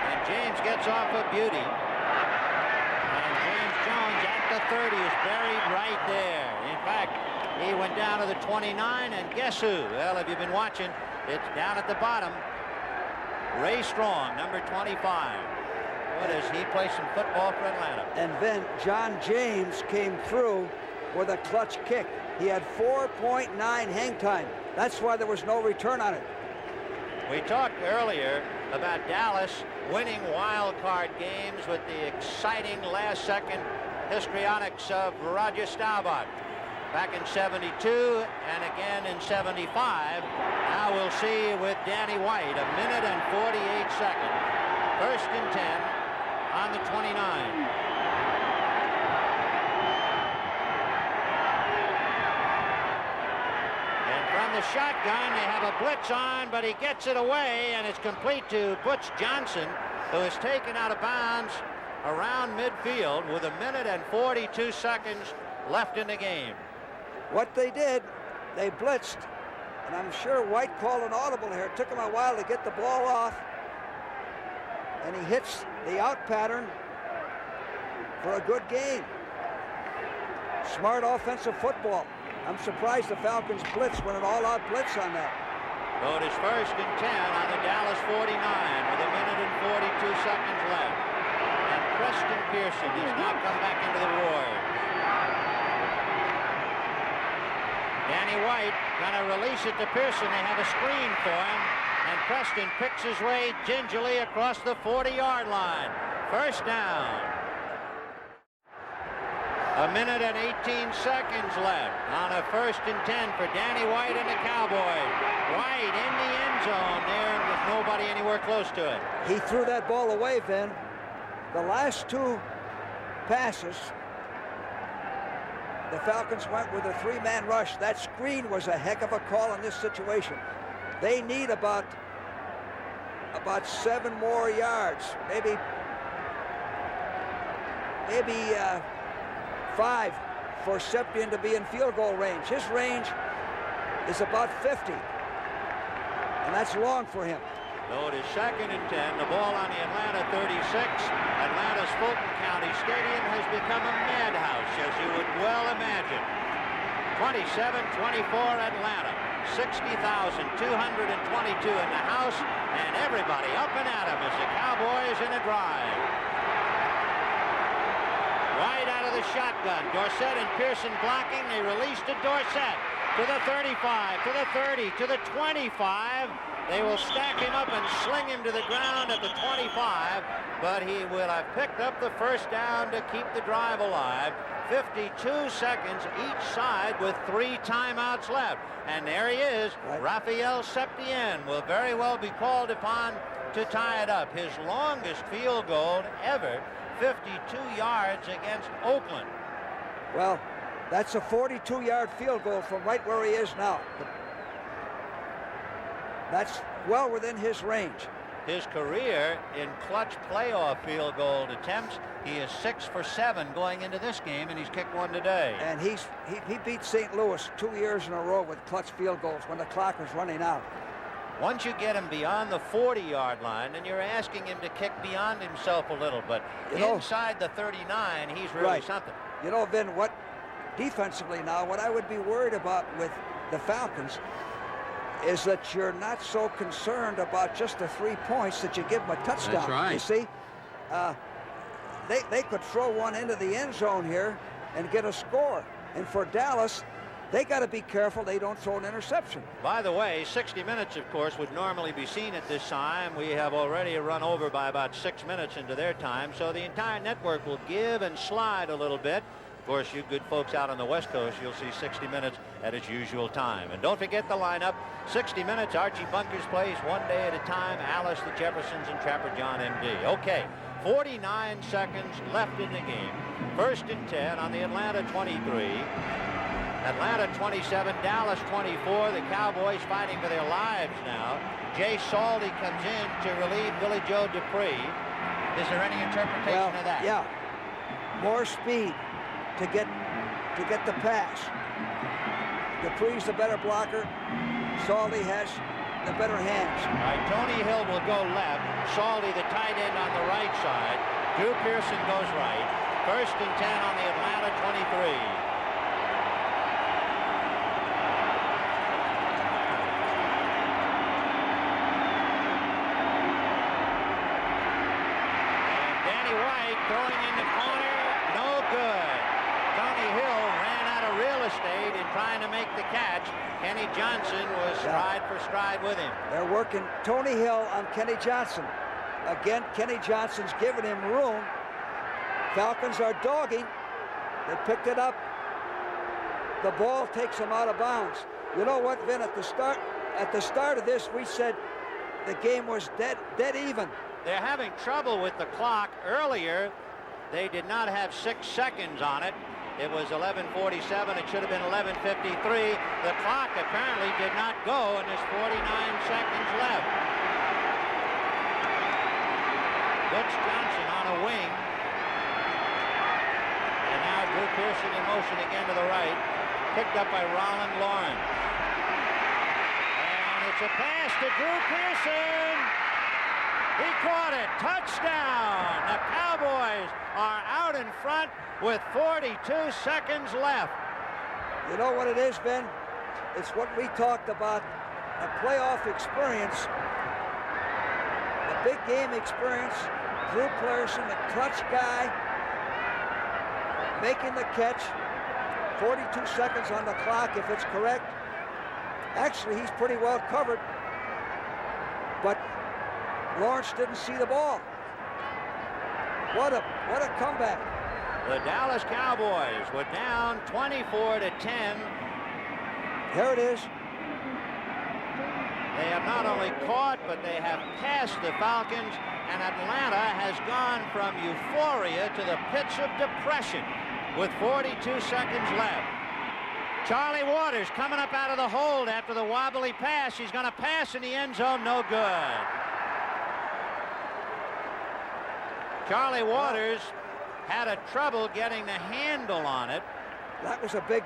And James gets off a beauty. And James Jones at the 30 is buried right there. In fact, he went down to the 29, and guess who? Well, if you've been watching, it's down at the bottom. Ray Strong, number 25. What is he? Play some football for Atlanta. And then John James came through with a clutch kick. He had 4.9 hang time. That's why there was no return on it. We talked earlier about Dallas winning wild card games with the exciting last-second histrionics of Roger Staubach. back in 72 and again in 75. Now we'll see with Danny White, 1 minute and 48 seconds. 1st and 10 on the 29. The shotgun, they have a blitz on, but he gets it away, and it's complete to Butch Johnson, who is taken out of bounds around midfield with 1 minute and 42 seconds left in the game. What they did, they blitzed, and I'm sure White called an audible here. It took him a while to get the ball off, and he hits the out pattern for a good gain. Smart offensive football. I'm surprised the Falcons blitz, went an all-out blitz on that. So it is 1st and 10 on the Dallas 49 with 1 minute and 42 seconds left. And Preston Pearson has now come back into the Warriors. Danny White gonna release it to Pearson. They have a screen for him, and Preston picks his way gingerly across the 40-yard line. 1st down. 1 minute and 18 seconds left on a 1st and 10 for Danny White and the Cowboys. White in the end zone there with nobody anywhere close to it. He threw that ball away, Vin. The last 2 passes, the Falcons went with a 3-man rush. That screen was a heck of a call in this situation. They need about 7 more yards, maybe 5 for Septian to be in field goal range. His range is about 50, and that's long for him. So it is 2nd and 10. The ball on the Atlanta 36. Atlanta's Fulton County Stadium has become a madhouse, as you would well imagine. 27-24 Atlanta. 60,222 in the house, and everybody up and at him as the Cowboys in a drive. White out of the shotgun. Dorsett and Pearson blocking. They release to Dorsett. To the 35, to the 30, to the 25. They will stack him up and sling him to the ground at the 25, but he will have picked up the 1st down to keep the drive alive. 52 seconds each side with 3 timeouts left. And there he is. Right. Raphael Septien will very well be called upon to tie it up. His longest field goal ever. 52 yards against Oakland. Well, that's a 42-yard field goal from right where he is now. That's well within his range. His career in clutch playoff field goal attempts, he is 6 for 7 going into this game, and he's kicked 1 today. And he beat St. Louis 2 years in a row with clutch field goals when the clock was running out. Once you get him beyond the 40-yard line, then you're asking him to kick beyond himself a little, but inside the 39, he's really something. You know, Vin, what defensively now, what I would be worried about with the Falcons is that you're not so concerned about just the 3 points that you give them a touchdown. That's right. You see, they could throw one into the end zone here and get a score. And for Dallas, they got to be careful they don't throw an interception. By the way, 60 minutes, of course, would normally be seen at this time. We have already run over by about 6 minutes into their time, so the entire network will give and slide a little bit. Of course, you good folks out on the West Coast, you'll see 60 minutes at its usual time. And don't forget the lineup. 60 minutes, Archie Bunker's Place, 1 day at a time, Alice, the Jeffersons, and Trapper John, M.D. Okay, 49 seconds left in the game. 1st and 10 on the Atlanta 23. Atlanta 27, Dallas 24. The Cowboys fighting for their lives now. Jay Saldy comes in to relieve Billy Joe Dupree. Is there any interpretation of that? Yeah, more speed to get the pass. Dupree's the better blocker. Saldy has the better hands. All right, Tony Hill will go left. Saldy, the tight end, on the right side. Drew Pearson goes right. 1st and 10 on the Atlanta 23. Throwing in the corner, no good. Tony Hill ran out of real estate in trying to make the catch. Kenny Johnson was stride for stride with him. They're working Tony Hill on Kenny Johnson. Again, Kenny Johnson's giving him room. Falcons are dogging. They picked it up. the ball takes them out of bounds. You know what, Vin? At the start of this, we said the game was dead even. They're having trouble with the clock. Earlier, they did not have 6 seconds on it. It was 11:47. It should have been 11:53. The clock apparently did not go, and there's 49 seconds left. Butch Johnson on a wing. And now Drew Pearson in motion again to the right. Picked up by Roland Lawrence. And it's a pass to Drew Pearson. He caught it. Touchdown. The Cowboys are out in front with 42 seconds left. You know what it is, Ben? It's what we talked about, a playoff experience, the big game experience. Drew Pearson, the clutch guy, making the catch. 42 seconds on the clock, if it's correct. Actually, he's pretty well covered, but Lawrence didn't see the ball. What a comeback. The Dallas Cowboys were down 24-10. There it is. They have not only caught, but they have passed the Falcons, and Atlanta has gone from euphoria to the pits of depression with 42 seconds left. Charlie Waters coming up out of the hold after the wobbly pass. He's going to pass in the end zone. No good. Charlie Waters had a trouble getting the handle on it. That was a big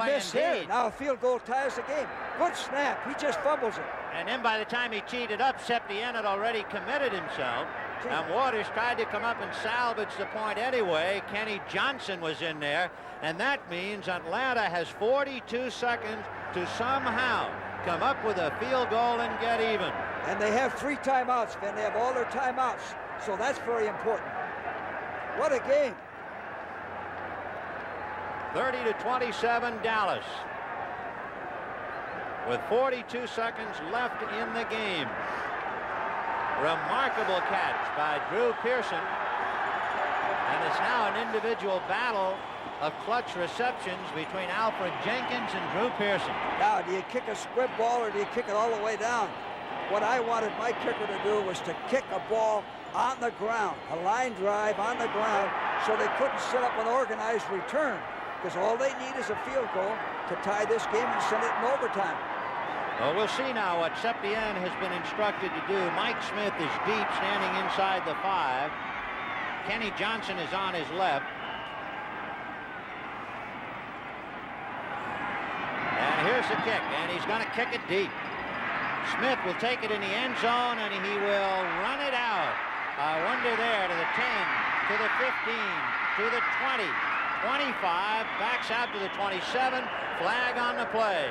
miss indeed. here. Now a field goal ties the game. Good snap. He just fumbles it. And then by the time he teed it up, Septien had already committed himself. And Waters tried to come up and salvage the point anyway. Kenny Johnson was in there. And that means Atlanta has 42 seconds to somehow come up with a field goal and get even. And they have 3 timeouts, Vin. They have all their timeouts. So that's very important. What a game. 30-27 Dallas. With 42 seconds left in the game. Remarkable catch by Drew Pearson. And it's now an individual battle of clutch receptions between Alfred Jenkins and Drew Pearson. Now, do you kick a squib ball or do you kick it all the way down? What I wanted my kicker to do was to kick a ball on the ground, a line drive on the ground, so they couldn't set up an organized return, because all they need is a field goal to tie this game and send it in overtime. Well, we'll see now what Septien has been instructed to do. Mike Smith is deep, standing inside the 5. Kenny Johnson is on his left. And here's the kick, and he's going to kick it deep. Smith will take it in the end zone, and he will run it out. I wonder there to the 10, to the 15, to the 20, 25, backs out to the 27, flag on the play.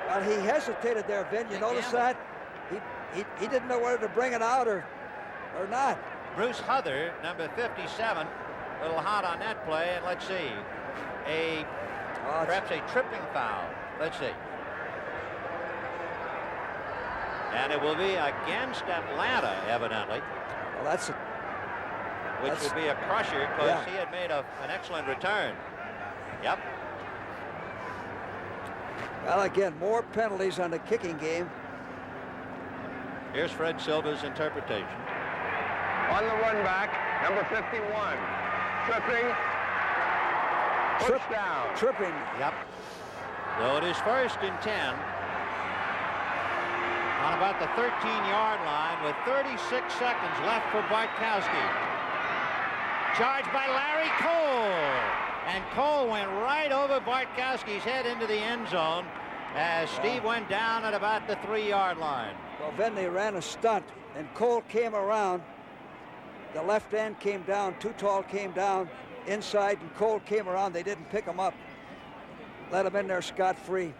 Well, he hesitated there, Vin. You notice that? He didn't know whether to bring it out or not. Bruce Huther, number 57, a little hot on that play, and let's see. Perhaps a tripping foul. Let's see. And it will be against Atlanta, evidently. Well, that's which would be a crusher, because he had made an excellent return. Yep. Well, again, more penalties on the kicking game. Here's Fred Silva's interpretation. On the run back, number 51. Tripping. Touchdown. Tripping. Yep. So it is 1st and 10. On about the 13-yard line with 36 seconds left for Bartkowski. Charged by Larry Cole. And Cole went right over Bartkowski's head into the end zone as Steve went down at about the 3-yard line. Well, then they ran a stunt, and Cole came around. The left end came down, Too Tall came down inside, and Cole came around. They didn't pick him up. Let him in there scot-free.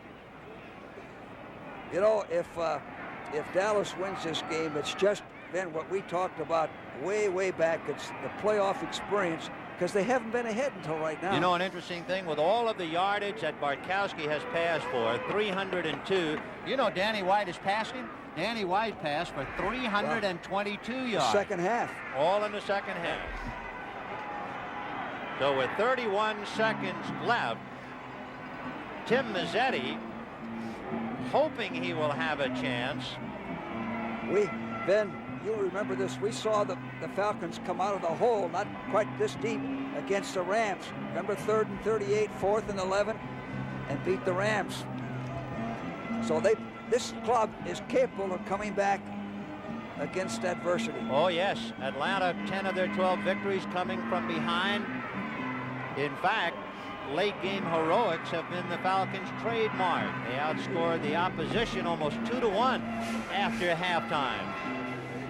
You know, if Dallas wins this game, it's just been what we talked about way back. It's the playoff experience, because they haven't been ahead until right now. You know, an interesting thing, with all of the yardage that Bartkowski has passed for, 302. You know, Danny White is passing. Danny White passed for 322 yards. Second half. All in the second half. So with 31 seconds left, Tim Mazzetti, hoping he will have a chance. Ben, you remember this. We saw the Falcons come out of the hole, not quite this deep, against the Rams. Remember 3rd and 38, 4th and 11, and beat the Rams. So this club is capable of coming back against adversity. Oh, yes. Atlanta, 10 of their 12 victories coming from behind. In fact, late game heroics have been the Falcons' trademark. They outscored the opposition almost 2-1 after halftime.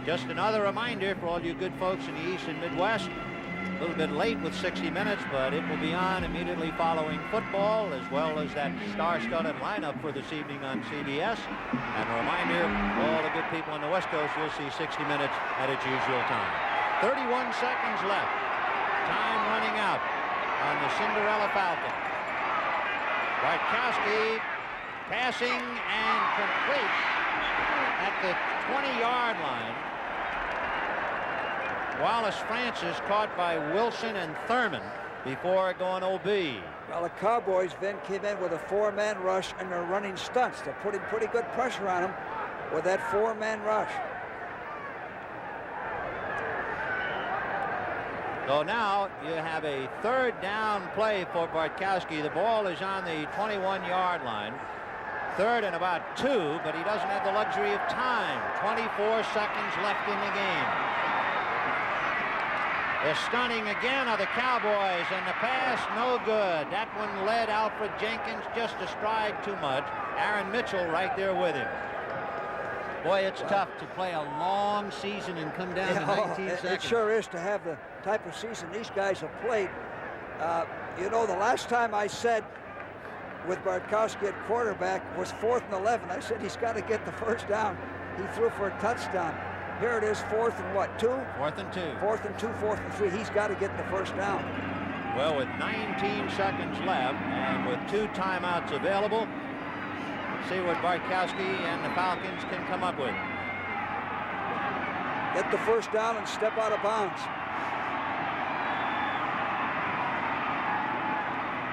Just another reminder for all you good folks in the East and Midwest. A little bit late with 60 Minutes, but it will be on immediately following football, as well as that star-studded lineup for this evening on CBS. And a reminder, all the good people on the West Coast, you'll see 60 Minutes at its usual time. 31 seconds left. Time running out on the Cinderella Falcon. Bartkowski passing and complete at the 20-yard line. Wallace Francis caught by Wilson and Thurman before going OB. Well, the Cowboys then came in with a 4-man rush, and they're running stunts. They're putting pretty good pressure on them with that 4-man rush. So now you have a 3rd down play for Bartkowski. The ball is on the 21-yard line. 3rd and about 2, but he doesn't have the luxury of time. 24 seconds left in the game. The stunning again of the Cowboys, and the pass no good. That one led Alfred Jenkins just a stride too much. Aaron Mitchell right there with him. Boy, it's tough to play a long season and come down to 19 seconds. It sure is, to have the type of season these guys have played. You know, the last time I said with Bartkowski at quarterback was 4th and 11. I said he's got to get the first down. He threw for a touchdown. Here it is, 4th and what, 2? 4th and 2. 4th and 2, 4th and 3. He's got to get the first down. Well, with 19 seconds left and with 2 timeouts available, let's see what Bartkowski and the Falcons can come up with. Get the first down and step out of bounds.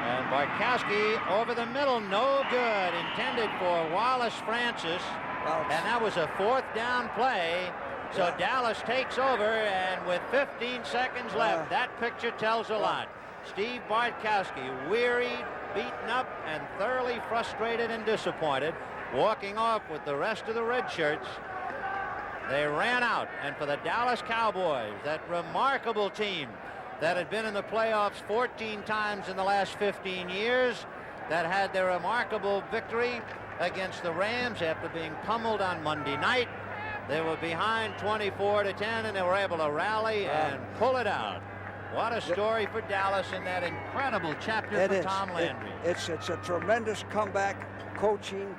And Bartkowski over the middle, no good. Intended for Wallace Francis. And that was a 4th down play. So Dallas takes over, and with 15 seconds left, that picture tells a lot. Steve Bartkowski, wearied, beaten up, and thoroughly frustrated and disappointed, walking off with the rest of the red shirts. They ran out, and for the Dallas Cowboys, that remarkable team that had been in the playoffs 14 times in the last 15 years, that had their remarkable victory against the Rams after being pummeled on Monday night. They were behind 24-10, and they were able to rally and pull it out. What a story for Dallas in that incredible chapter for Tom Landry. It's a tremendous comeback, coaching,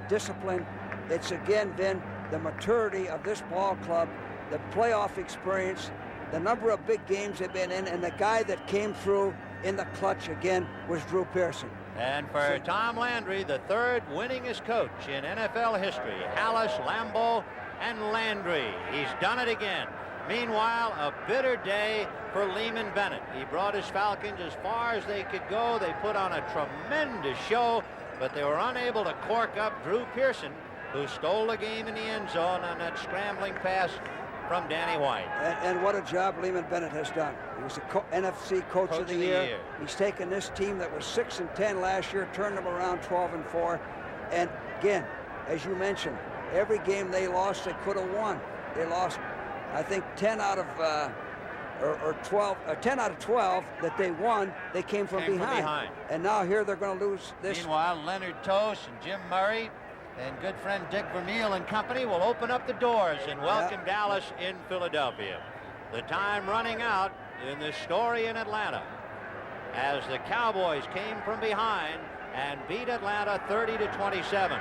discipline. It's again been the maturity of this ball club, the playoff experience, the number of big games they've been in, and the guy that came through in the clutch again was Drew Pearson. And for Tom Landry, the 3rd winningest coach in NFL history, Hallis, Lambeau, and Landry. He's done it again. Meanwhile, a bitter day for Lehman Bennett. He brought his Falcons as far as they could go. They put on a tremendous show, but they were unable to cork up Drew Pearson, who stole the game in the end zone on that scrambling pass from Danny White. And what a job Lehman Bennett has done. He was the NFC Coach of the Year. He's taken this team that was 6-10 last year, turned them around 12-4. And again, as you mentioned, every game they lost, they could have won. They lost, I think, 10 out of 10 out of 12 that they won, they came from behind. And now here they're going to lose this. Meanwhile, Leonard Tost and Jim Murray and good friend Dick Vermeil and company will open up the doors and welcome Dallas in Philadelphia. The time running out in this story in Atlanta as the Cowboys came from behind and beat Atlanta 30-27.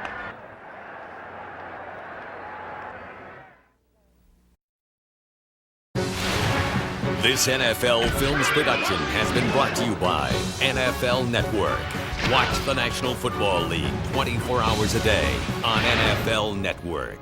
This NFL Films production has been brought to you by NFL Network. Watch the National Football League 24 hours a day on NFL Network.